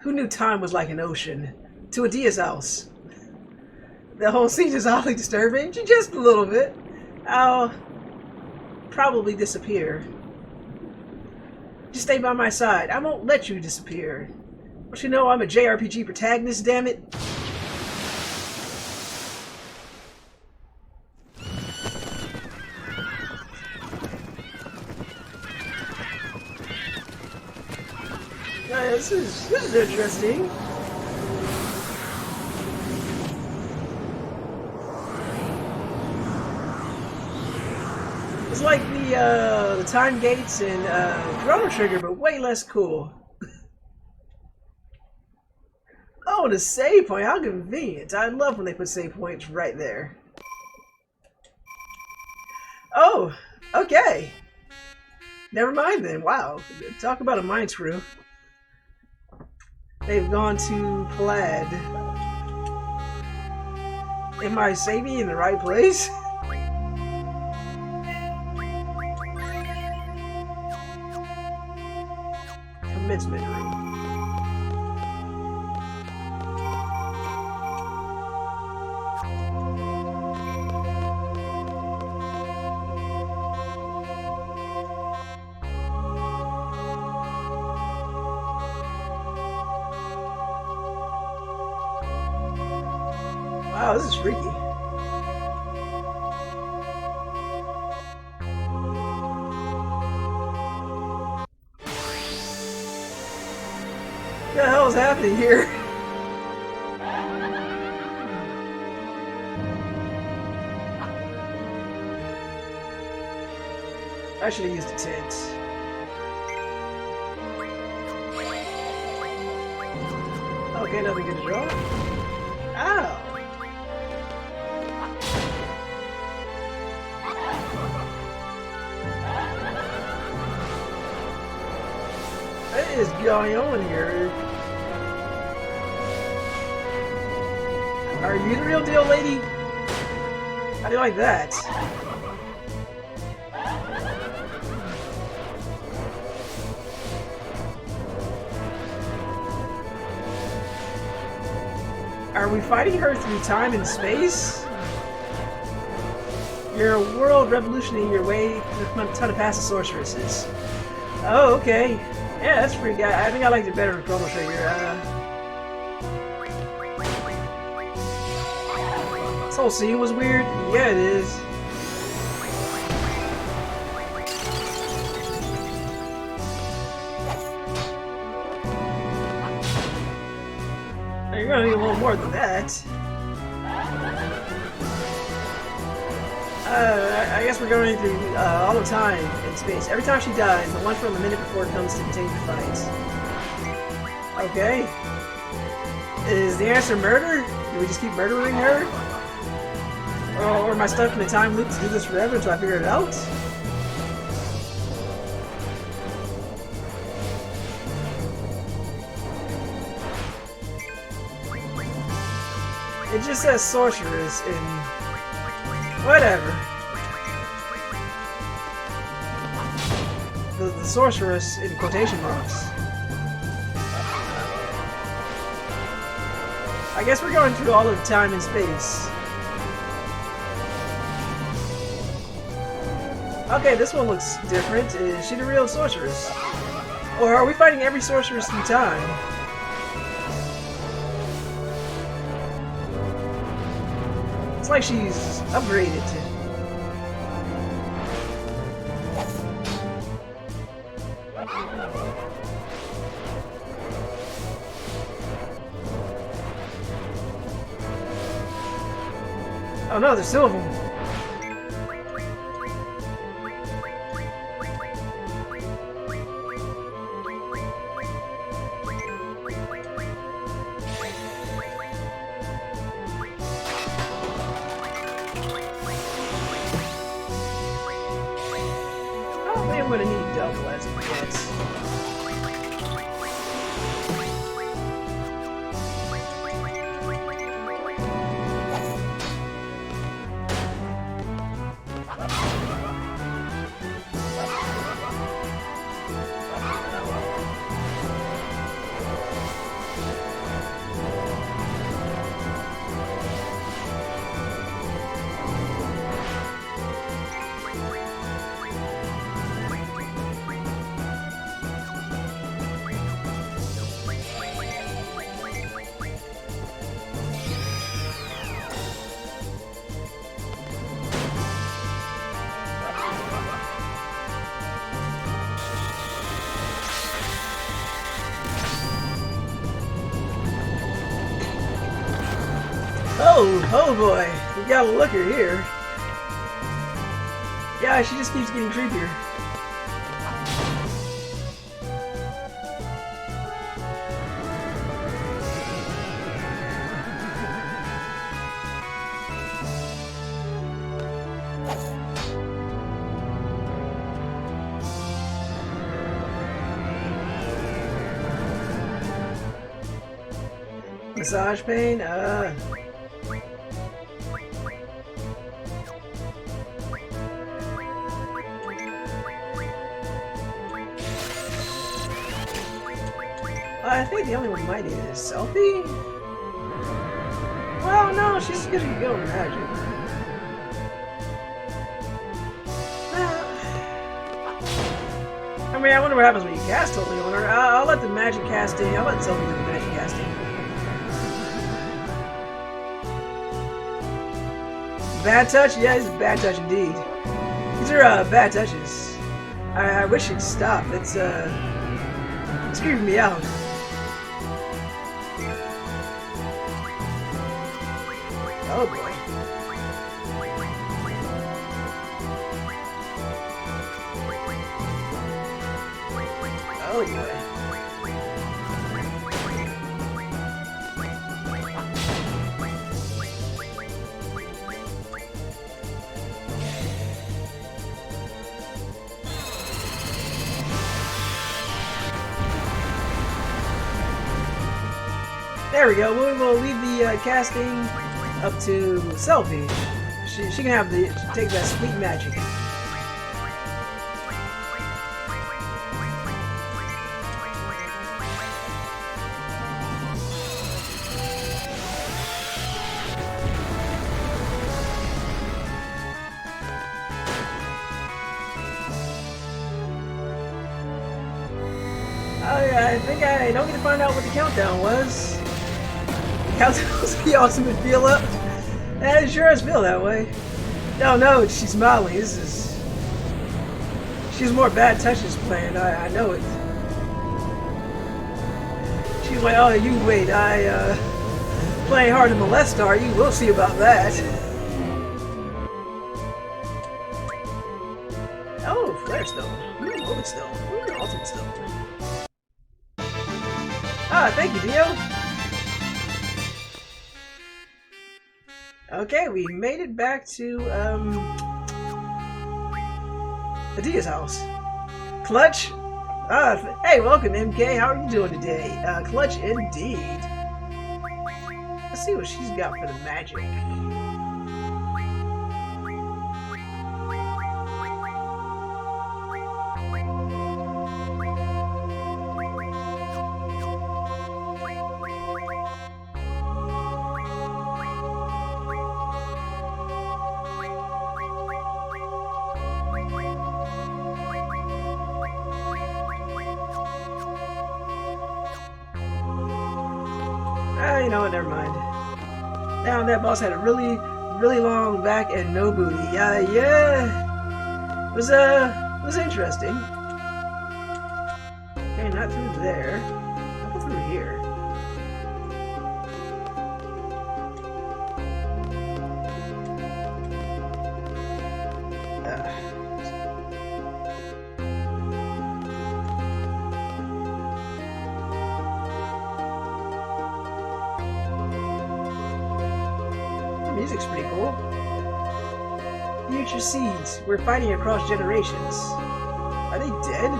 Who knew time was like an ocean? To Adia's house. The whole scene is oddly disturbing, just a little bit. I'll probably disappear. Just stay by my side. I won't let you disappear. Don't you know I'm a JRPG protagonist, damn it? This is interesting. It's like the time gates in Chrono Trigger, but way less cool. Oh, and a save point, how convenient. I love when they put save points right there. Oh, okay. Never mind then, wow. Talk about a mind screw. They've gone to Plaid. Am I saving in the right place? Commencement room. Wow, this is freaky. What the hell is happening here? I should have used a tent. Okay, nothing good to draw. Ow! What is going on here? Are you the real deal, lady? How do you like that? Are we fighting her through time and space? You're a world revolutioning your way to a ton of past sorceresses. Oh, okay. Yeah, that's pretty good. I think I liked it better in Chrono Trigger. This whole scene was weird. Yeah, it is. You're gonna need a little more than that. I guess we're going through all the time in space. Every time she dies, the one from the minute before comes to continue the fight. Okay. Is the answer murder? Do we just keep murdering her? Or am I stuck in a time loop to do this forever until I figure it out? It just says sorceress in... whatever. The sorceress in quotation marks. I guess we're going through all of time and space. Okay, this one looks different. Is she the real sorceress? Or are we fighting every sorceress through time? It's like she's upgraded to... Oh no, there's two of them. I'm gonna need double as it gets. Oh boy, we got a looker here. Yeah, she just keeps getting creepier. Massage pain? I think the only one might need is Selfie? Well, no, she's good to go in magic. I mean, I wonder what happens when you cast totally on her. I'll let the magic casting, I'll let Selfie do the magic casting. Bad touch? Yeah, it's a bad touch indeed. These are bad touches. I wish it'd stop. It's creeping me out. Oh boy. Oh boy. There we go. We will leave the casting up to Selfie. She can have take that sweet magic. I think I don't get to find out what the countdown was. Countdown's the ultimate feel up. And it sure does feel that way. No, she's smiling. She's more bad touches planned. I know it. She's like, oh, you wait. Playing hard to molest Esthar. You will see about that. Oh, Flare Stone. Ultimate Stone. Ultimate Stone. Ah, thank you, Dio. Okay, we made it back to Adia's house. Clutch? Hey, welcome MK. How are you doing today? Clutch indeed. Let's see what she's got for the magic. You know what, never mind. Now that boss had a really long back and no booty. Yeah. It was interesting. Okay, not through there. I'll go through here. Music's pretty cool. Future seeds. We're fighting across generations. Are they dead?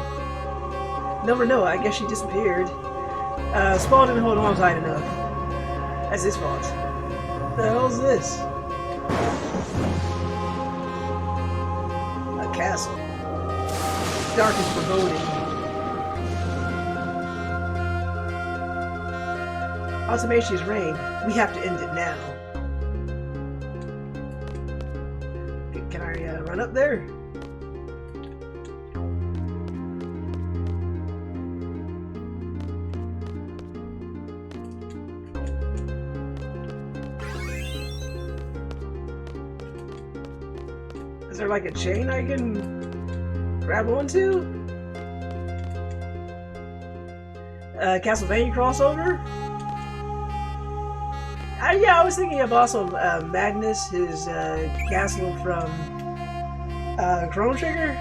Never know. I guess she disappeared. Squall didn't hold on tight enough. That's his fault. What the hell's this? A castle. Dark and foreboding. Ultimecia's reign. We have to end it now. Can I run up there? Is there like a chain I can grab onto? Castlevania crossover? Yeah, I was thinking of also Magnus, his castle from Chrono Trigger.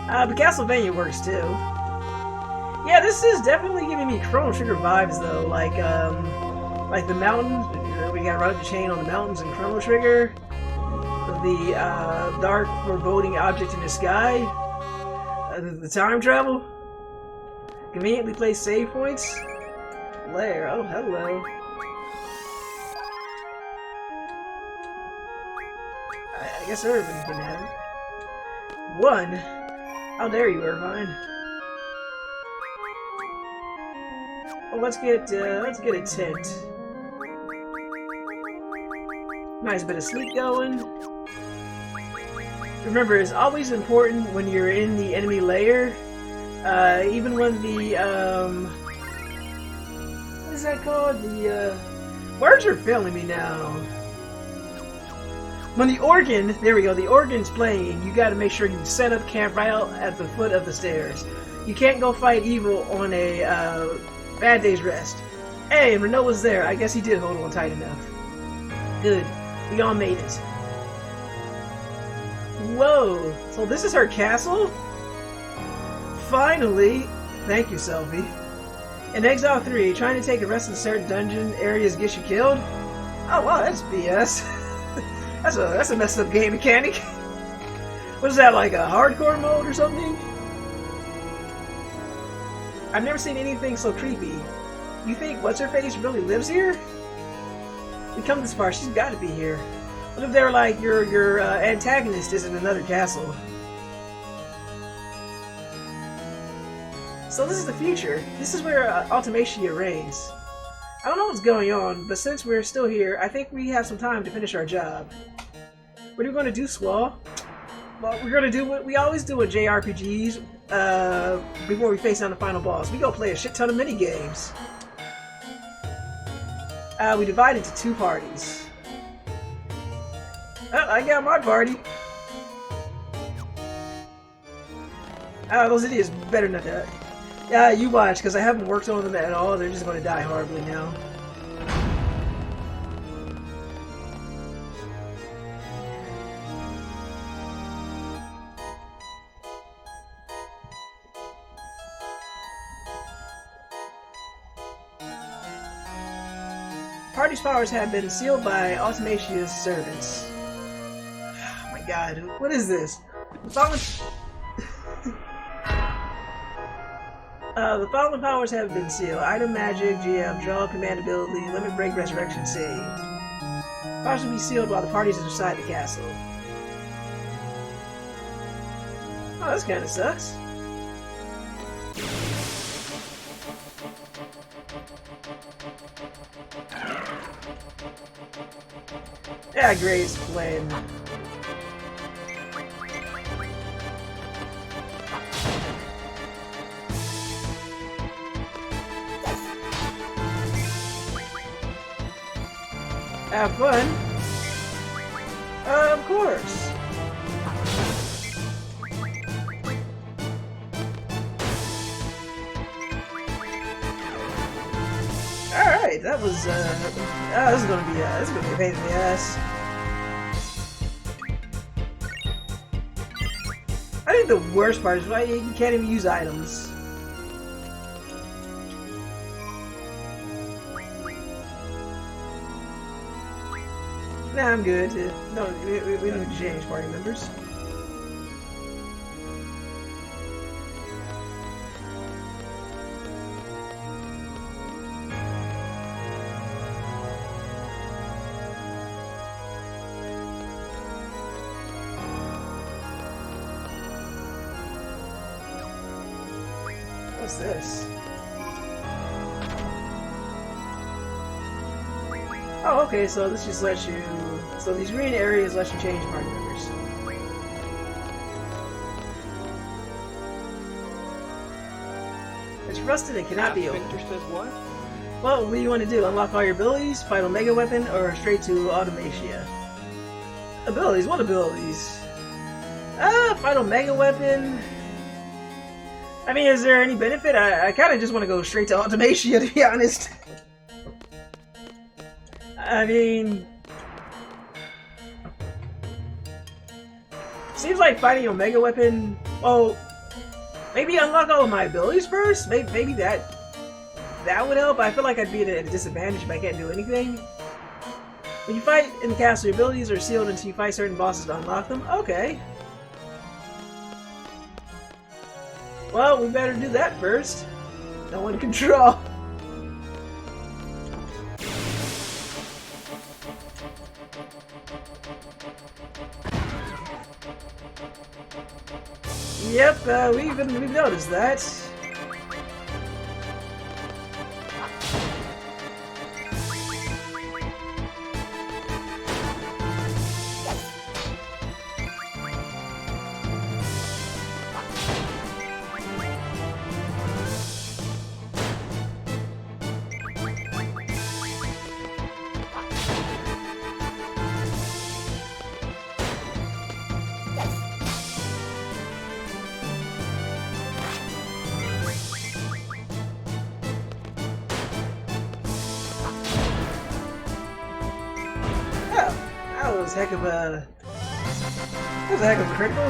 But Castlevania works too. Yeah, this is definitely giving me Chrono Trigger vibes though, like the mountains. We got Ride the Chain on the mountains in Chrono Trigger. The dark foreboding object in the sky. The time travel. Conveniently placed save points. Lair. Oh, hello. I guess everybody's been having it. 1. How dare you, Irvine? Well, let's get a tent. Nice bit of sleep going. Remember, it's always important when you're in the enemy lair, even when the what is that called? The words are failing me now. When the organ, there we go, the organ's playing, you gotta make sure you set up camp right out at the foot of the stairs. You can't go fight evil on a bad day's rest. Hey, Rinoa's there. I guess he did hold on tight enough. Good. We all made it. Whoa! So this is her castle? Finally! Thank you, Selphie. In Exile 3, trying to take a rest in certain dungeon areas gets you killed? Oh wow, that's BS. that's a messed up game mechanic. What is that, like a hardcore mode or something? I've never seen anything so creepy. You think What's-Her-Face really lives here? We come this far, she's gotta be here. What if they're like, your antagonist is in another castle? So this is the future. This is where Ultimecia reigns. I don't know what's going on, but since we're still here, I think we have some time to finish our job. What are we going to do, Squall? Well, we're going to do what we always do with JRPGs before we face down the final boss. We go play a shit ton of mini-games. We divide into 2 parties. Oh, I got my party. Those idiots better not die. Yeah, you watch, because I haven't worked on them at all. They're just going to die horribly now. Party's powers have been sealed by Ultimecia's servants. Oh my god, what is this? The following powers have been sealed. Item magic, GM, draw, command ability, limit break, resurrection, save. Powers will be sealed while the parties are inside the castle. Oh, this kinda sucks. Yeah, Gray's playing. Have fun? Of course. Alright, that was, this is gonna be a pain in the ass. I think the worst part is why you can't even use items. Nah, I'm good. No, we don't need to change party members. What's this? Oh, okay, so this just lets you... So these green areas let you change party members. It's rusted and cannot be opened. Victor says what? Well, what do you want to do? Unlock all your abilities, fight a mega weapon, or straight to Ultimecia? Abilities? What abilities? Fight a mega weapon. I mean, is there any benefit? I kind of just want to go straight to Ultimecia, to be honest. I mean... Seems like fighting Omega Weapon... Well, maybe unlock all of my abilities first? Maybe that would help. I feel like I'd be at a disadvantage if I can't do anything. When you fight in the castle, your abilities are sealed until you fight certain bosses to unlock them. Okay. Well, we better do that first. No one can draw. Yep, we've noticed that. That was a heck of a critical.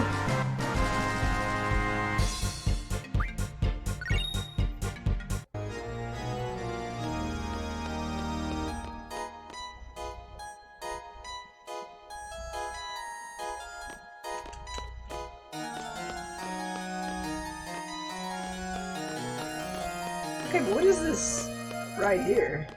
Okay, but what is this right here?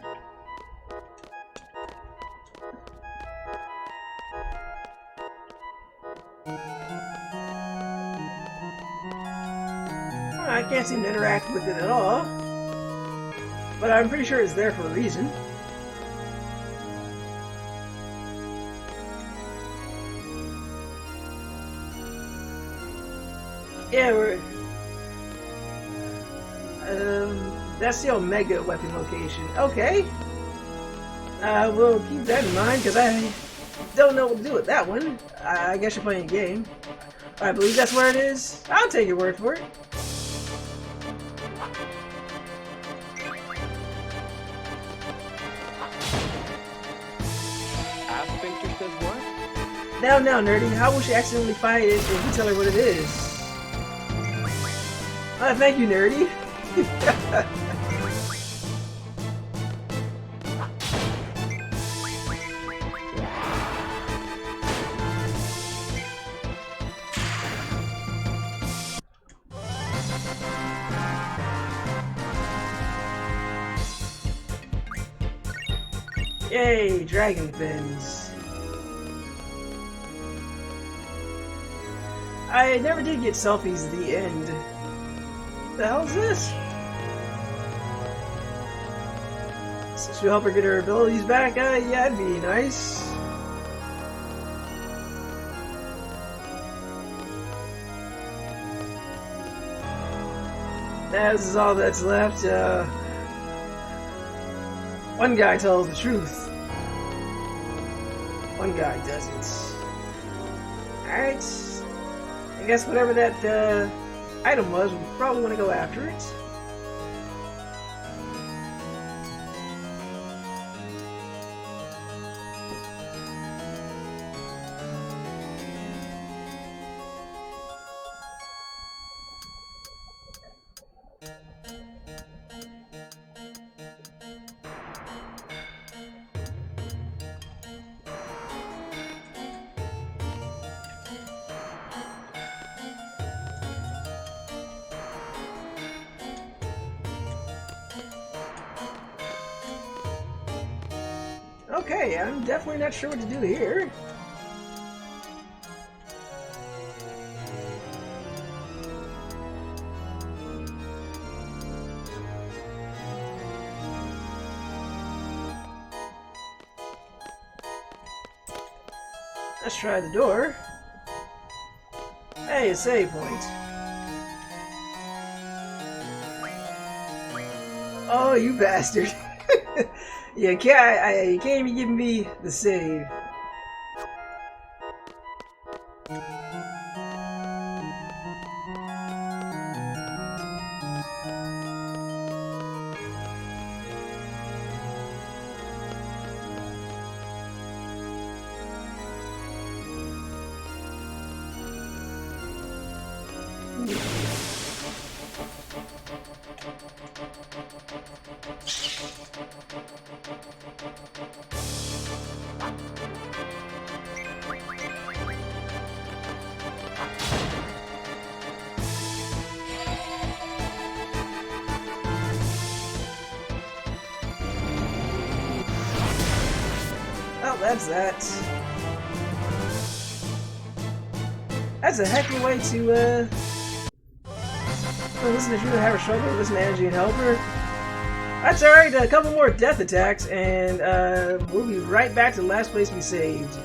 I can't seem to interact with it at all, but I'm pretty sure it's there for a reason. Yeah, that's the Omega weapon location. Okay. We'll keep that in mind, because I don't know what to do with that one. I guess you're playing a game. I believe that's where it is. I'll take your word for it. Aspinter says what? Now, nerdy, how will she accidentally find it if you tell her what it is? Thank you, nerdy. Yay, dragon fins. I never did get selfies at the end. The hell is this? Since we help her get her abilities back, yeah, that'd be nice. This is all that's left. One guy tells the truth. One guy doesn't. Alright. I guess whatever that item was, we probably want to go after it. Okay, I'm definitely not sure what to do here. Let's try the door. Hey, a save point. Oh, you bastard. You can't even give me the save. Well, that's that. That's a heck of a way to, listen, if you have a struggle, listen to Energy and Helper. That's alright, a couple more death attacks, and we'll be right back to the last place we saved.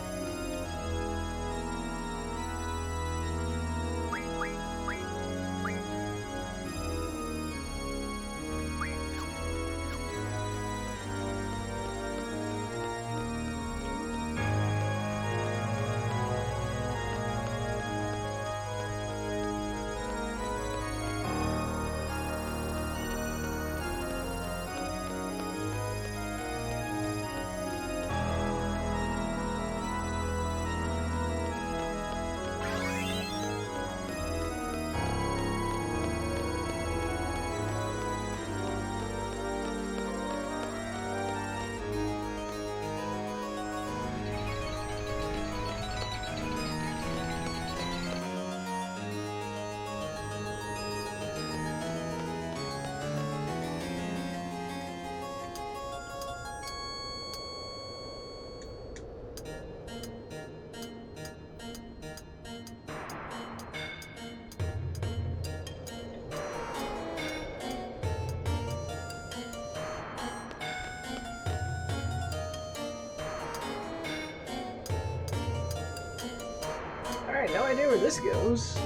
Alright, no idea where this goes.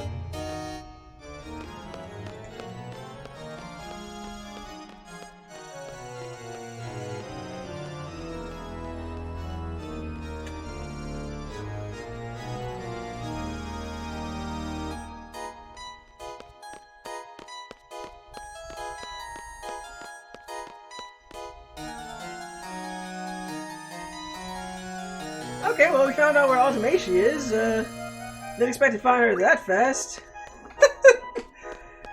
Okay, well, we found out where Ultimecia is. Didn't expect to find her that fast.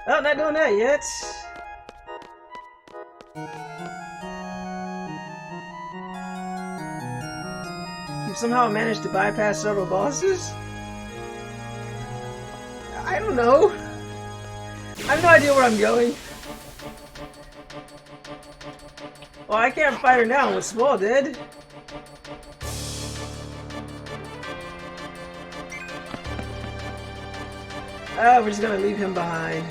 Oh, not doing that yet. You somehow managed to bypass several bosses? I don't know. I have no idea where I'm going. Well, I can't fight her now with Squall dead. We're just gonna leave him behind.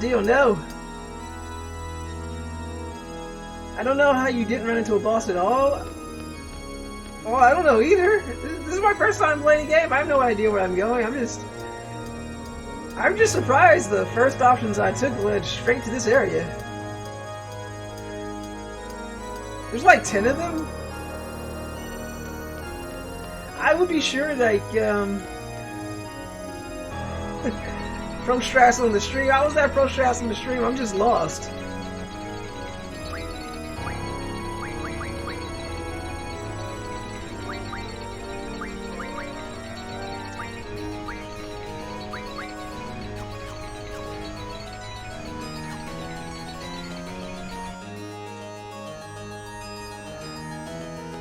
Deal, no. I don't know how you didn't run into a boss at all. Well, I don't know either. This is my first time playing the game. I have no idea where I'm going. I'm just surprised the first options I took led straight to this area. There's like 10 of them? I would be sure, like, Pro Strats on the stream. How was that Pro Strats on the stream? I'm just lost.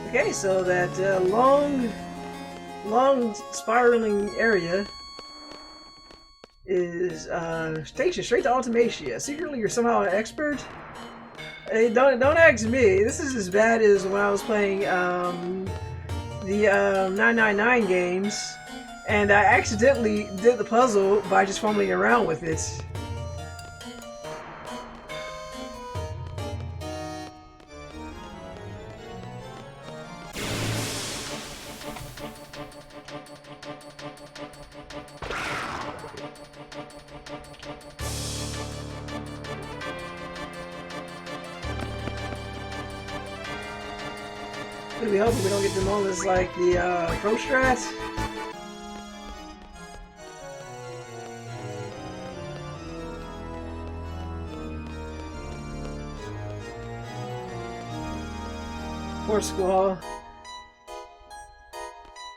Okay, so that long spiraling area is takes you straight to Ultimecia. Secretly, you're somehow an expert. Hey, don't ask me. This is as bad as when I was playing the 999 games, and I accidentally did the puzzle by just fumbling around with it. We hope we don't get them all as like the Pro Strats. Poor Squall.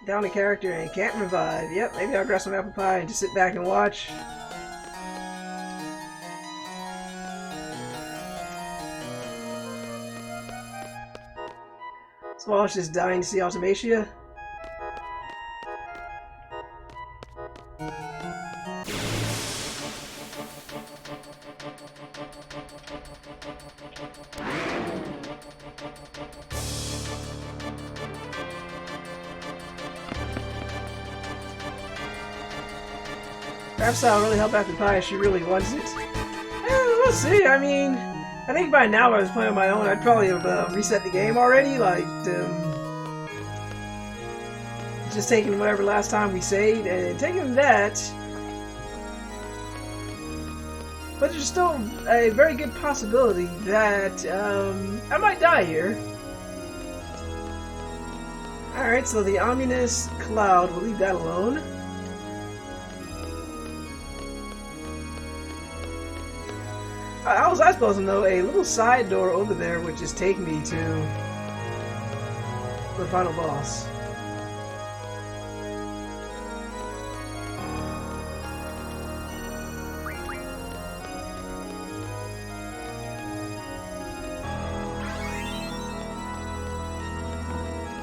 Down a character and can't revive. Yep, maybe I'll grab some apple pie and just sit back and watch. Squall's just dying to see Ultimecia. Style really help after pie if she really wants it. We'll see. I mean, I think by now if I was playing on my own, I'd probably have reset the game already. Like, just taking whatever last time we saved and taking that. But there's still a very good possibility that I might die here. Alright, so the ominous cloud, we'll leave that alone. How was I supposed to know a little side door over there would just take me to the final boss?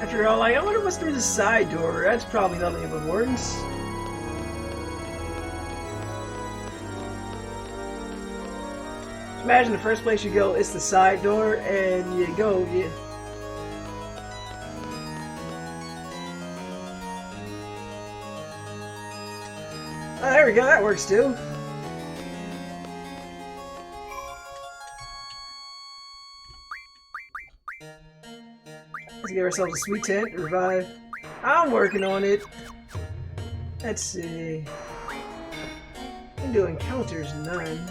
After all, I wonder what's through the side door. That's probably nothing of importance. Imagine the first place you go, it's the side door, and you go, you... Oh, there we go, that works too. Let's give ourselves a sweet tent, revive. I'm working on it. Let's see. I'm doing encounters, none.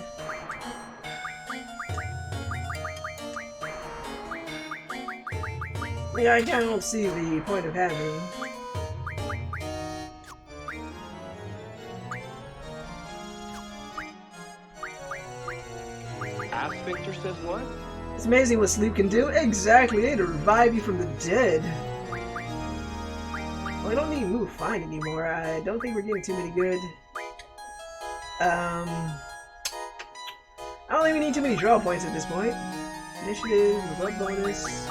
Yeah, I kind of don't see the point of having. Ask Victor says what? It's amazing what sleep can do. Exactly, it'll revive you from the dead. Well, I don't need move fine anymore. I don't think we're getting too many good. I don't think we need too many draw points at this point. Initiative, revolt bonus.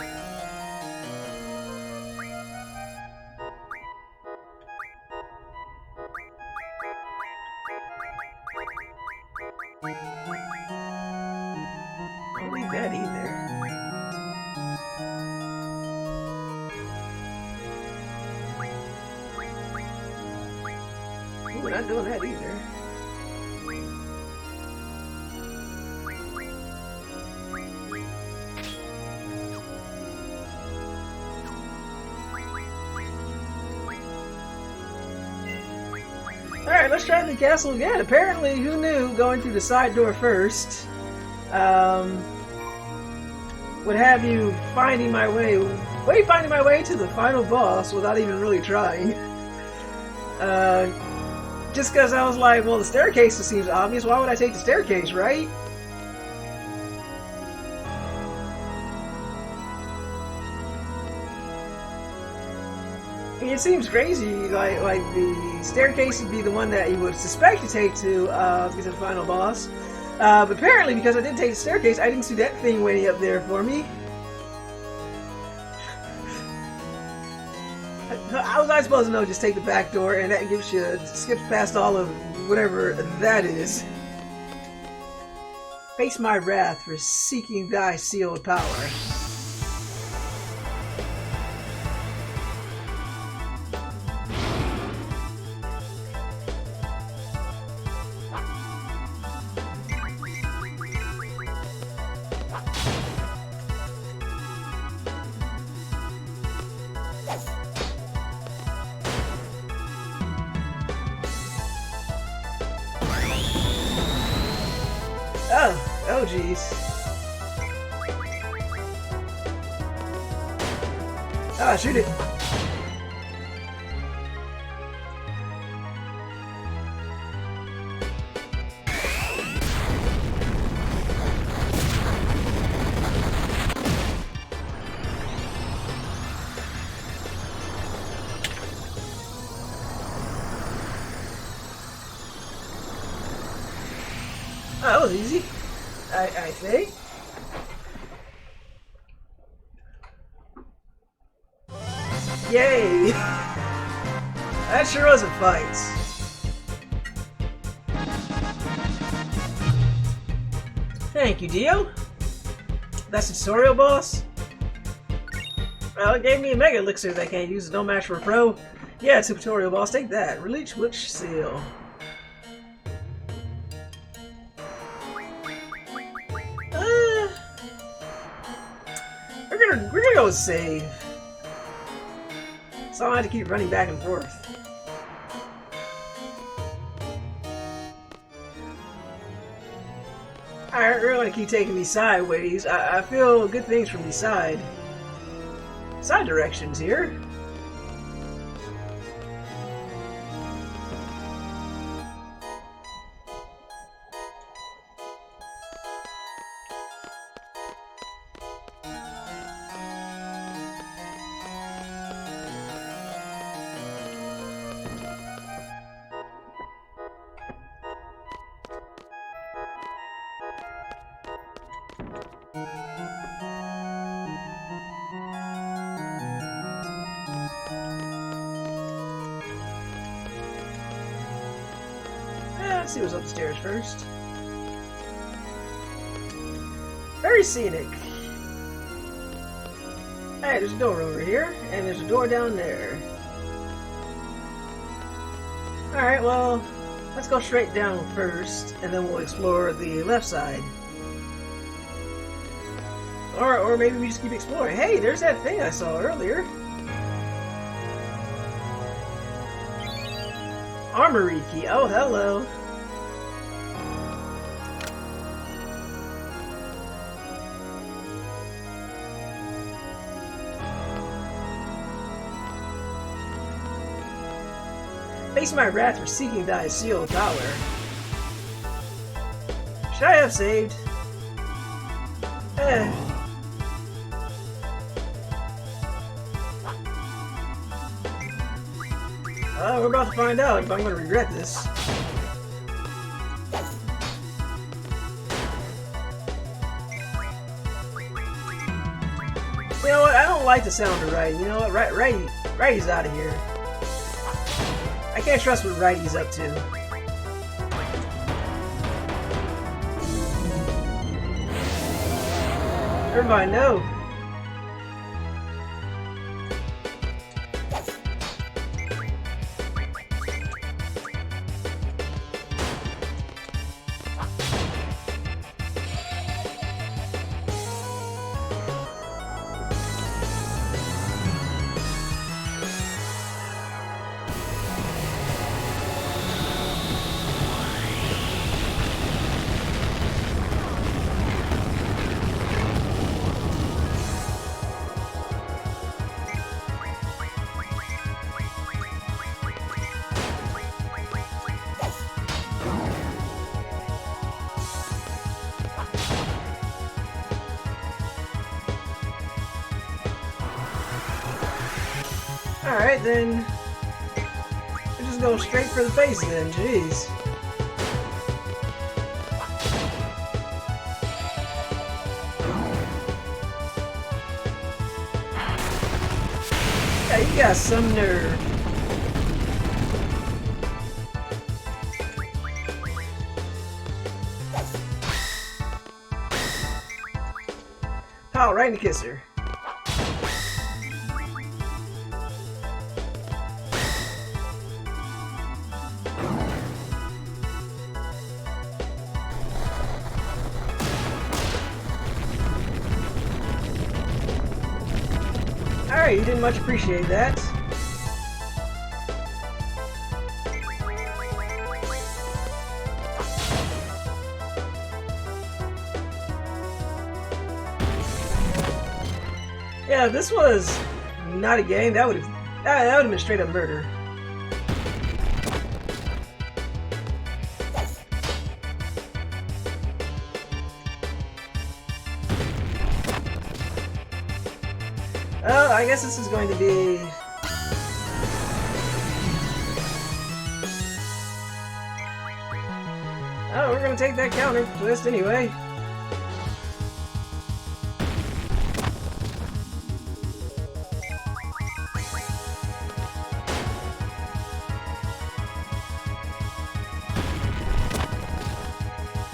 We're not doing that either. Alright, let's try the castle again. Apparently, who knew going through the side door first would have you finding my way to the final boss without even really trying. Just because I was like, well, the staircase seems obvious, why would I take the staircase, right? I mean, it seems crazy, like the staircase would be the one that you would suspect to take to get to the final boss. But apparently, because I didn't take the staircase, I didn't see that thing waiting up there for me. How was I supposed to know? Just take the back door, and that gives you skips past all of whatever that is. Face my wrath for seeking thy sealed power. Oh jeez. Ah, shoot it. Oh, that was easy. I think. Yay! That sure was a fight. Thank you, Dio. That's the tutorial boss? Well, it gave me a mega elixir that I can't use. No match for a pro. Yeah, it's a tutorial boss. Take that. Release Witch Seal. We're gonna go save. So I don't have to keep running back and forth. Alright, we're gonna keep taking these sideways. I feel good things from these side directions here. Let's see what's upstairs first. Very scenic. Hey, there's a door over here, and there's a door down there. Alright, well, let's go straight down first, and then we'll explore the left side. Or maybe we just keep exploring. Hey, there's that thing I saw earlier. Armory key. Oh, hello. Face my wrath for seeking thy sealed power. Should I have saved? We're about to find out if I'm going to regret this. You know what? I don't like the sound of Raijin. You know what? Raijin's out of here. I can't trust what Raijin's up to. Everybody know. Alright then, we'll just go straight for the face then, jeez. Yeah, you got some nerve. Oh, right in the kisser. Alright, you didn't much appreciate that. Yeah, if this was not a game, that would have been straight up murder. Oh, I guess this is going to be... Oh, we're going to take that counter twist anyway.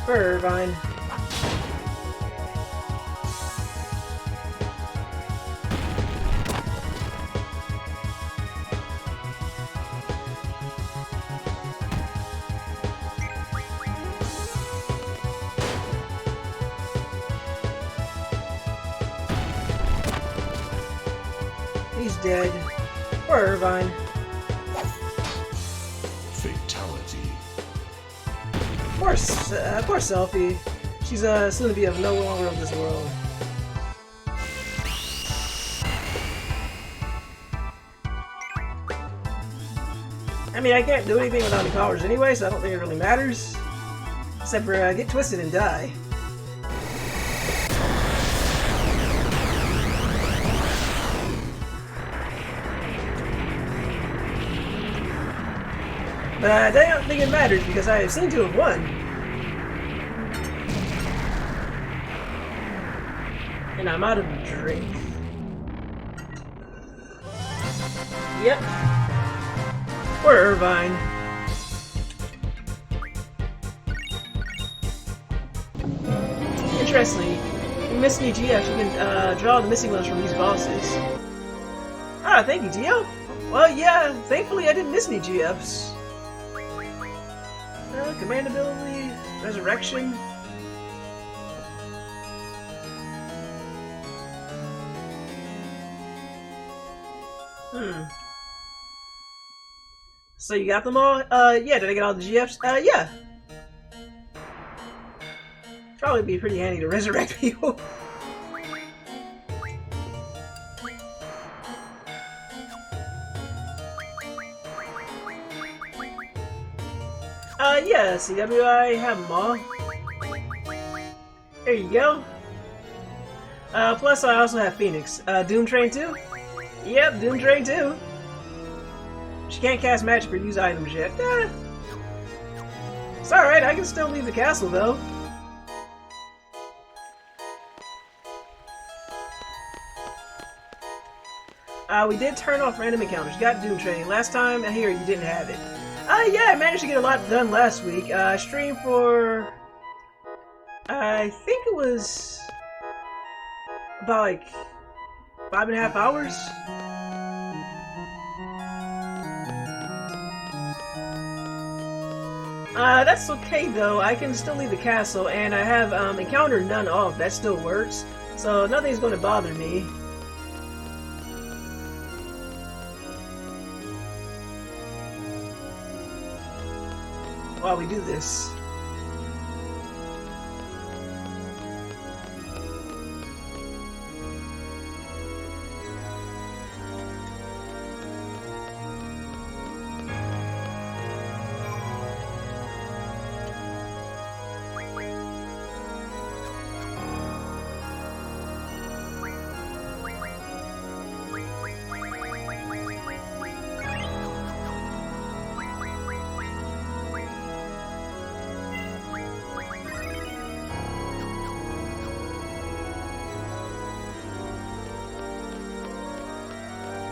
Irvine. dead. Poor Irvine. Fatality. Poor Selfie. She's soon to be of no longer of this world. I mean, I can't do anything without any powers anyway, so I don't think it really matters. Except for get twisted and die. But I don't think it matters because I seem to have won. And I'm out of drink. Yep. Poor Irvine. Interestingly, in missing GFs, you can draw the missing ones from these bosses. Ah, thank you, Geo. Well, yeah, thankfully I didn't miss any GFs. Command ability, resurrection. So you got them all? Yeah, did I get all the GFs? Yeah. Probably be pretty handy to resurrect people. Yeah, CW, I have them all. There you go. Plus I also have Phoenix. Doom Train 2? Yep, Doom Train 2. She can't cast magic or use items yet. It's alright, I can still leave the castle though. We did turn off random encounters. You got Doom Train. Last time I hear you didn't have it. Yeah, I managed to get a lot done last week. I streamed for... I think it was... about like... 5.5 hours? That's okay though. I can still leave the castle, and I have encounter none off. That still works. So nothing's going to bother me. While we do this.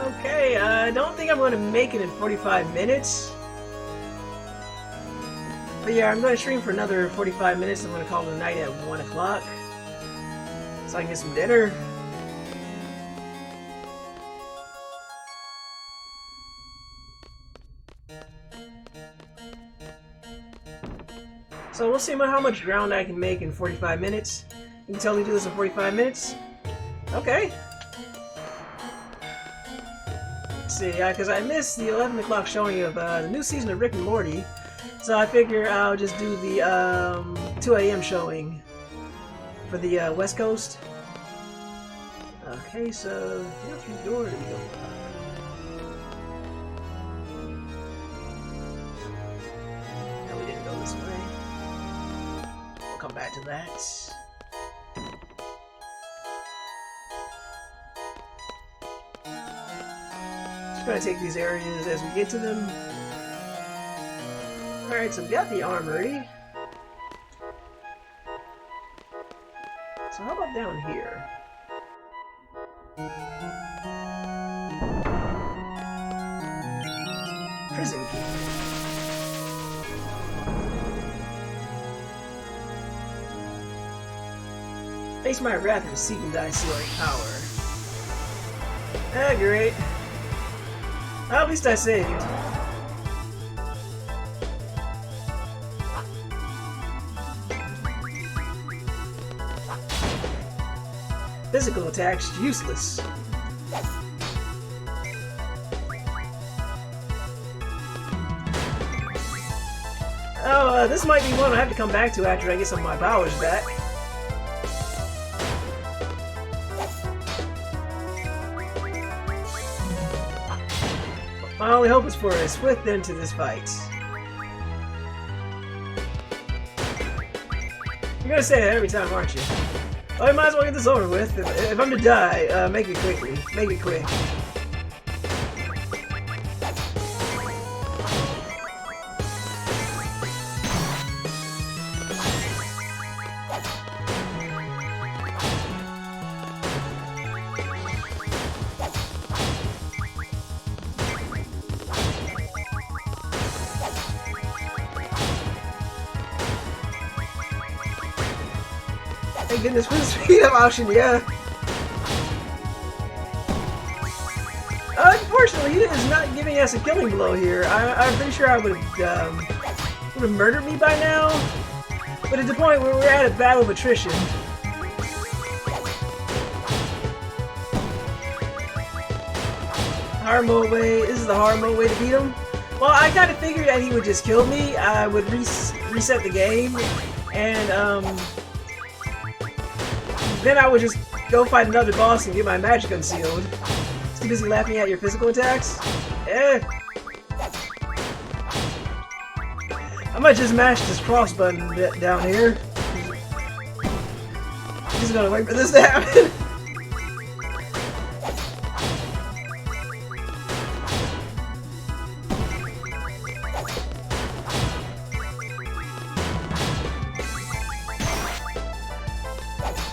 Okay, I don't think I'm going to make it in 45 minutes. But yeah, I'm going to stream for another 45 minutes. I'm going to call it a night at 1 o'clock. So I can get some dinner. So we'll see how much ground I can make in 45 minutes. You can totally do this in 45 minutes? Okay. See, because I missed the 11 o'clock showing of the new season of Rick and Morty, so I figure I'll just do the 2 a.m. showing for the West Coast. Okay, so which door do we go? No, we didn't go this way. We'll come back to that. Gonna take these areas as we get to them. Alright, so we got the armory. So how about down here? Prison key. Face my wrath and seek and die sealing power. Ah, great. Well, at least I saved. Physical attacks useless. Oh, this might be one I have to come back to after I get some of my powers back. My only hope is for a swift end to this fight. You're gonna say that every time, aren't you? Well, I might as well get this over with. If I'm to die, make it quickly. Make it quick. Thank goodness for the speed up option, yeah. Unfortunately, he is not giving us a killing blow here. I'm pretty sure I would have murdered me by now. But at the point where we're at a battle of attrition. Hard mode way. This is the hard mode way to beat him. Well, I kind of figured that he would just kill me. I would reset the game, and then I would just go fight another boss and get my magic unsealed. Just too busy laughing at your physical attacks? Eh. I might just mash this cross button down here. Just gonna wait for this to happen.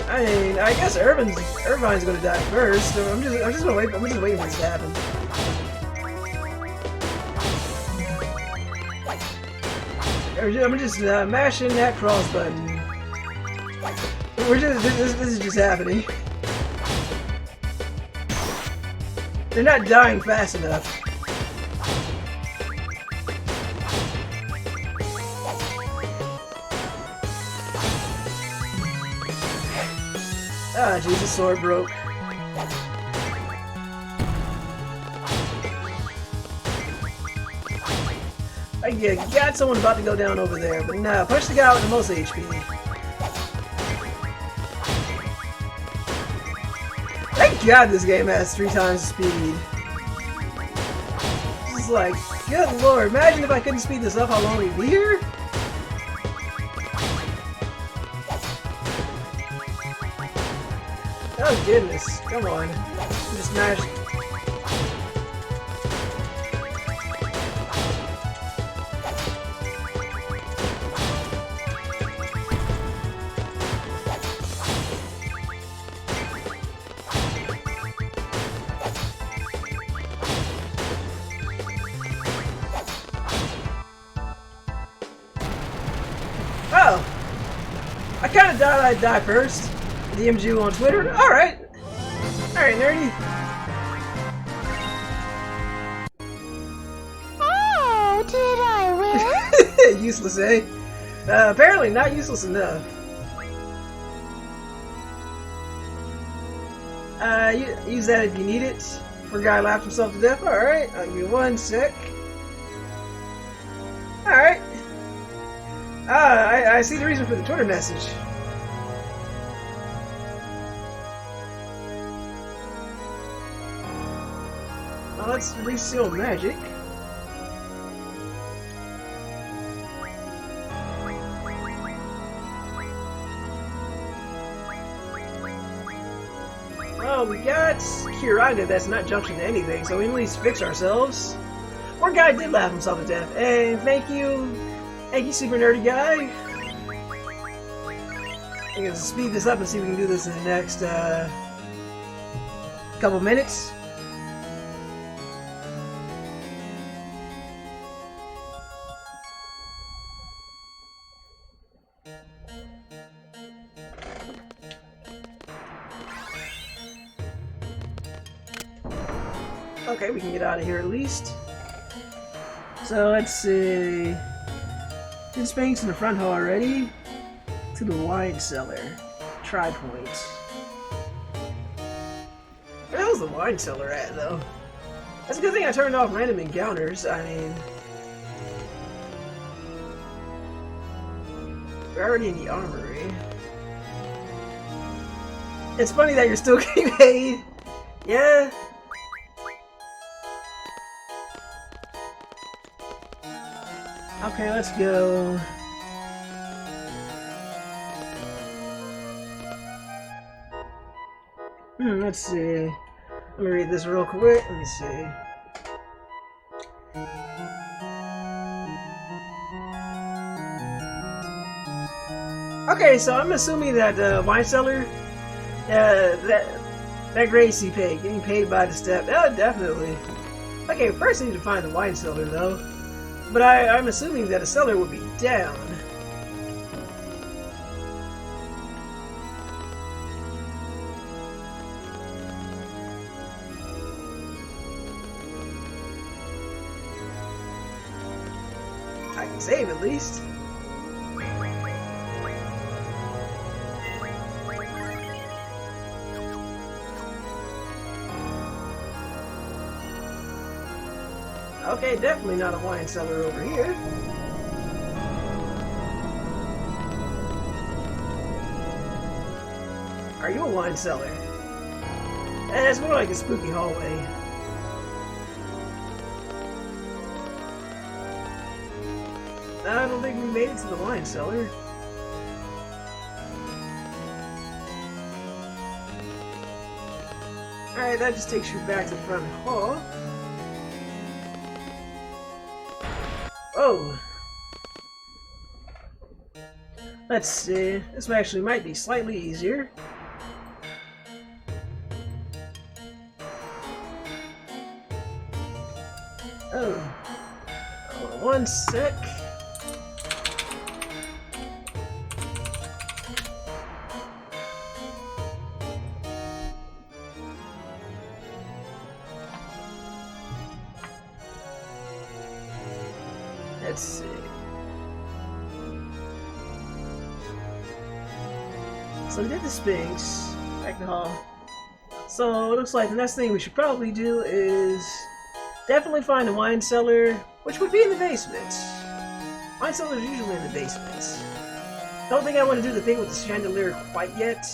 I mean, I guess Irvine's gonna die first. So I'm just gonna wait. I'm just waiting for this to happen. I'm just mashing that cross button. This is just happening. They're not dying fast enough. Ah, Jesus, sword broke. I got someone about to go down over there, but nah, punch the guy with the most HP. Thank God this game has 3 times the speed. This is like, good lord, imagine if I couldn't speed this up, how long we'd be here? Oh goodness, come on. Just smash. Oh! I kinda thought I'd die first. DM'd you on Twitter? Alright! Alright, nerdy. Oh, did I win? Useless, eh? Apparently not useless enough. Use that if you need it. Poor guy laughed himself to death. Alright, I'll give you 1 sec. Alright. I see the reason for the Twitter message. Well, let's reseal magic. Well, we got Kiraga that's not junctioned to anything, so we can at least fix ourselves. Poor guy did laugh himself to death. And thank you, super nerdy guy. I'm gonna speed this up and see if we can do this in the next couple minutes. Okay, we can get out of here at least. So let's see. Did Spanx in the front hall already? To the wine cellar. Tri-point. Where the hell's the wine cellar at, though? That's a good thing I turned off random encounters. I mean... We're already in the armory. It's funny that you're still getting paid. Yeah. Okay, let's go. Let's see. Let me read this real quick. Let me see. Okay, so I'm assuming that wine cellar, that Gracie paid, getting paid by the step. Yeah, definitely. Okay, first I need to find the wine cellar though. But I'm assuming that a cellar would be down. I can save at least. Okay, definitely not a wine cellar over here. Are you a wine cellar? It's more like a spooky hallway. I don't think we made it to the wine cellar. Alright, that just takes you back to the front hall. Oh! Let's see. This actually might be slightly easier. Oh. Hold on one sec. Let's see. So we did the Sphinx, back to hall. So it looks like the next thing we should probably do is definitely find a wine cellar, which would be in the basement. Wine cellars are usually in the basement. Don't think I want to do the thing with the chandelier quite yet.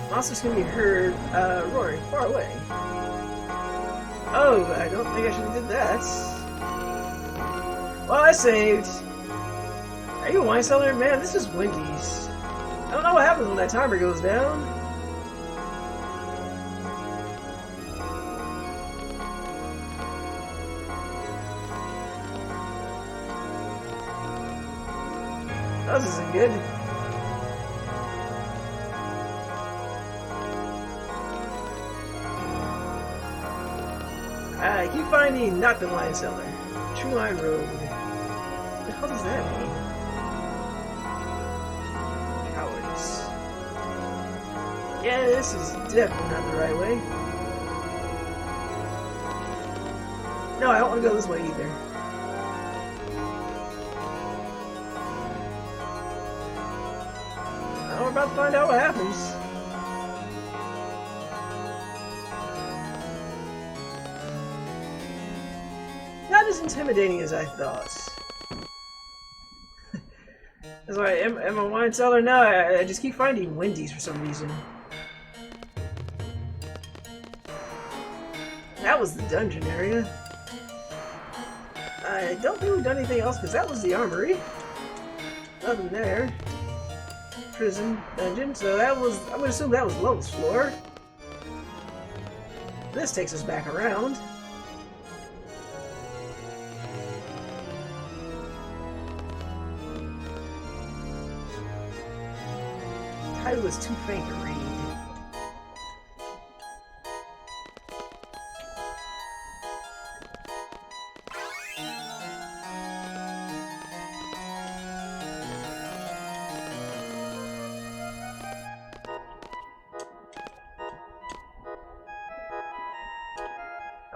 Monsters can be heard roaring far away. Oh, I don't think I should have did that. Well, I saved. Are you a wine cellar? Man, this is Wendy's. I don't know what happens when that timer goes down. Oh, this isn't good. I keep finding not the wine cellar. True Line Road. What the hell does that mean? Cowards. Yeah, this is definitely not the right way. No, I don't want to go this way either. Now we're about to find out what happens. Not as intimidating as I thought. That's why am I a wine cellar? No, I just keep finding Wendy's for some reason. That was the dungeon area. I don't think we've done anything else because that was the armory. Nothing there. Prison, dungeon, so that was, I'm gonna assume that was lowest floor. This takes us back around. Title was too faint to read.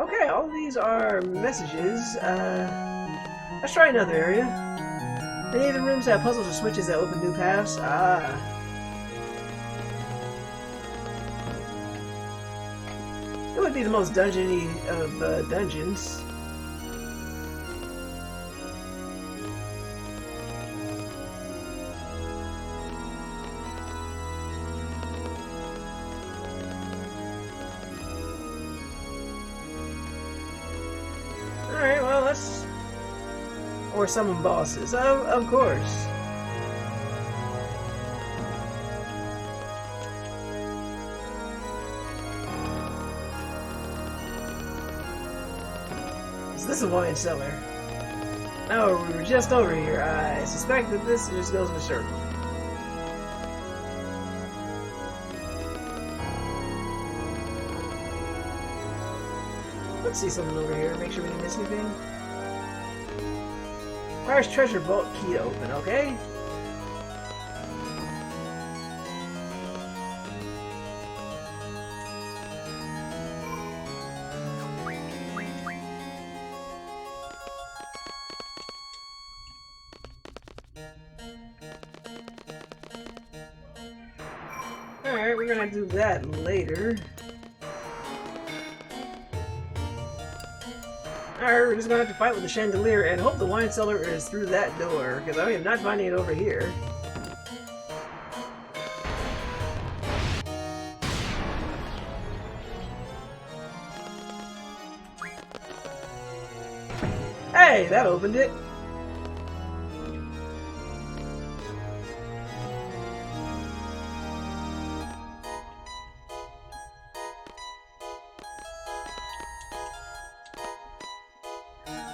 Okay, all of these are messages. Let's try another area. Many of the rooms have puzzles or switches that open new paths. Ah. It would be the most dungeony of dungeons. Alright, well, let's... Or summon bosses. Of course. Is this a wine cellar? No, we were just over here. I suspect that this just goes in a circle. Let's see something over here. Make sure we didn't miss anything. Requires treasure vault key to open, okay? Alright, we're gonna do that later. Alright, we're just gonna have to fight with the chandelier and hope the wine cellar is through that door, because I am not finding it over here. Hey, that opened it.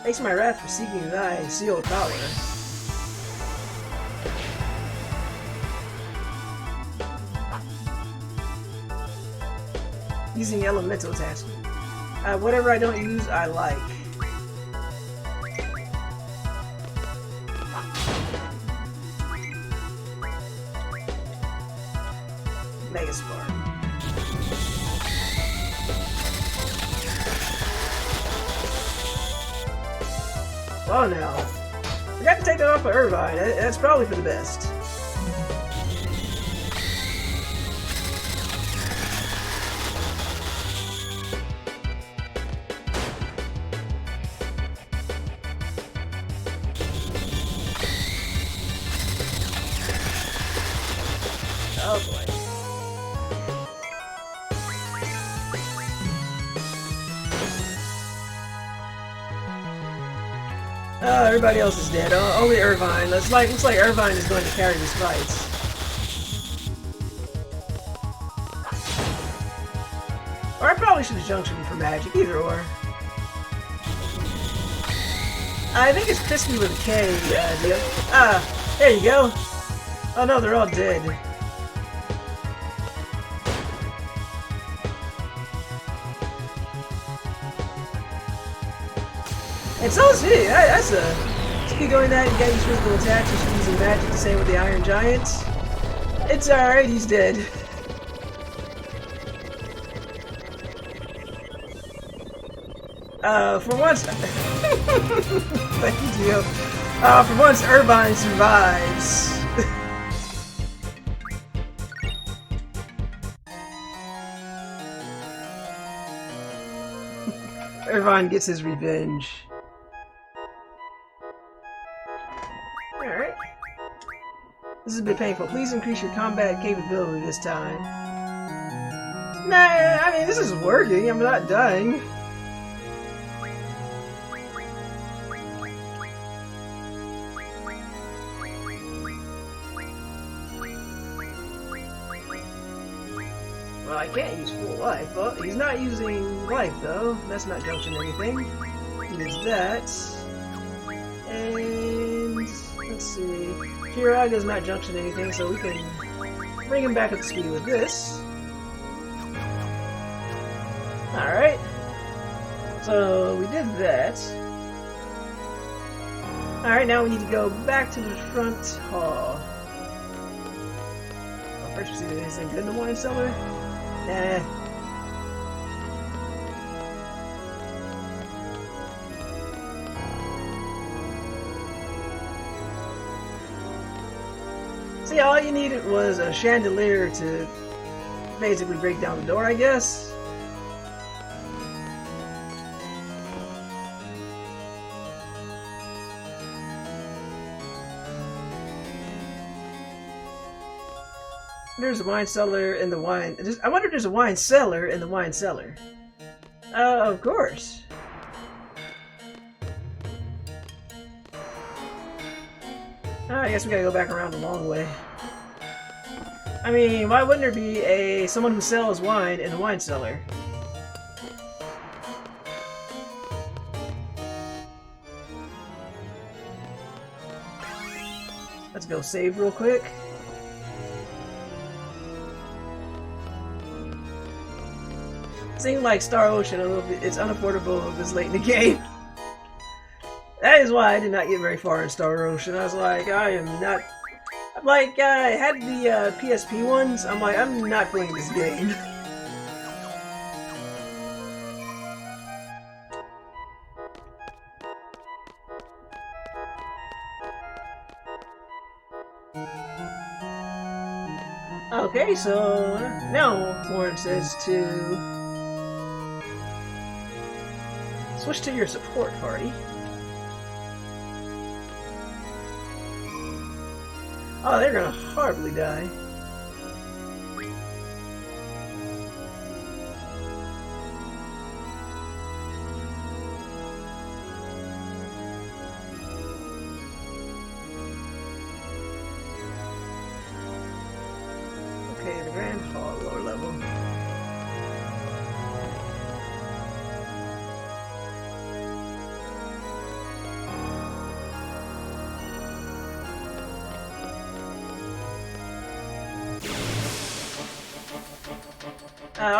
Takes my wrath for seeking thy sealed power. Using elemental attachment. Whatever I don't use, I like. Mega Spark. Oh no. We got to take that off of Irvine. That's probably for the best. Oh boy. Everybody else is dead. Only Irvine. Looks like Irvine is going to carry this fight. Or I probably should have junctioned for magic. Either or. I think it's Crispy with a K. Deal. There you go. Oh no, they're all dead. And so is he. That's a... Keep going that and getting physical attacks. You should use using magic the same with the Iron Giant. It's alright, he's dead. For once... Thank you. For once, Irvine survives. Irvine gets his revenge. Alright. This is a bit painful. Please increase your combat capability this time. Nah, I mean, this is working. I'm not dying. Well, I can't use full life. Well, he's not using life, though. That's not junction anything. He does that. And... let's see. Kira does not junction anything, so we can bring him back up to speed with this. Alright. So, we did that. Alright, now we need to go back to the front hall. Well, first we see if there's anything good in the wine cellar. Nah. See, all you needed was a chandelier to basically break down the door, I guess. There's a wine cellar in the wine. I wonder if there's a wine cellar in the wine cellar. Of course. I guess we gotta go back around the long way. I mean, why wouldn't there be someone who sells wine in a wine cellar? Let's go save real quick. Seems like Star Ocean a little bit. It's unaffordable this late in the game. That is why I did not get very far in Star Ocean. I was like, I am not. I'm like, I had the PSP ones. I'm like, I'm not playing this game. Okay, so now Warren says to switch to your support party. Oh, they're gonna horribly die. Okay, the Grand Hall, lower level.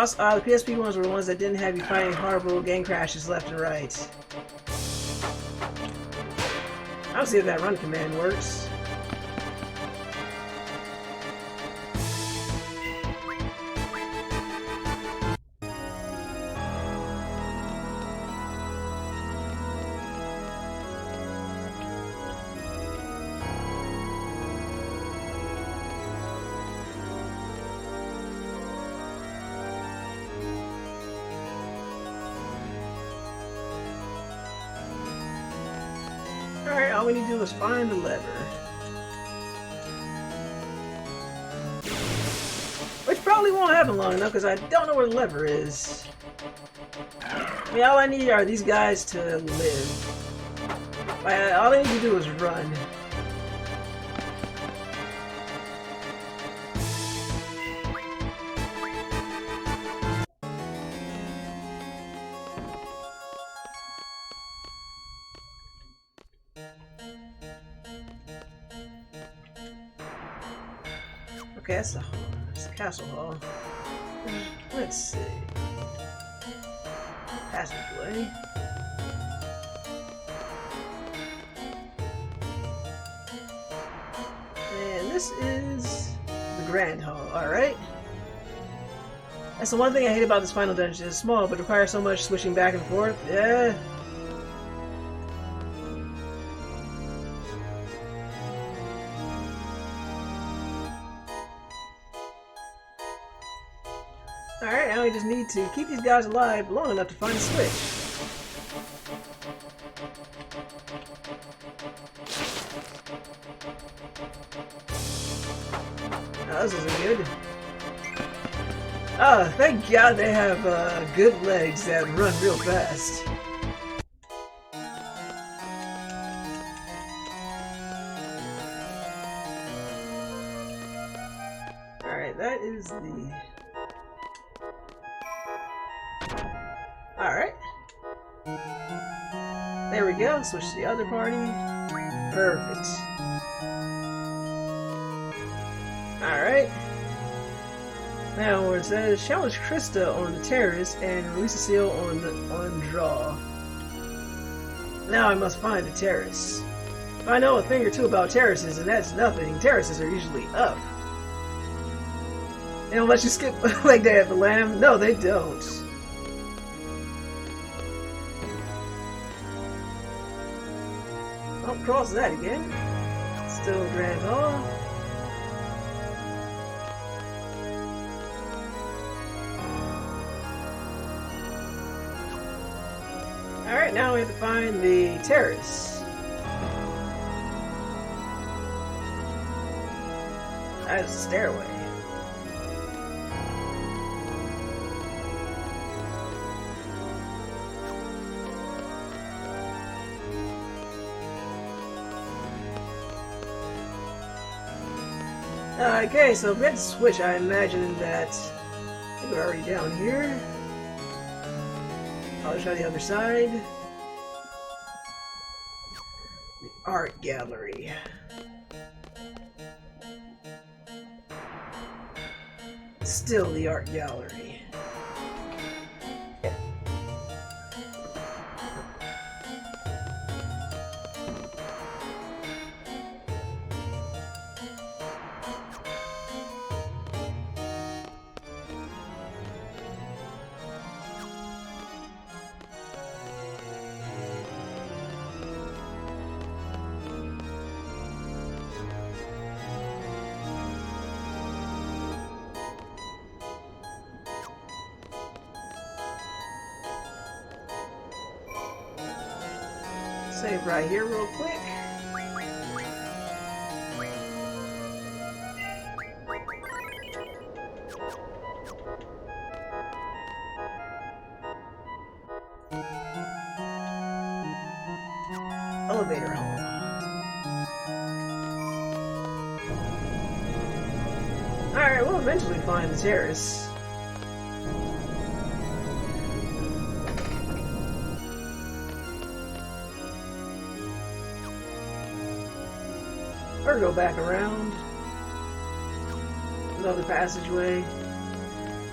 The PSP ones were the ones that didn't have you fighting horrible game crashes left and right. I'll see if that run command works. Alright, all we need to do is find the lever. Which probably won't happen long enough because I don't know where the lever is. I mean, all I need are these guys to live. All I need to do is run. Okay, that's the castle hall. Let's see. Passageway. And this is the Grand Hall, alright? That's the one thing I hate about this final dungeon. It's small, but requires so much switching back and forth. Yeah. Alright, now we just need to keep these guys alive long enough to find a switch. Oh, this isn't good. Oh, thank God they have good legs that run real fast. Alright, that is the... Alright. There we go. Switch to the other party. Perfect. Alright. Now where it says challenge Krista on the terrace and release a seal on draw. Now I must find the terrace. I know a thing or two about terraces, and that's nothing. Terraces are usually up. They don't let you skip like they have the lamb. No, they don't. Don't cross that again. Still Grand Hall. now we have to find the terrace. That is the stairway. Okay, so if we had to switch, I imagine that I think we're already down here. I'll try the other side. The art gallery. Still the art gallery. Save right here real quick. Elevator home. Alright, we'll eventually find the terrace. Or go back around. Another passageway.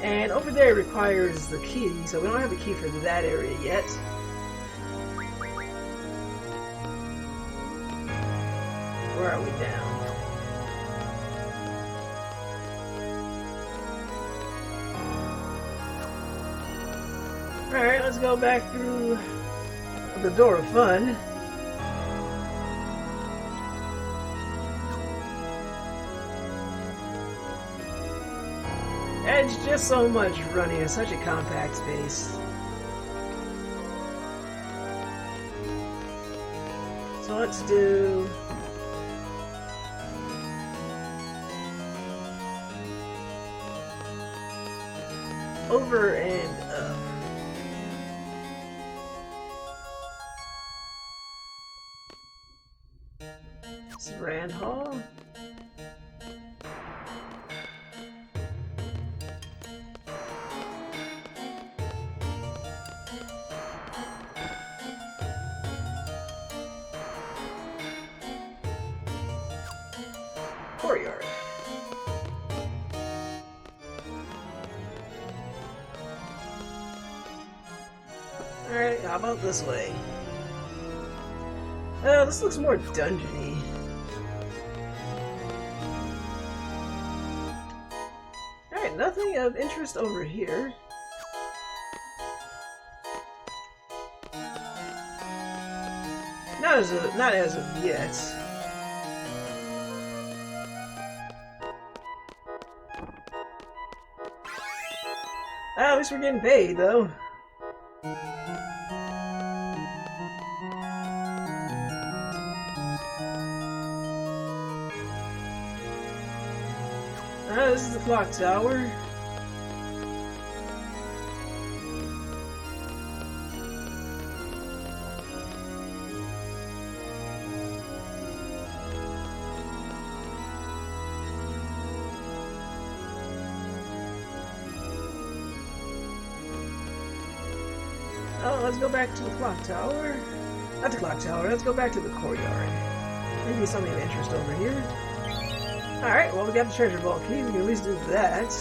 And over there requires the key, so we don't have a key for that area yet. Where are we down? Alright, let's go back through the door of fun. It's just so much running in such a compact space. So let's do over and up. Rand Hall. Courtyard. Alright, how about this way? This looks more dungeony. Alright, nothing of interest over here. Not as of yet. At least we're getting paid, though. This is the clock tower. Oh, let's go back to the clock tower. Not the clock tower, let's go back to the courtyard. Maybe something of interest over here. Alright, well we got the treasure vault key, we can at least do that.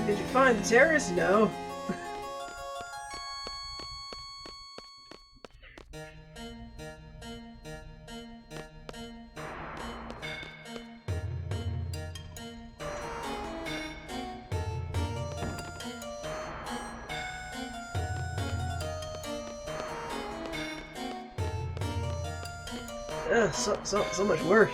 Did you find the terrace? No. So much work.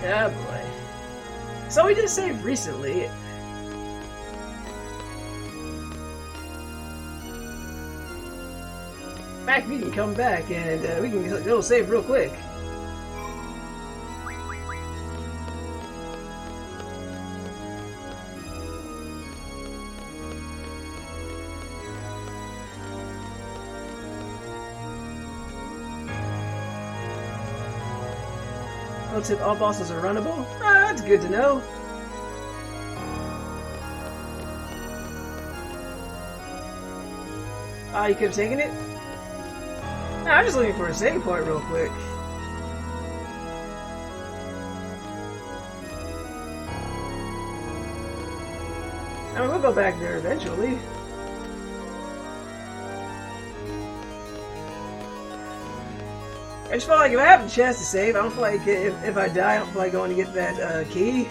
Yeah, boy. So we just saved recently. In fact, we can come back and we can go save real quick. Looks like all bosses are runnable. Ah, that's good to know. Ah, you could have taken it? Nah, I'm just looking for a save point real quick. I mean, we'll go back there eventually. I just feel like if I have the chance to save, I don't feel like if I die, I don't feel like going to get that key.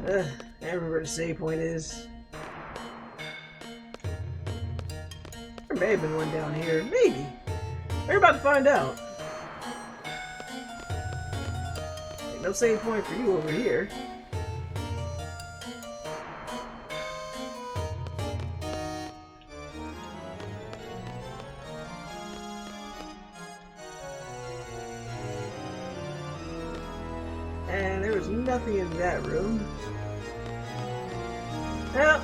I remember where the save point is. There may have been one down here. Maybe. We're about to find out. No save point for you over here. And there was nothing in that room. Well,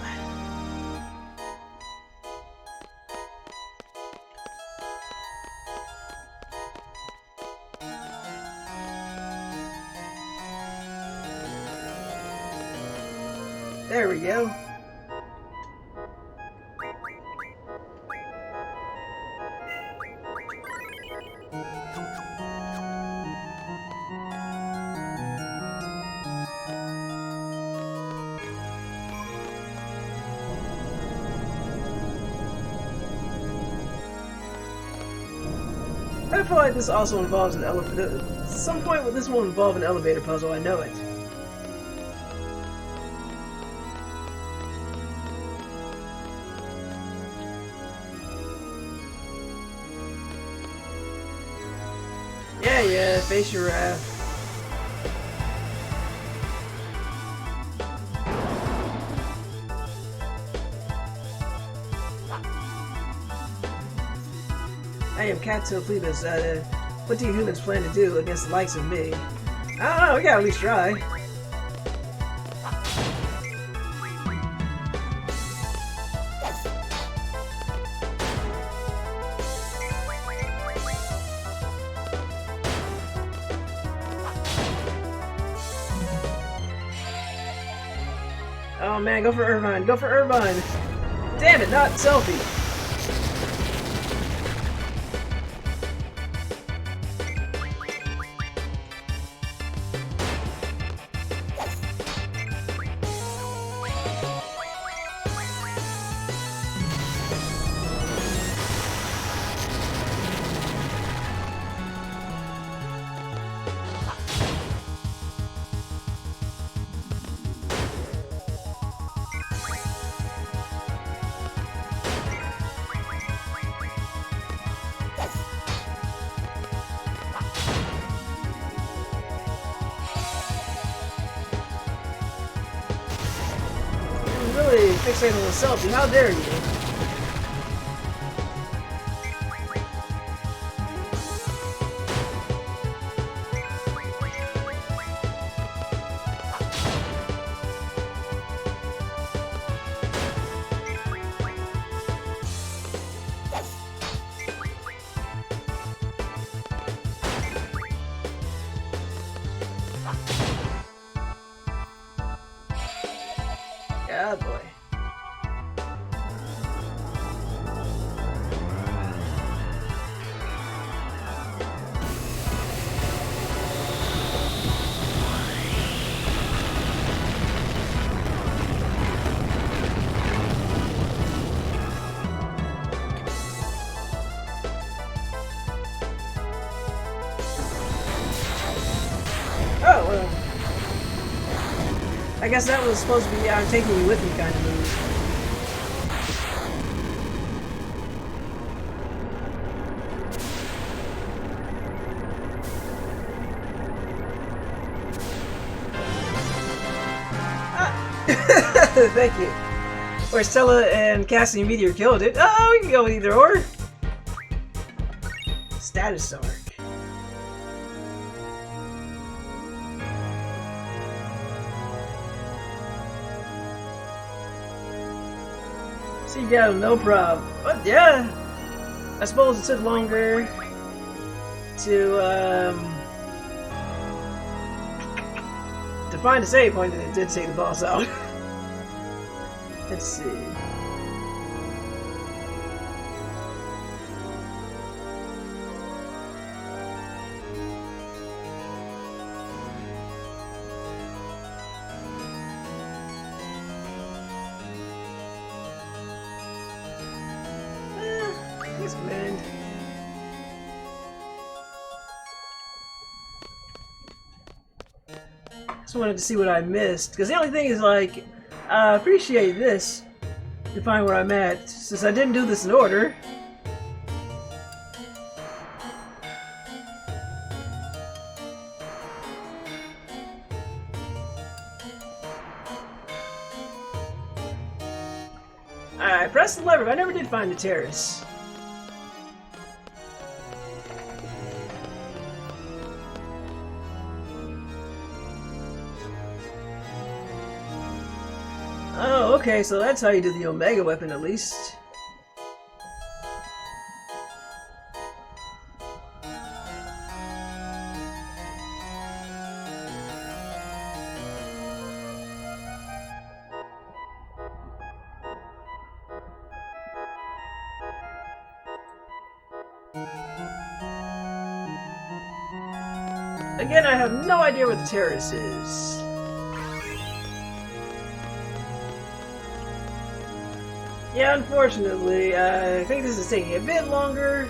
there we go. I feel like this also involves an elevator. At some point, this will involve an elevator puzzle. I know it. Yeah, face your wrath. I am Katsu Plebis. What do you humans plan to do against the likes of me? I don't know, we gotta at least try. Oh man, go for Irvine, go for Irvine! Damn it, not Selfie! Really fixated on the selfie, how dare you? Oh boy. Oh, well. I guess that was supposed to be I'm taking you with me kind of move. Ah! Thank you. Or Stella and Cassie Meteor killed it. Oh, we can go with either or. Status arc. So you got no problem. But yeah, I suppose it took longer to find a save point than it did take the boss out. Let's see. Yes, man. Just wanted to see what I missed, because the only thing is, like, I appreciate this to find where I'm at, since I didn't do this in order. I pressed the lever, but I never did find the terrace. Oh, okay, so that's how you do the Omega weapon, at least. Again, I have no idea where the terrace is. Yeah, unfortunately, I think this is taking a bit longer.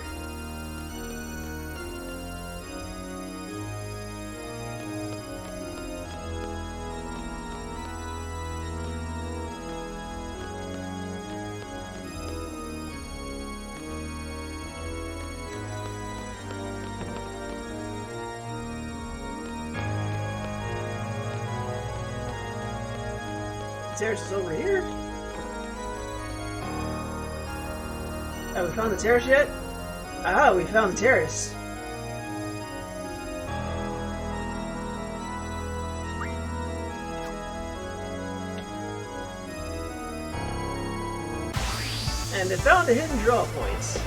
The terrace is over here. Have we found the terrace yet? Ah, we found the terrace. And they found the hidden draw points.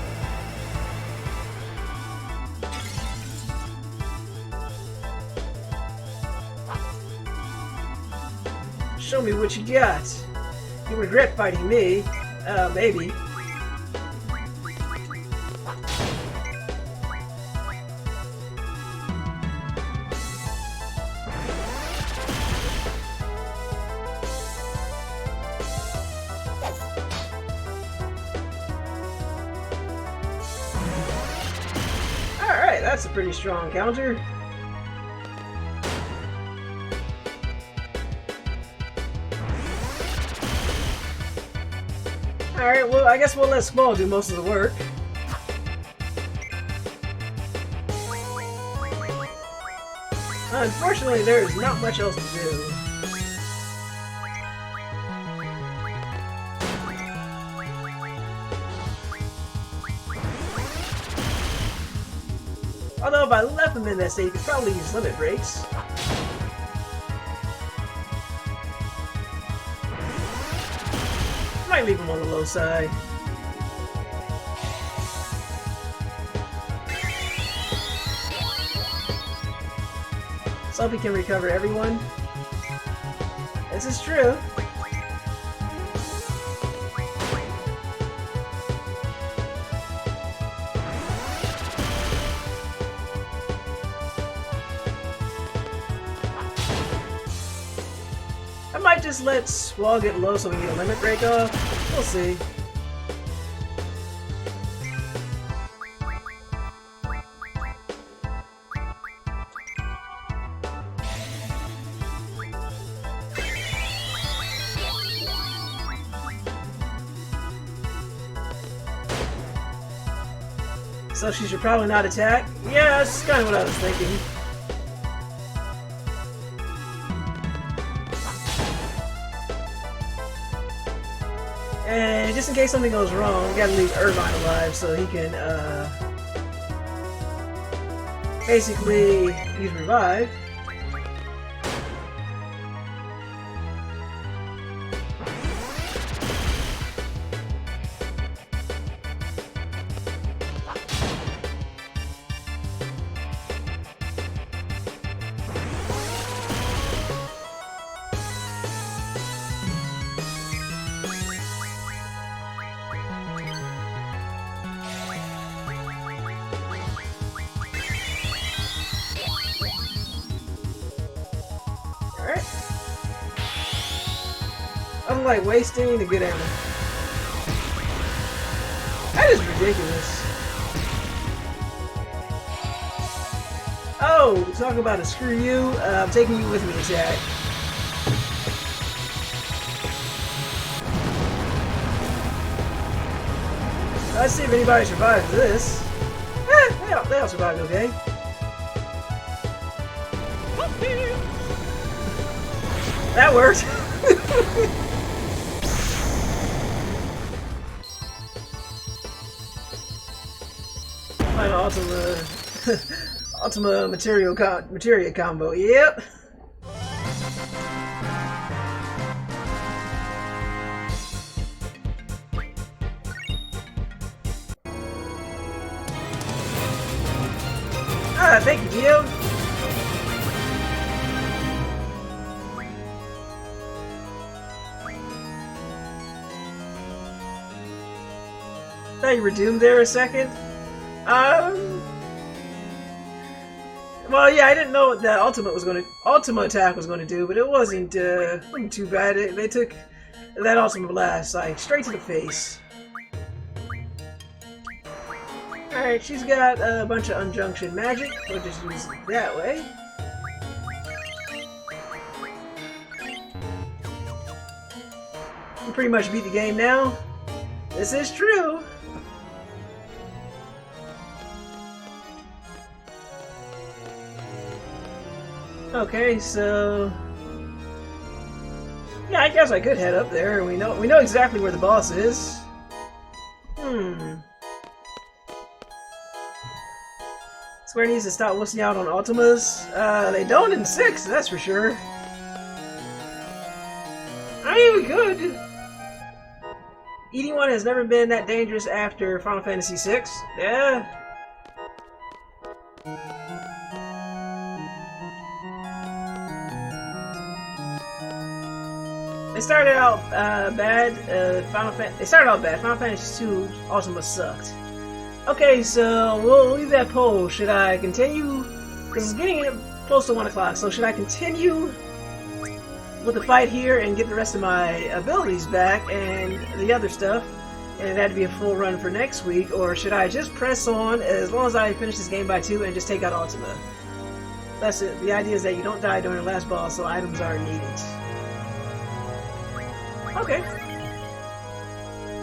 Show me what you got. You regret fighting me. Maybe. That's a pretty strong counter. Alright, well, I guess we'll let Squall do most of the work. Unfortunately, there is not much else to do. Although if I left him in that state, he could probably use limit breaks. Might leave him on the low side. So if he can recover everyone. This is true. might just let Squall get low so we can get a limit break off. We'll see. So she should probably not attack? Yeah, that's kind of what I was thinking. And just in case something goes wrong, we gotta leave Irvine alive so he can, basically use Revive. Alright. I'm like wasting a good ammo. That is ridiculous. Oh, talk about a screw you. I'm taking you with me attack. Let's see if anybody survives this. They all survived okay. That worked. Final Ultima materia combo. Yep. Ah, thank you, Gio. Thought you were doomed there a second. Well, yeah, I didn't know what that Ultima attack was going to do, but it wasn't too bad. They took that Ultima blast like straight to the face. All right, she's got a bunch of unjunction magic. We'll just use it that way. We pretty much beat the game now. This is true. Okay, so yeah, I guess I could head up there. We know exactly where the boss is. Square needs to stop missing out on Ultimas. They don't in 6, that's for sure. I mean, we could. Eating one has never been that dangerous after Final Fantasy VI. Yeah. They started out bad. They started out bad. Final Fantasy II Ultima sucked. Okay, so we'll leave that poll. Should I continue? Because it's getting close to 1 o'clock. So should I continue with the fight here and get the rest of my abilities back and the other stuff, and that'd be a full run for next week? Or should I just press on as long as I finish this game by 2 and just take out Ultima? That's it. The idea is that you don't die during the last boss, so items are needed. Okay.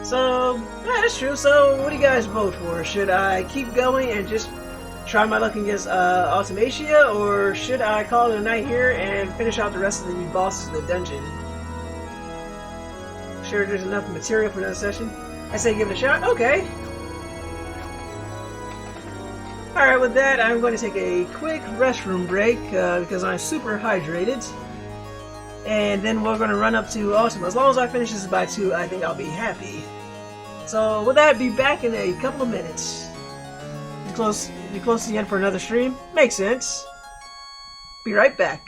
So, yeah, that's true. So, what do you guys vote for? Should I keep going and just try my luck against Ultimecia, or should I call it a night here and finish out the rest of the bosses in the dungeon? Sure there's enough material for another session? I say give it a shot? Okay. Alright, with that, I'm going to take a quick restroom break because I'm super hydrated. And then we're going to run up to Ultima. As long as I finish this by 2, I think I'll be happy. So with that, be back in a couple of minutes. Be close to the end for another stream? Makes sense. Be right back.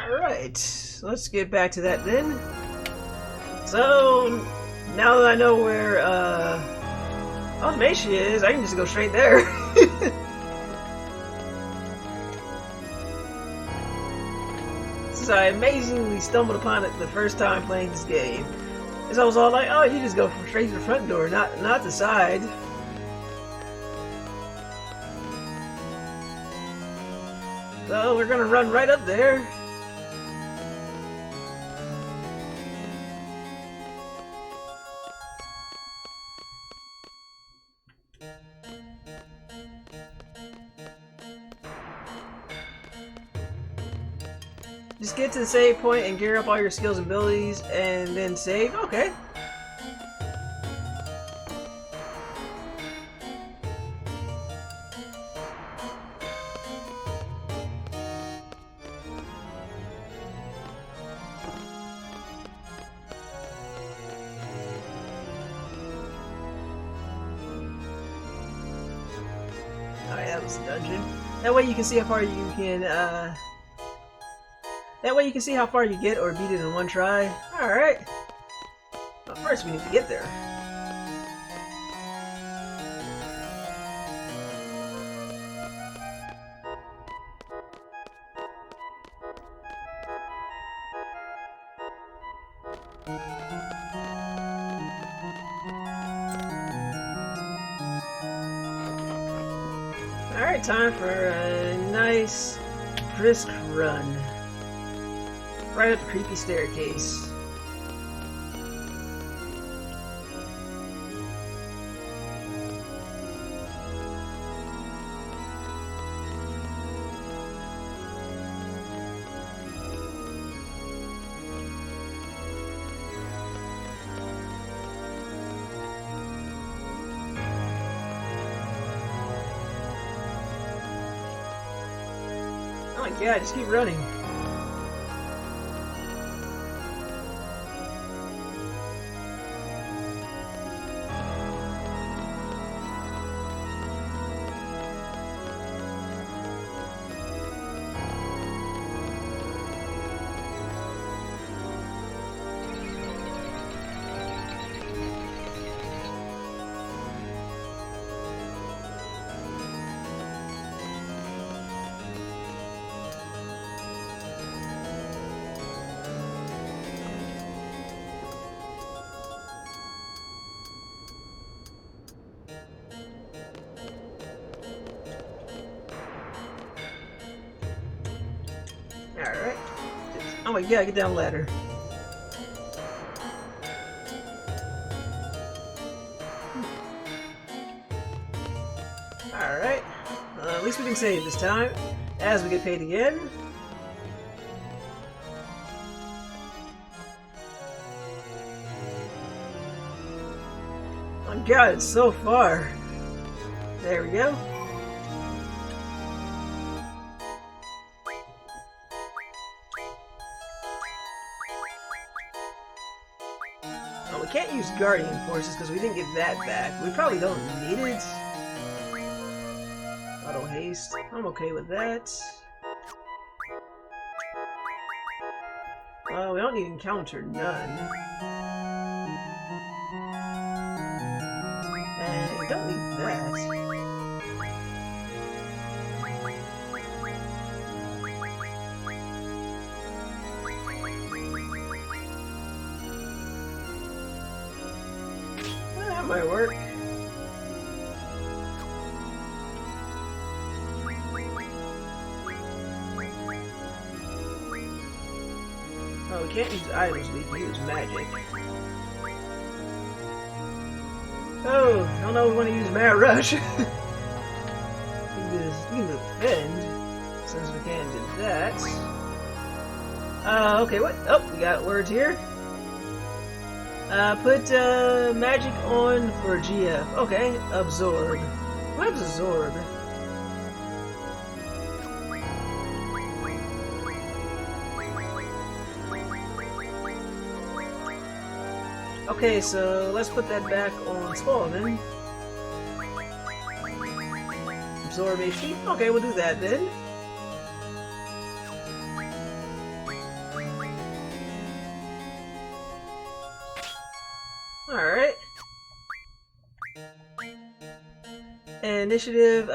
Alright, let's get back to that then. So, now that I know where Ultimecia is, I can just go straight there. Since I amazingly stumbled upon it the first time playing this game. Because I was all like, oh, you just go straight to the front door, not the side. So we're gonna run right up there. Just get to the save point and gear up all your skills and abilities and then save. Okay. Alright, that was the dungeon. That way you can see how far you can, that way you can see how far you get or beat it in one try. Alright. But first we need to get there. Alright, time for a nice brisk run. Right up the creepy staircase. Oh my god, just keep running. Alright. Oh my god, get down the ladder. Alright. At least we can save this time, as we get paid again. Oh god, it's so far. There we go. Oh, we can't use Guardian Forces because we didn't get that back. We probably don't need it. Auto haste. I'm okay with that. Oh, we don't need encounter none. And we don't need that. That might work. Oh, we can't use items, we can use magic. Oh, I don't know if we want to use Mad Rush. We can defend, since we can't do that. Okay, what? Oh, we got words here. Put magic on for GF. Okay, absorb. What's absorb? Okay, so let's put that back on Squall then. Absorb HP. Okay, we'll do that then. initiative,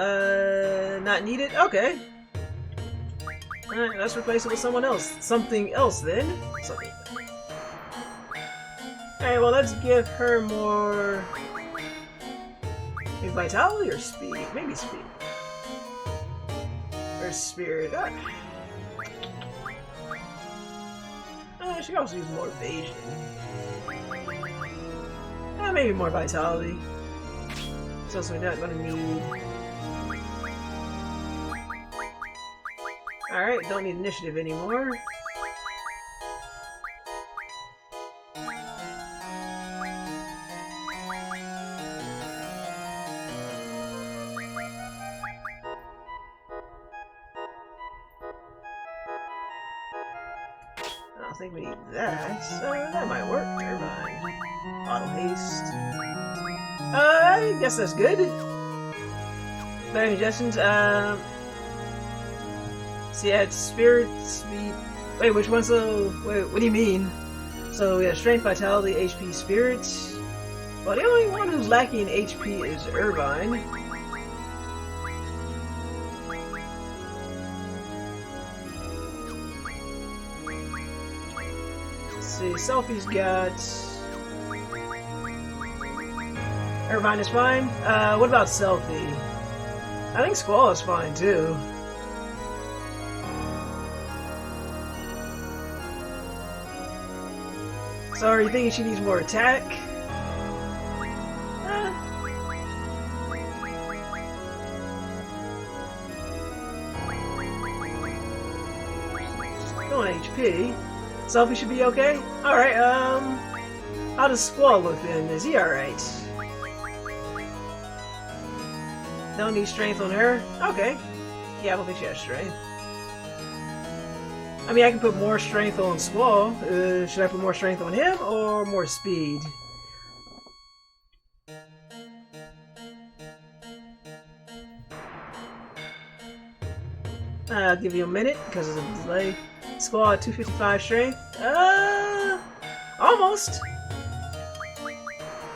not needed? Okay. Alright, let's replace it with someone else. Something else then. Something. Alright, well let's give her more... Maybe vitality or speed? Maybe speed. Or spirit. She could also use more evasion. Maybe more vitality. So we're not gonna need... Alright, don't need initiative anymore. I don't think we need that, so that might work. Never mind. Auto haste. I guess that's good. Better suggestions. So yeah, it's spirit, speed. Wait, which one? So wait, what do you mean? So we have strength, vitality, HP, spirit. Well, the only one who's lacking in HP is Irvine. Let's see, Selfie's got... Irvine is fine. What about Selfie? I think Squall is fine too. So are you thinking she needs more attack? Still on HP. Selfie should be okay? Alright, how does Squall look then? Is he alright? Don't need strength on her? Okay. Yeah, I don't think she has strength. I mean, I can put more strength on Squall. Should I put more strength on him or more speed? I'll give you a minute because of the delay. Squall at 255 strength. Almost.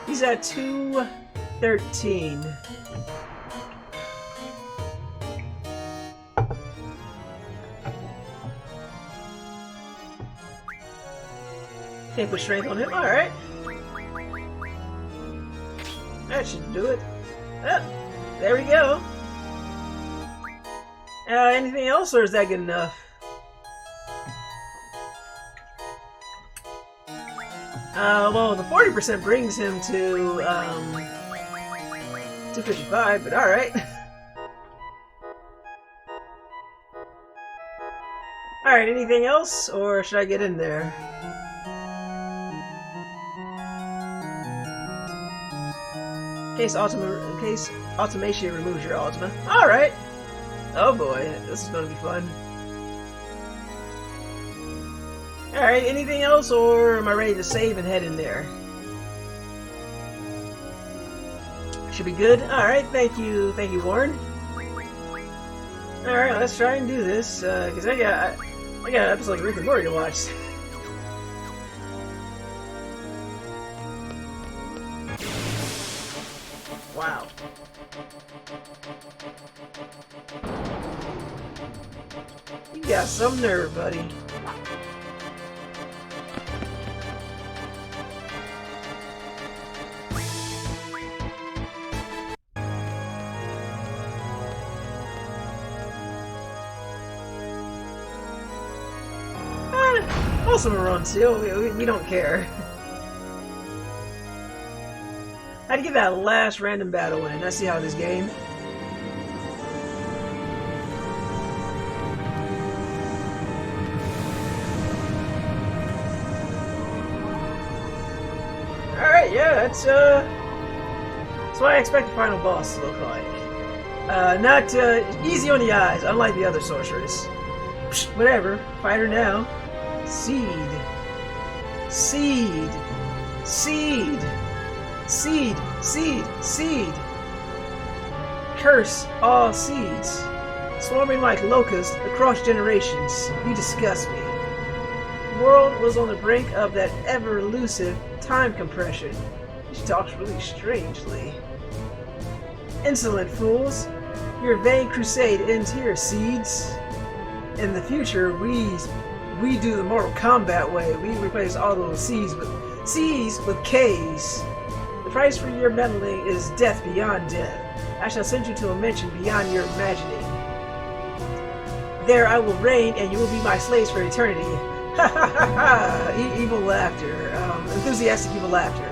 He's at 213. Can't put strength on him. Alright. That should do it. There we go. Anything else, or is that good enough? Well, the 40% brings him to 255, but alright. Alright, anything else, or should I get in there? In case Ultimecia removes your Ultima. Alright! Oh boy, this is gonna be fun. Alright, anything else, or am I ready to save and head in there? Should be good. Alright, thank you, Warren. Alright, let's try and do this, because I got an episode of Rick and Morty to watch. Wow. You got some nerve, buddy. Also a run, Seal. We don't care. I had to get that last random battle in. Let's see how this game. Alright, yeah, that's what I expect the final boss to look like. Not easy on the eyes, unlike the other sorceress. Psh, whatever, fight her now. Seed. Seed. Seed. Seed, seed, seed. Curse all seeds. Swarming like locusts across generations, you disgust me. The world was on the brink of that ever-elusive time compression. She talks really strangely. Insolent fools! Your vain crusade ends here, seeds. In the future, we do the Mortal Kombat way. We replace all those C's with K's. The price for your meddling is death beyond death. I shall send you to a mansion beyond your imagining. There I will reign, and you will be my slaves for eternity. Ha ha ha ha! Evil laughter. Enthusiastic evil laughter.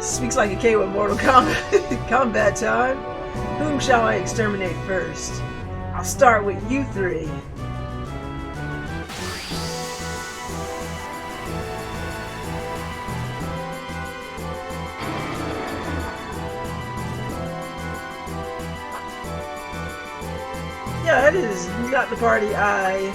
Speaks like a K with Mortal Kombat. Combat time. Whom shall I exterminate first? I'll start with you three. Yeah, that is not the party I...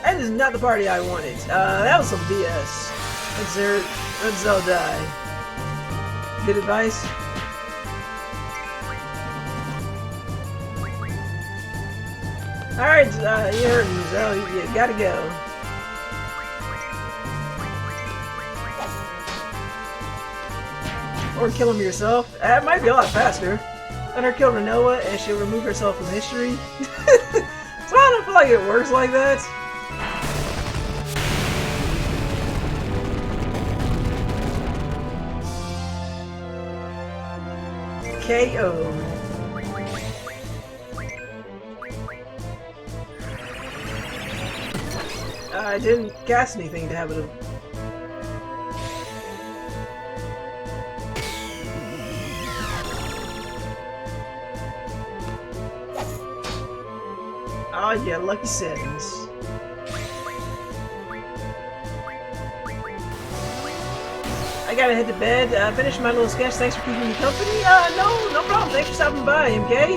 That is not the party I wanted. That was some BS. Let's all die. Good advice? Alright, you heard me, Zell. You gotta go. Or kill him yourself. That might be a lot faster. Let her kill Rinoa and she'll remove herself from history. So I don't feel like it works like that. KO'd. I didn't cast anything to have it. Oh yeah, lucky settings. I gotta head to bed. Finish my little sketch. Thanks for keeping me company. No problem. Thanks for stopping by, MK.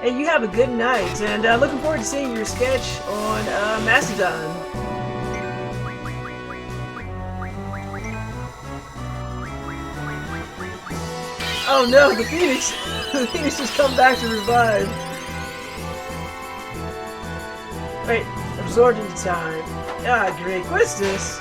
Hey, you have a good night, and looking forward to seeing your sketch on Mastodon. Oh no, the Phoenix! The Phoenix just come back to revive. Wait, absorbed into time. Ah, great. What is this?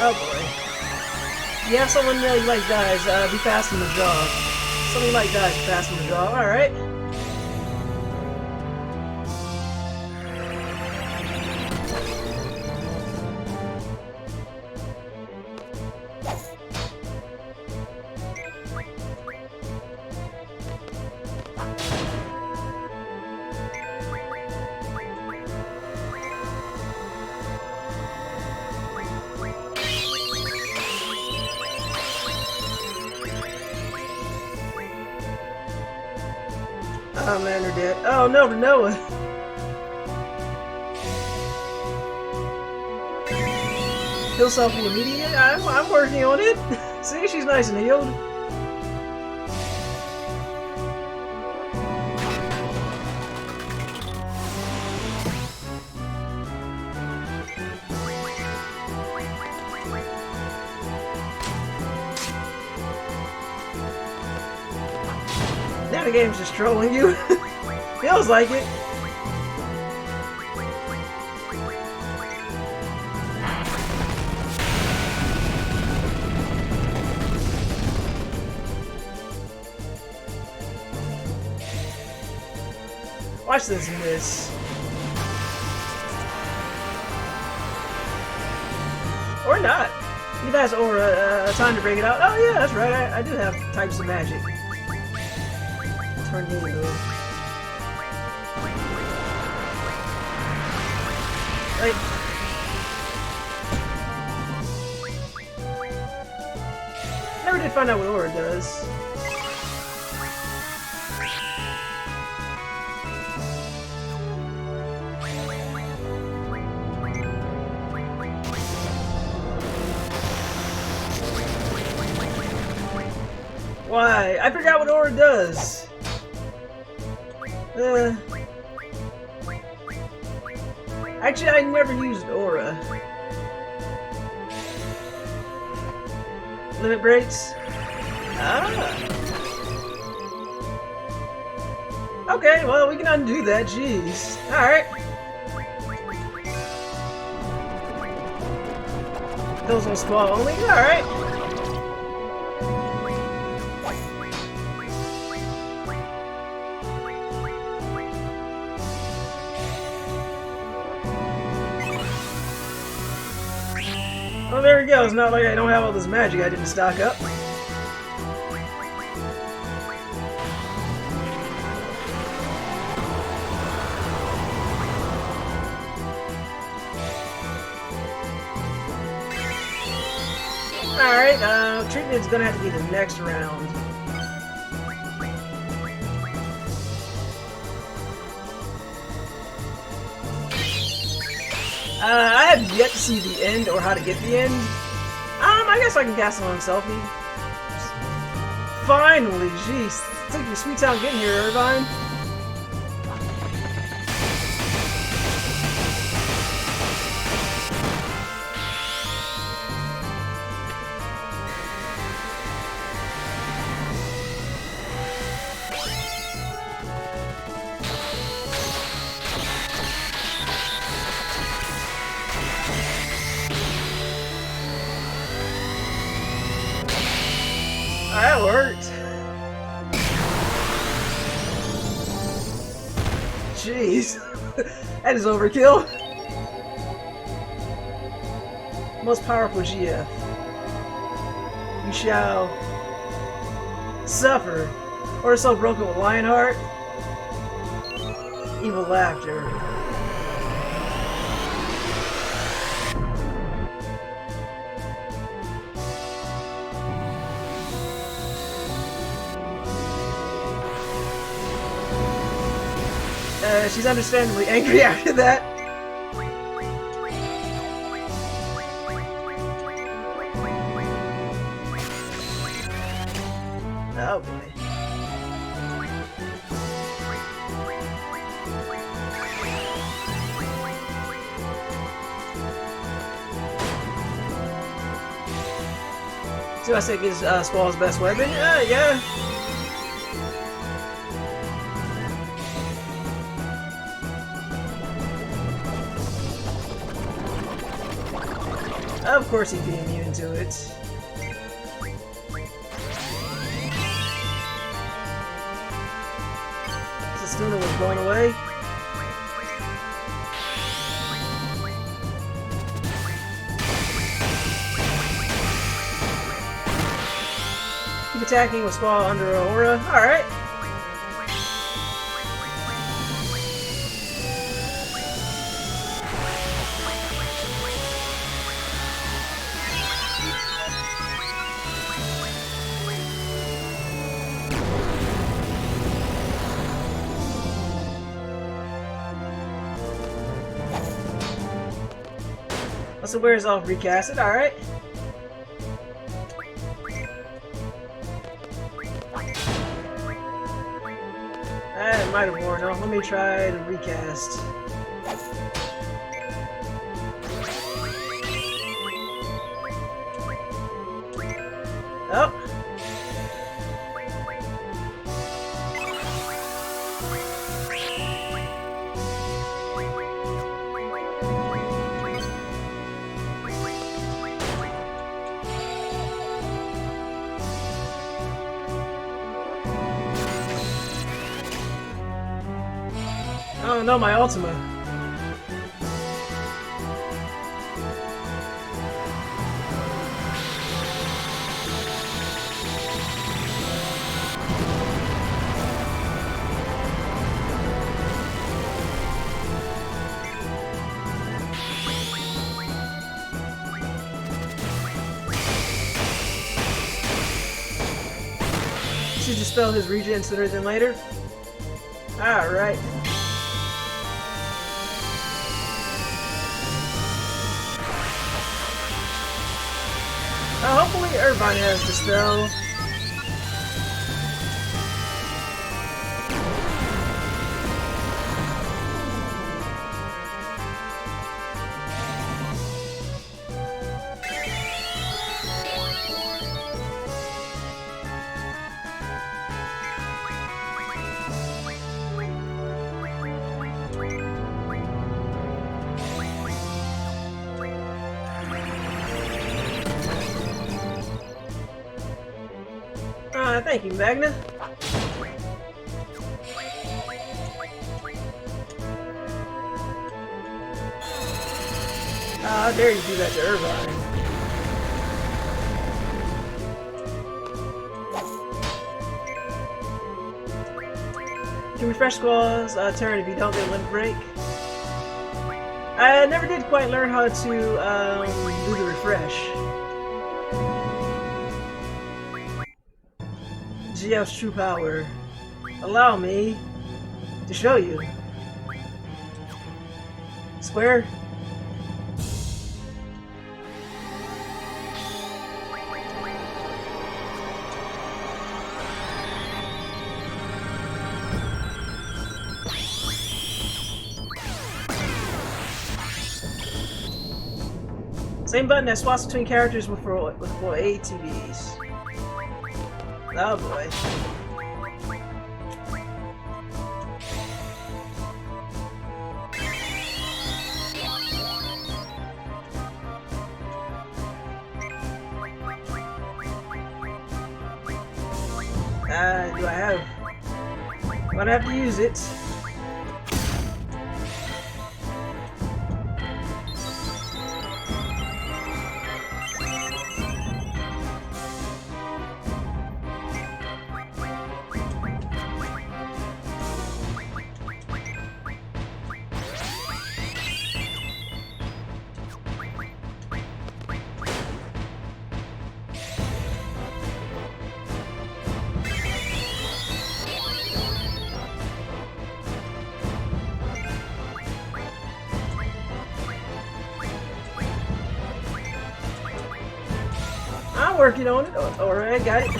Oh boy. You have someone you like dies, be fast in the draw. Someone you like dies, be fast in the draw. Alright. Oh man, they're dead. Oh no, Rinoa! Heal selfie immediately? I'm working on it! See, she's nice and healed. Now the game's just trolling you. Feels like it. Watch this miss. Or not. Give us Aura time to break it out. Oh yeah, that's right. I do have types of magic. Tornado. Like, never did find out what aura does. Why? I forgot what aura does. Actually, I never used aura. Limit breaks? Ah. Okay, well, we can undo that. Jeez. Alright. Those on Squall only? Alright. Well, there we go. It's not like I don't have all this magic I didn't stock up. Alright, treatment's gonna have to be the next round. I have yet to see the end or how to get the end. I guess I can cast it on Selfie. Finally, jeez. Took your sweet time getting here, Irvine. That worked. Jeez. That is overkill. Most powerful GF. You shall suffer, or so broken with Lionheart. Evil laughter. She's understandably angry after that. Oh boy. So I think is Squall's best weapon? Yeah. Of course he'd be immune to it. Sestuna was blown away. Keep attacking with Squall under aura. Alright. So where's all recasted? Alright. That might have worn off. Let me try to recast. Oh. Oh no, my Ultima. should dispel his regen sooner than later. Alright. Hopefully Irvine has dispel. Thank you, Magna. How dare you do that to Irvine? You can refresh Squall's turn if you don't get a limit break. I never did quite learn how to do the refresh. GF's true power. Allow me to show you. Square. Same button that swaps between characters with for ATVs. Oh boy. Do I have? I'm gonna have to use it. Working on it. Alright, got it.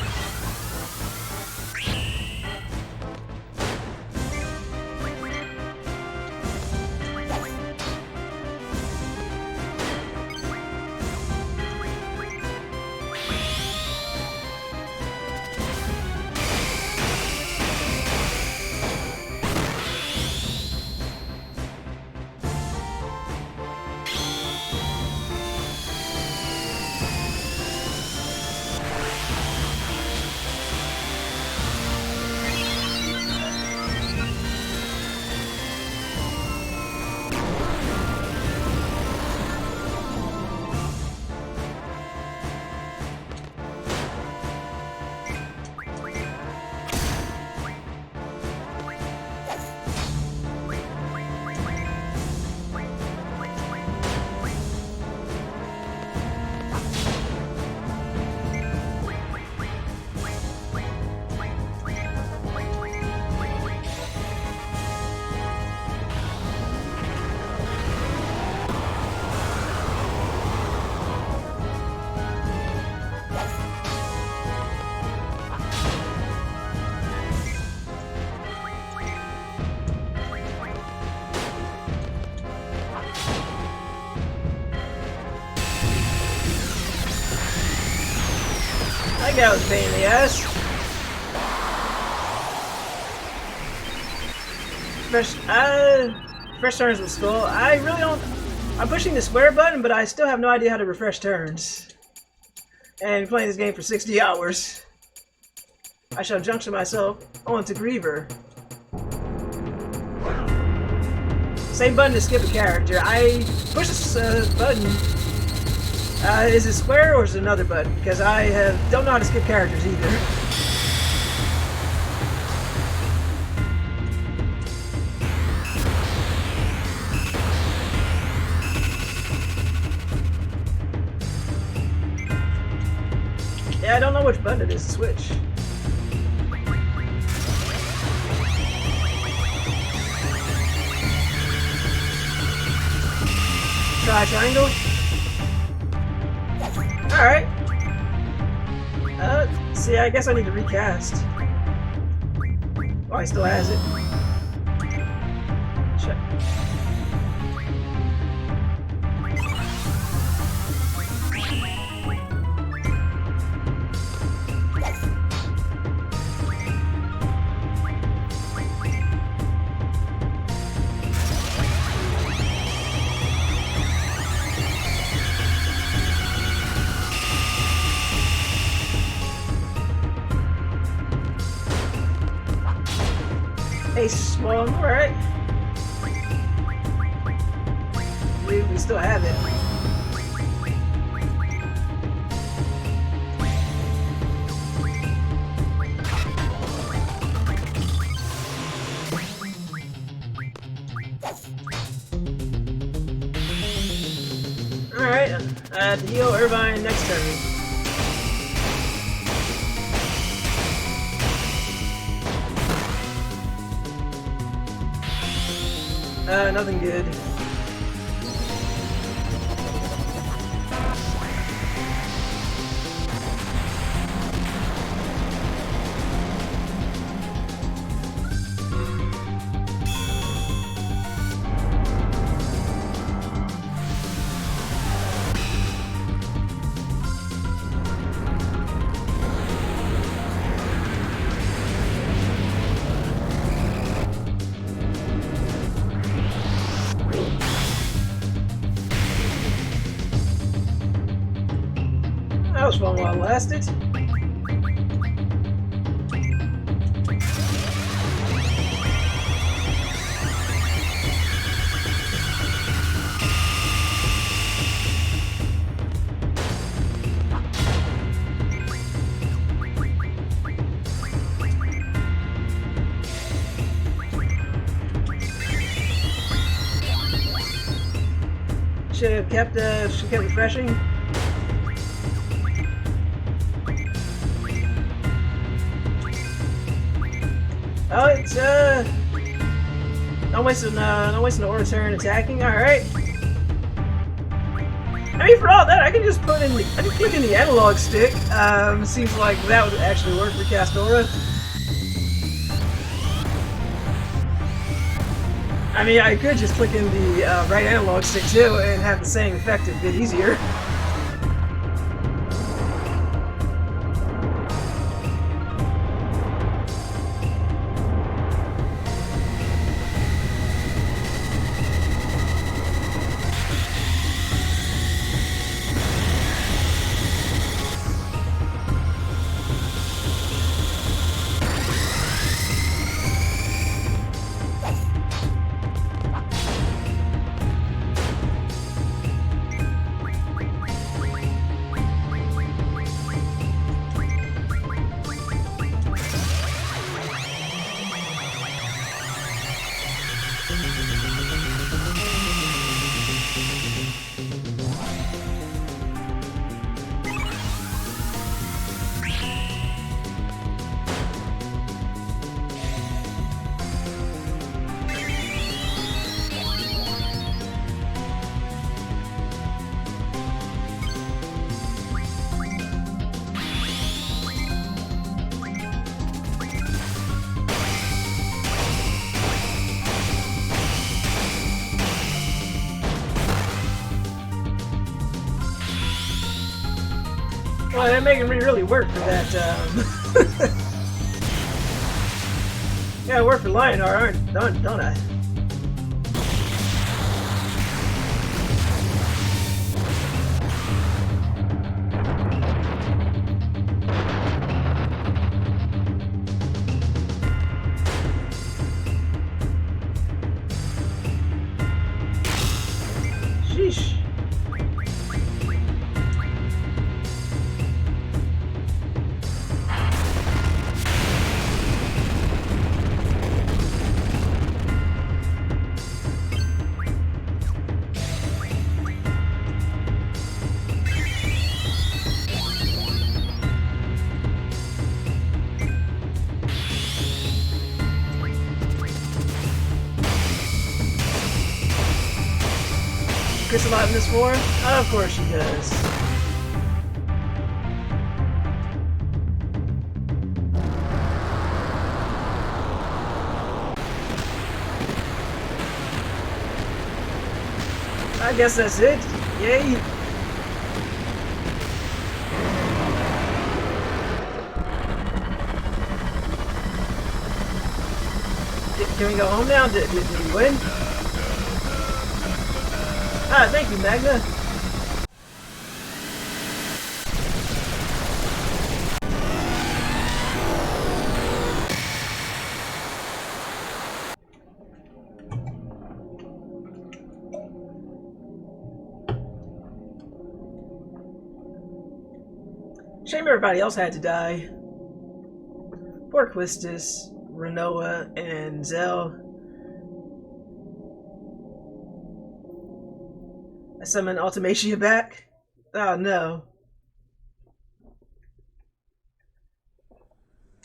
That was a pain in the ass. Fresh turns with Skull. I really don't. I'm pushing the square button, but I still have no idea how to refresh turns. And playing this game for 60 hours, I shall junction myself onto Griever. Same button to skip a character. I push this button. Is it square or is it another button? Because I don't know how to skip characters either. Yeah, I don't know which button it is to switch. try triangle. Alright. See, I guess I need to recast. Oh, he still has it. Check. Hey, small, alright. We still have it. Alright, I have to heal Irvine next turn. Nothing good. That was fun while it lasted. Should have kept refreshing. Oh, it's not wasting the order turn attacking. All right. I mean, for all that, I can just click in the analog stick. Seems like that would actually work for Castora. I mean, I could just click in the right analog stick too and have the same effect a bit easier. Well, that making me really work for that. Yeah, I work for Lionheart, don't I? Sheesh. gets a lot in this form? Of course she does. I guess that's it. Yay! Can we go home now? Did we win? Ah, thank you, Magna. Shame everybody else had to die. Poor Quistis, Rinoa, and Zell. I summon Ultimecia back? Oh no.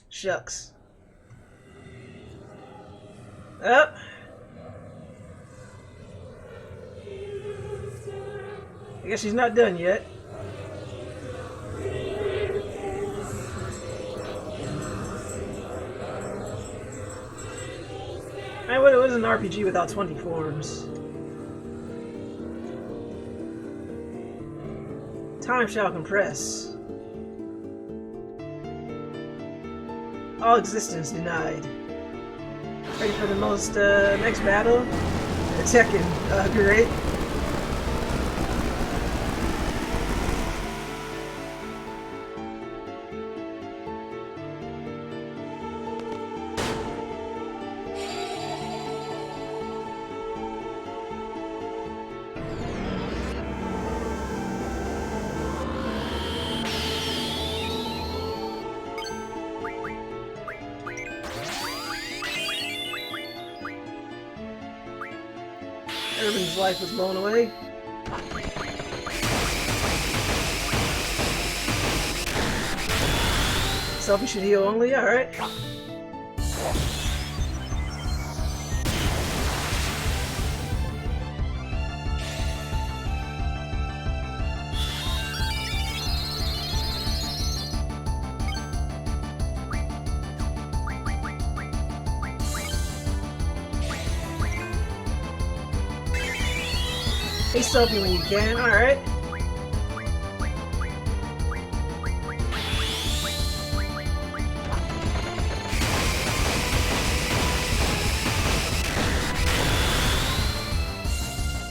Shucks. Up. I guess she's not done yet. I would it was an RPG without 20 forms. Time shall compress. All existence denied. Ready for the most next battle? Tekken. Great. Urban's life was blown away. Selfie should heal only, alright. Hey, selfie when you can, alright.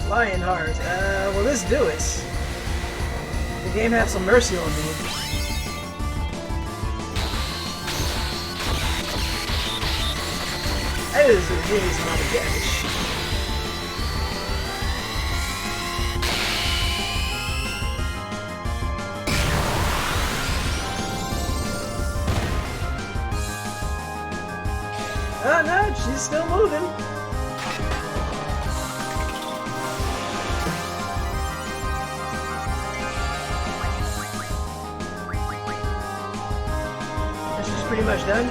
Lionheart, will this do it? The game have some mercy on me. That is a ridiculous amount of damage. Oh no, she's still moving. She's pretty much done.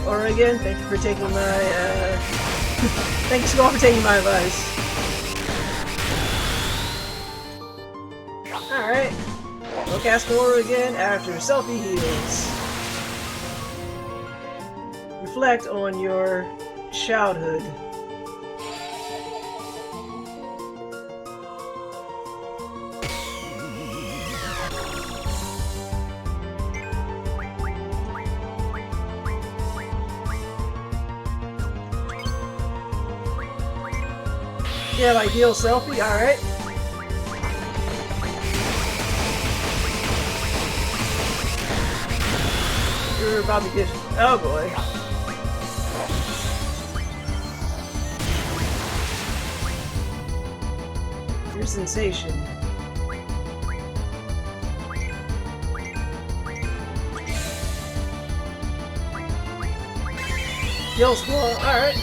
Or again, thank you for taking my, thank you, Squall, for taking my advice. Alright. We'll cast Aura again after selfie heals. Reflect on your childhood. Yeah, like heal selfie, alright. You're about to get... oh boy. Your sensation. Yo, Squall. Alright.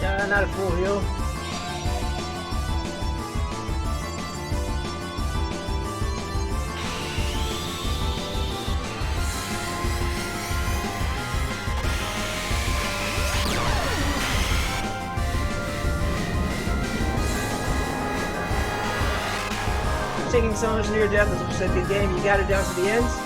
Yeah, not a full heal. Taking so much near death is such a good game. You got it down to the ends.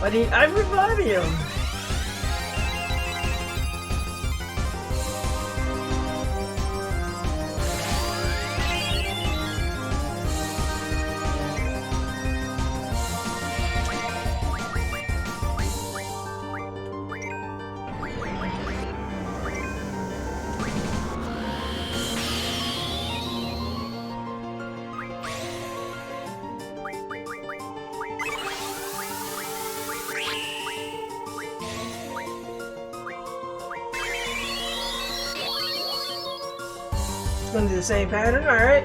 But I'm reviving him! Gonna do the same pattern, alright.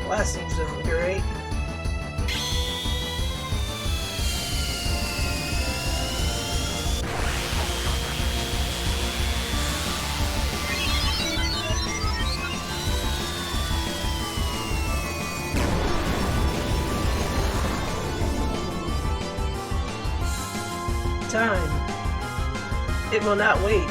Blasting zone, great. Time. It will not wait.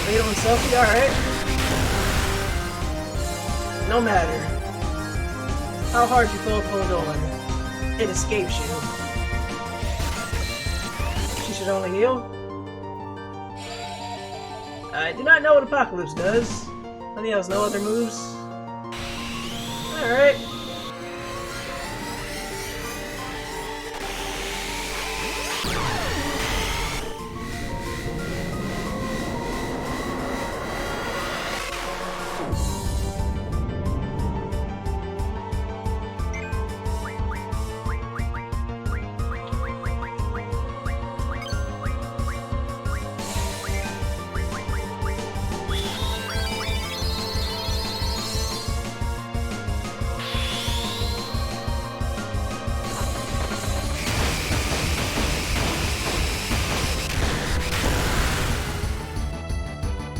Wait on Sophie, alright. No matter how hard you both hold on, it escapes you. She should only heal. I do not know what Apocalypse does. Nothing else, no other moves. Alright.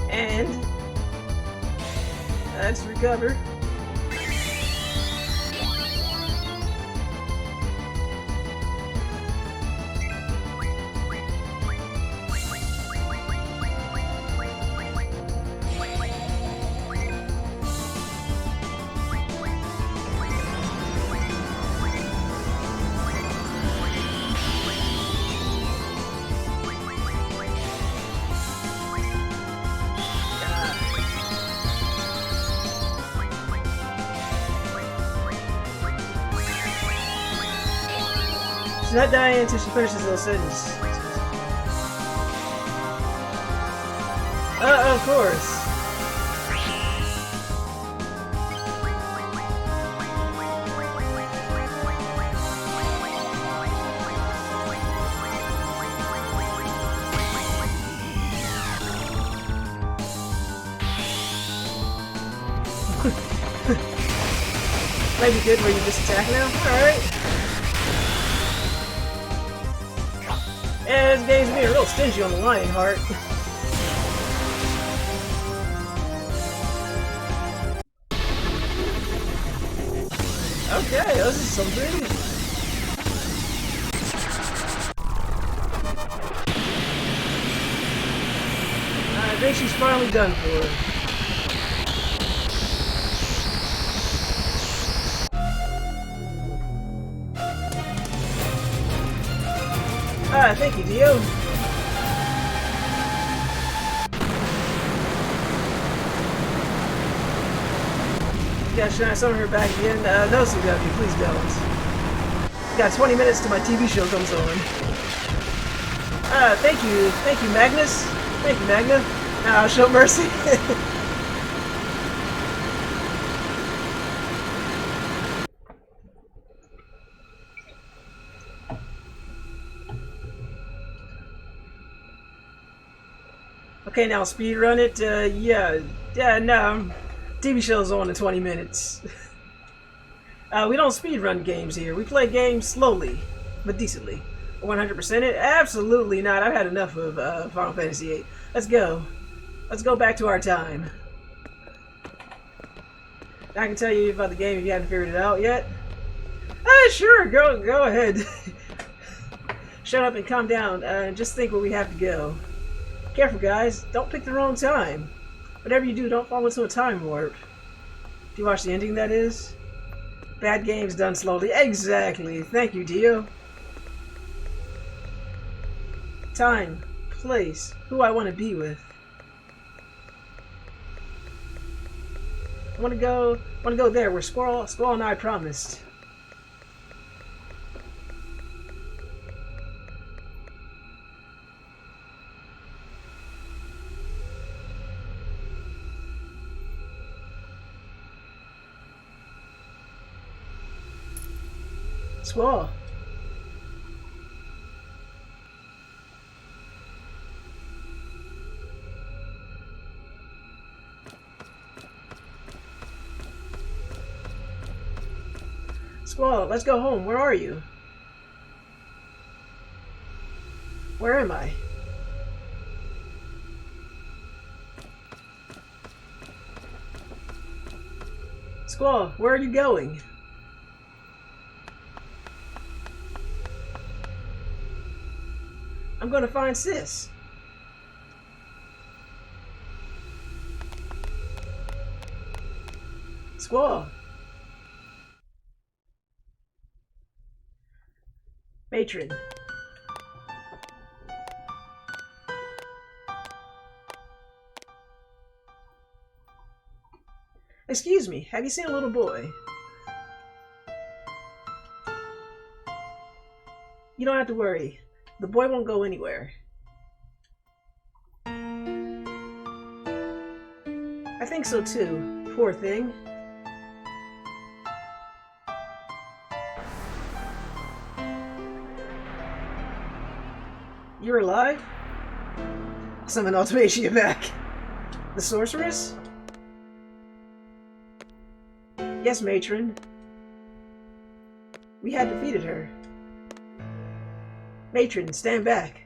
And let's recover. She's not dying until she finishes those sentences. Of course. Might be good where you just attack now. Alright. Yeah, this game's being a little stingy on the lion heart. Okay, this is something. I think she's finally done for. Thank you, Dio. Yeah, should I summon her back again? No, CW, please don't. Got 20 minutes till my TV show comes on. Thank you, Magnus. Thank you, Magna. I'll show mercy. Okay, now speedrun it. Yeah, no. TV show's on in 20 minutes. We don't speedrun games here. We play games slowly, but decently. 100% it? Absolutely not. I've had enough of Final Fantasy VIII. Let's go. Let's go back to our time. I can tell you about the game if you haven't figured it out yet. Sure. Go ahead. Shut up and calm down. Just think where we have to go. Careful, guys. Don't pick the wrong time. Whatever you do, don't fall into a time warp. Do you watch the ending, that is? Bad games done slowly. Exactly. Thank you, Dio. Time. Place. Who I want to be with. I want to go there where Squall and I promised. Squall. Squall, let's go home. Where are you? Where am I? Squall, where are you going? I'm gonna find Sis. Squall. Matron. Excuse me, have you seen a little boy? You don't have to worry. The boy won't go anywhere. I think so too. Poor thing. You're alive? Summon Ultimecia back. The sorceress? Yes, matron. We had defeated her. Matron, stand back.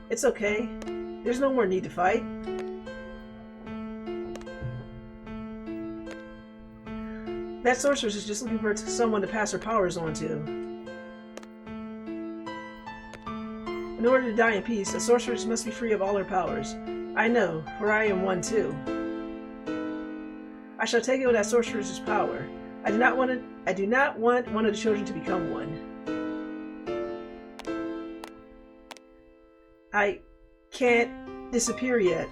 It's okay. There's no more need to fight. That sorceress is just looking for someone to pass her powers on to. In order to die in peace, a sorceress must be free of all her powers. I know, for I am one too. I shall take away that sorceress's power. I do not want one of the children to become one. I can't disappear yet.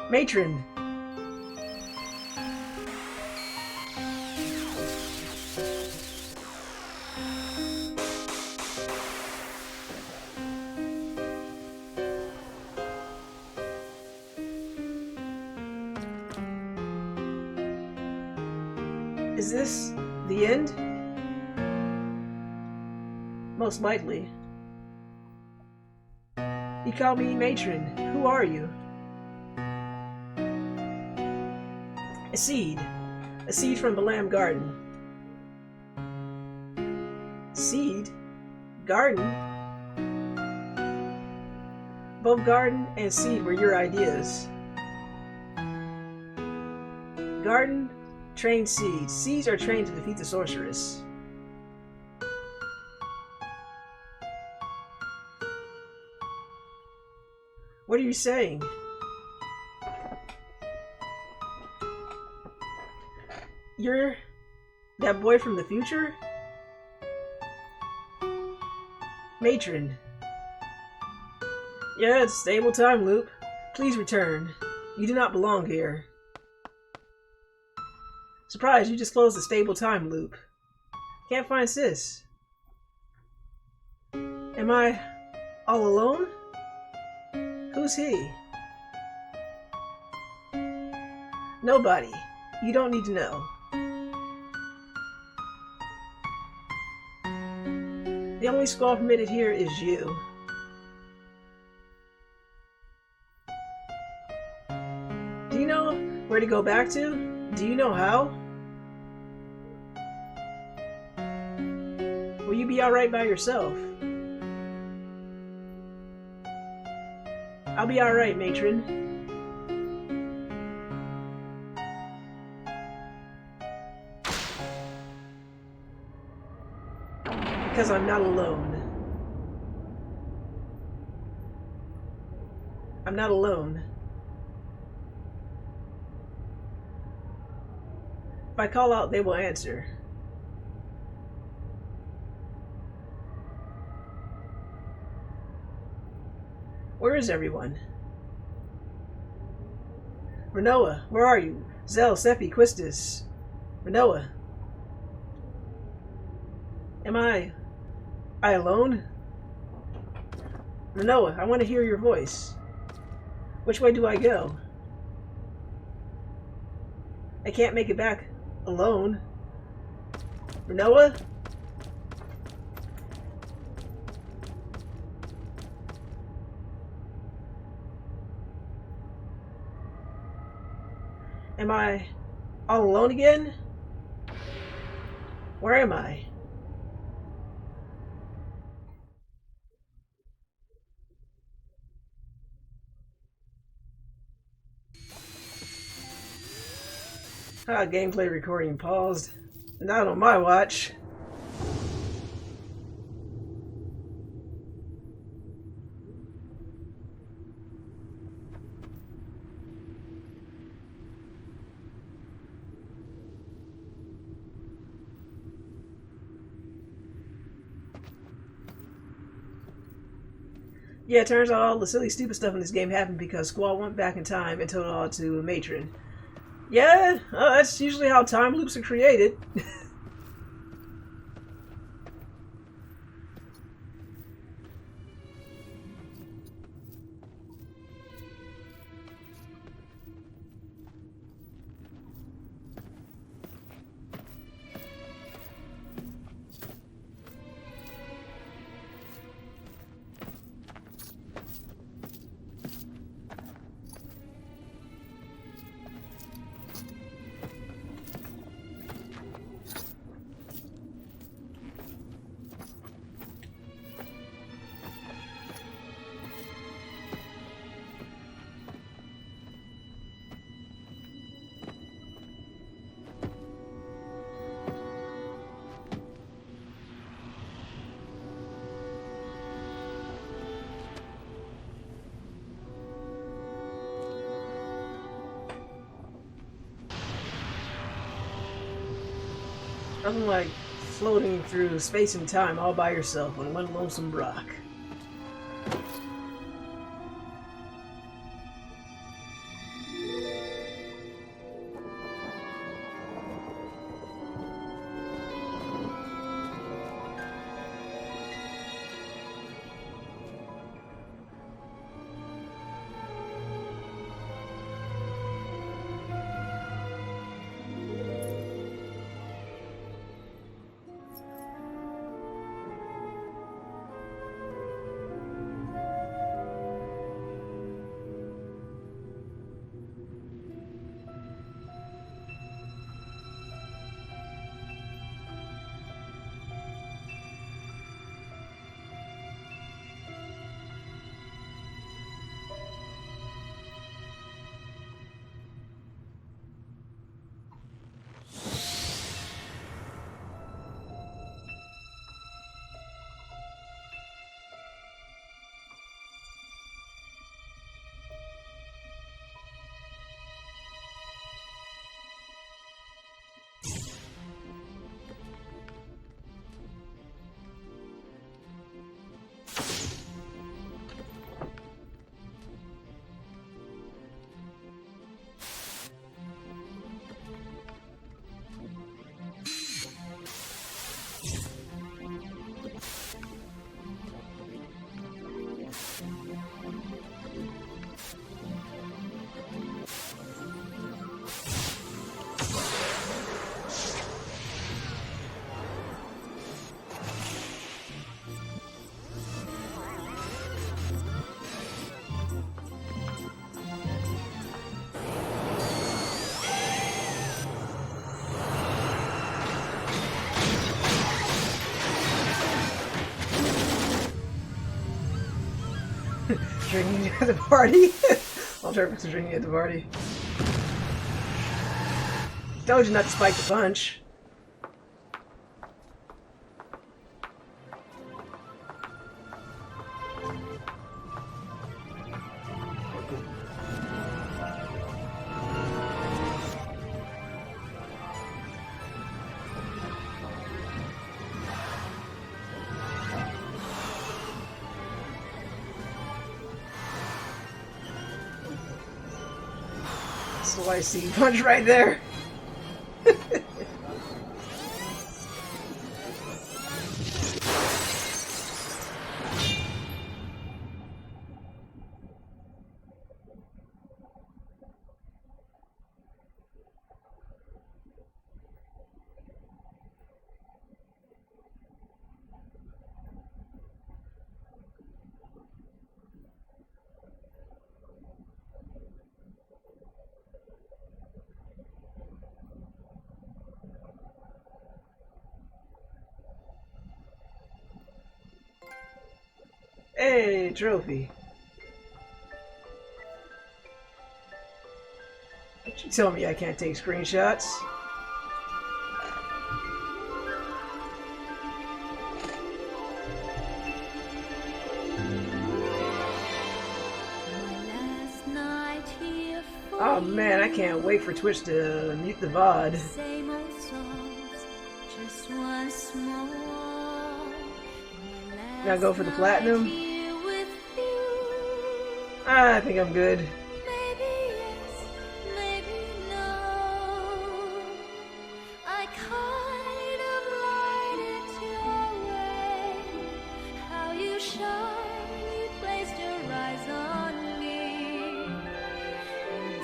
Matron! Is this the end? Most likely. You call me matron. Who are you? A seed. A seed from Balam Garden. Seed? Garden? Both garden and seed were your ideas. Garden, trained seeds. Seeds are trained to defeat the sorceress. What are you saying? You're that boy from the future? Matron. Yes, stable time loop. Please return. You do not belong here. Surprise, you just closed the stable time loop. Can't find Sis. Am I all alone? Who's he? Nobody. You don't need to know. The only Squall permitted here is you. Do you know where to go back to? Do you know how? Will you be alright by yourself? I'll be alright, matron. Because I'm not alone. I'm not alone. If I call out, they will answer. Where is everyone? Rinoa, where are you? Zell, Seppi, Quistis. Rinoa. Am I alone? Rinoa, I want to hear your voice. Which way do I go? I can't make it back alone. Rinoa? Am I all alone again? Where am I? Gameplay recording paused. Not on my watch. Yeah, it turns out all the silly, stupid stuff in this game happened because Squall went back in time and told it all to a matron. Yeah, that's usually how time loops are created. Nothing like floating through space and time all by yourself on one lonesome rock. Drinking at the party. All Turks are drinking at the party. Told you not to spike the punch. Slicey punch right there. Hey, trophy. Don't you tell me I can't take screenshots. Oh man, I can't wait for Twitch to mute the VOD. Now go for the platinum. I think I'm good. Maybe yes, maybe no. I kind of lied it your way. How you shine, you placed your eyes on me.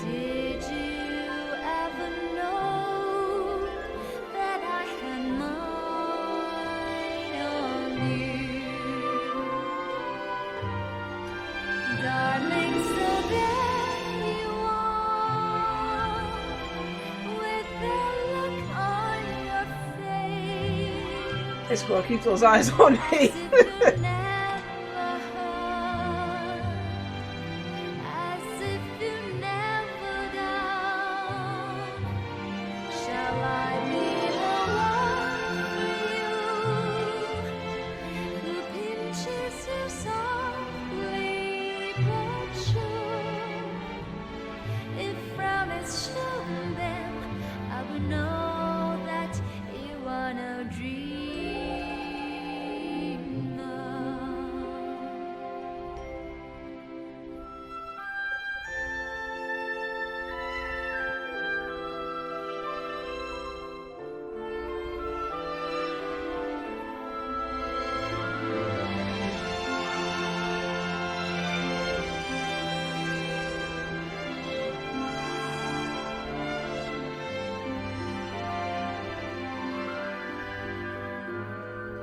Did you ever know that I had mine on you? Darling, so there you are, with that look on your face, Hey, Squall, keep those eyes on me. as if you never heard, as if you never done. Shall I be the one for you, who pinches you softly but sure? If frown is shown, then I would know that you are no dreamer.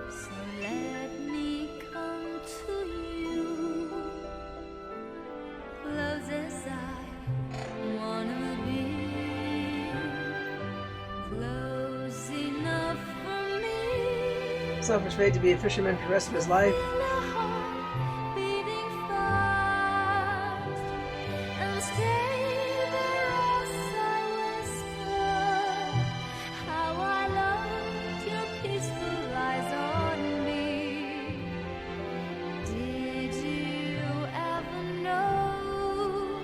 So let me come to you, close as I wanna be, close enough for me. Seifer's fate to be a fisherman for the rest of his life. And a heart beating fast, and stay there as I whisper how I loved your peaceful eyes on me. Did you ever know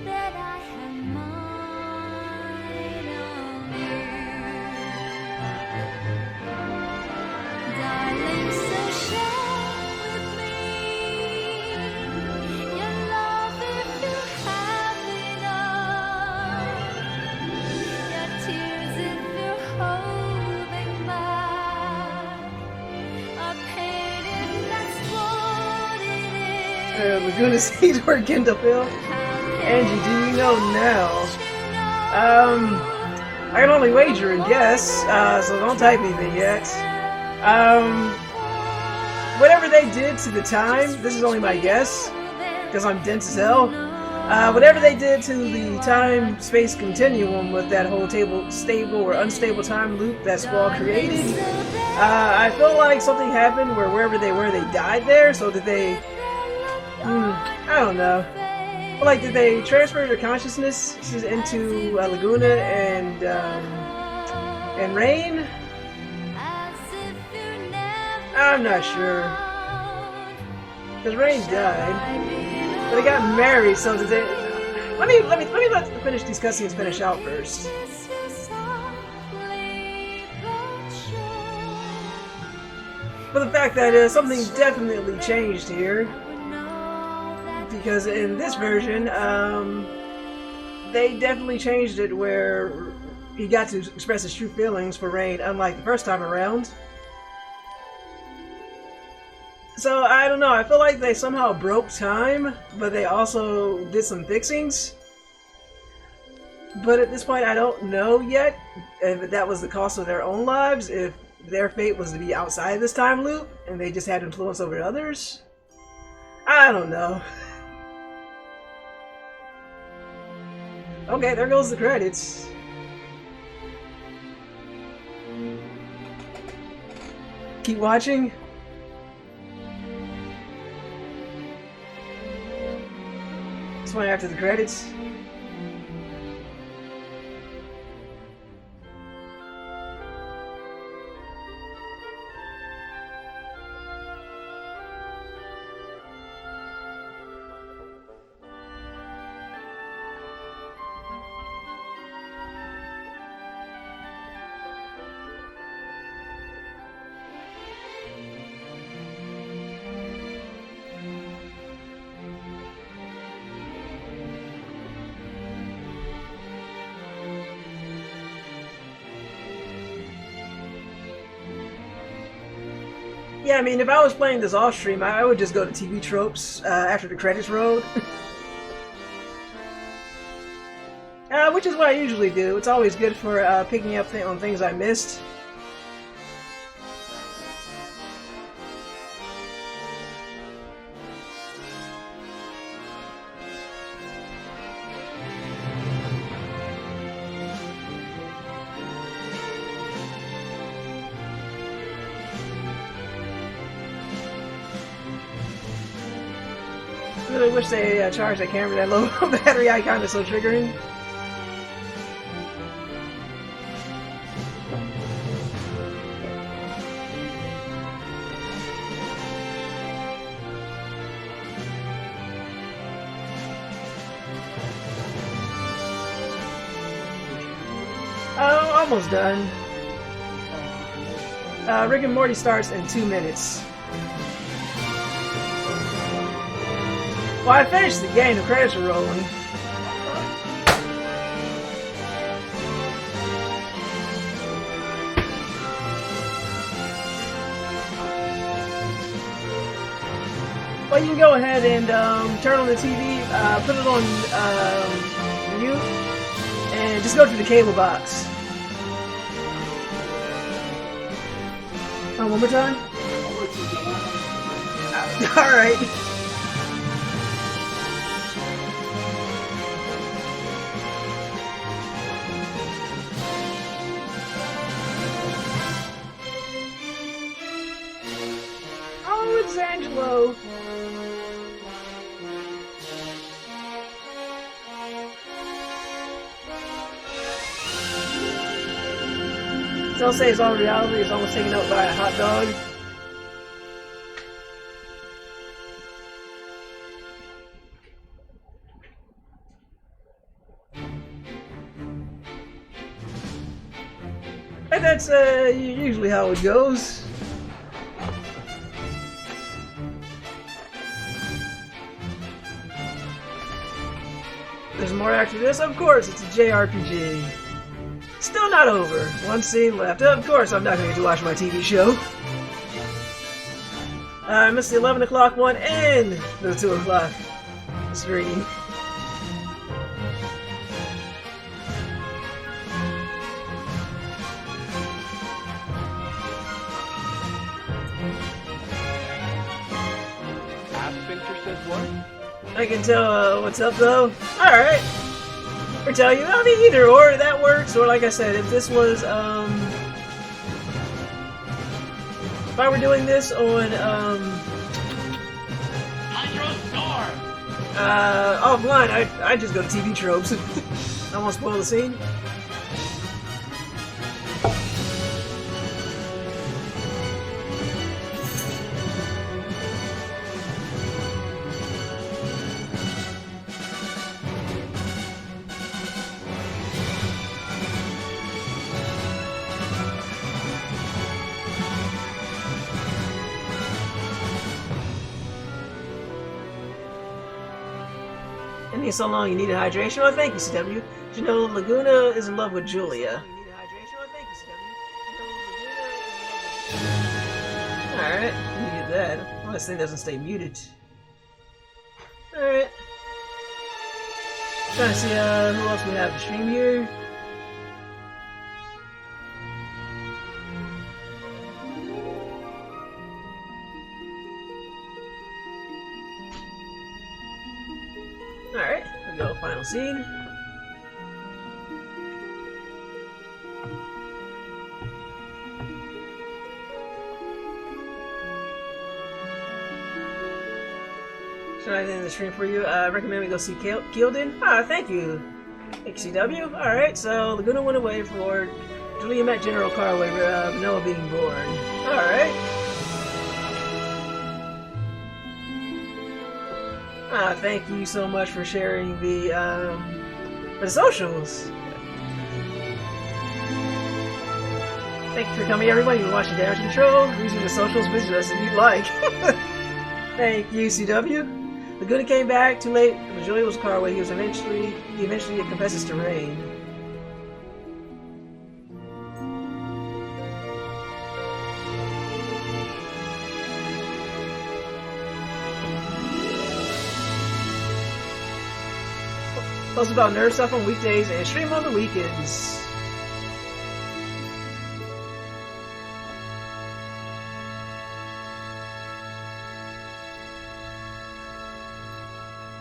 that I had mine on you? Darling, so share with me your love if you have enough, your tears if you're holding back, a pain if that's what it is. Laguna Seed or Kindlefield. Angie, do you know now? I can only wager and guess, so don't type anything yet. Whatever they did to the time, this is only my guess, because I'm dense as hell. Whatever they did to the time-space continuum with that whole stable or unstable time loop that Squall created, I feel like something happened where wherever they were, they died there, so that they I don't know. Well, like, did they transfer their consciousness into Laguna and Rain? I'm not sure. Because Rain died, but they got married. So did they? Let me finish these cutscenes finish out first. But the fact that something definitely changed here, because in this version, they definitely changed it where he got to express his true feelings for Rain, unlike the first time around. So, I don't know, I feel like they somehow broke time, but they also did some fixings. But at this point, I don't know yet if that was the cost of their own lives, if their fate was to be outside this time loop, and they just had influence over others. I don't know. Okay, there goes the credits. Keep watching. This one after the credits. Yeah, I mean, if I was playing this off stream, I would just go to TV tropes after the credits rolled. Which is what I usually do. It's always good for picking up on things I missed. I really wish they charged that camera that low battery icon is so triggering. Oh, almost done. Rick and Morty starts in 2 minutes. Well, I finished the game, the credits are rolling. Well, you can go ahead and turn on the TV, put it on mute, and just go to the cable box. Oh, one more time? Alright. Angelo. Don't say it's all reality, it's almost taken out by a hot dog. And that's usually how it goes. There's more after this? Of course, it's a JRPG. Still not over. One scene left. Of course, I'm not going to get to watch my TV show. I missed the 11 o'clock one and the 2 o'clock screen. I can tell what's up though. Alright. Or tell you, I mean, either or, that works. Or like I said, if this was, if I were doing this on, Offline, I just go to TV tropes. I won't spoil the scene. So long, you needed hydration. Oh, thank you, CW. You know, Laguna is in love with Julia. Alright, we get that. Well, this thing doesn't stay muted. Alright. Trying to see who else we have to stream here. Alright, we go final scene. Should I end the stream for you? I recommend we go see Gildan. Ah, thank you, XCW. Alright, so Laguna went away for Julia met General Carway, Rinoa being born. Alright. Ah, thank you so much for sharing the socials. Thank you for coming, everybody. You're watching Damage Control. Using the socials, visit us if you'd like. Thank you, CW. Laguna came back too late. Julia was Carway. He eventually confesses to Rain. Post about nerd stuff on weekdays and stream on the weekends.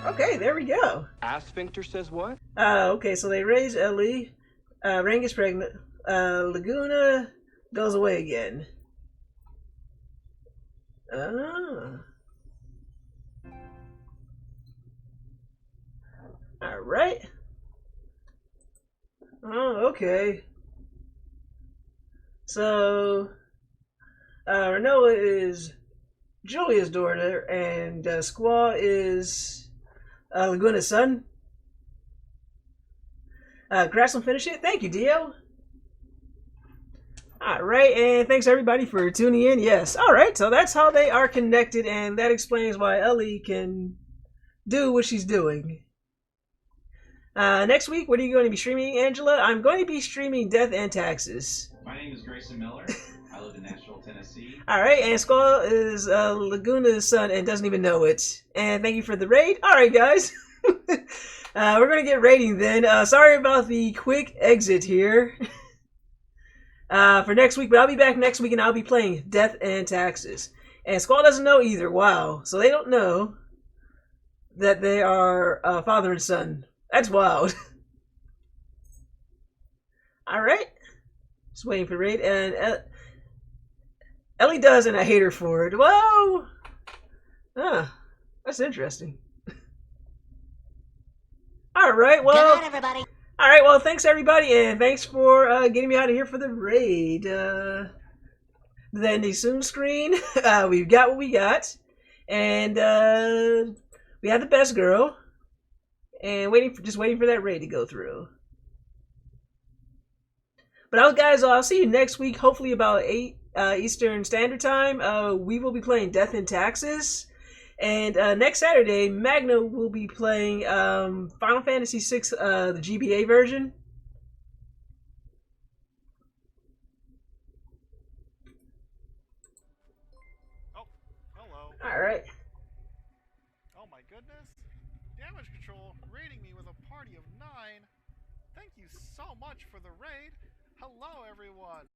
Okay, there we go. Asphincter says what? Okay, so they raise Ellie. Rain gets pregnant. Laguna goes away again. Alright. Oh, okay. So, Rinoa is Julia's daughter, and Squall is Laguna's son. Grass will finish it. Thank you, Dio. Alright, and thanks everybody for tuning in. Yes, alright, so that's how they are connected, and that explains why Ellie can do what she's doing. Next week, what are you going to be streaming, Angela? I'm going to be streaming Death and Taxes. My name is Grayson Miller. I live in Nashville, Tennessee. Alright, and Squall is Laguna's son and doesn't even know it. And thank you for the raid. Alright, guys. We're going to get raiding then. Sorry about the quick exit here. For next week, but I'll be back next week and I'll be playing Death and Taxes. And Squall doesn't know either. Wow. So they don't know that they are father and son. That's wild. Alright. Just waiting for raid. And Ellie does, and I hate her for it. Whoa! That's interesting. Alright, well. Good night, everybody. Alright, well, thanks everybody, and thanks for getting me out of here for the raid. The ending soon screen. We've got what we got. And we had the best girl. And just waiting for that raid to go through. But guys, I'll see you next week. Hopefully about 8 Eastern Standard Time. We will be playing Death and Taxes. And next Saturday, Magna will be playing Final Fantasy VI, the GBA version. Oh, hello. Alright. Oh my goodness. Damage Control raiding me with a party of 9. Thank you so much for the raid. Hello, everyone.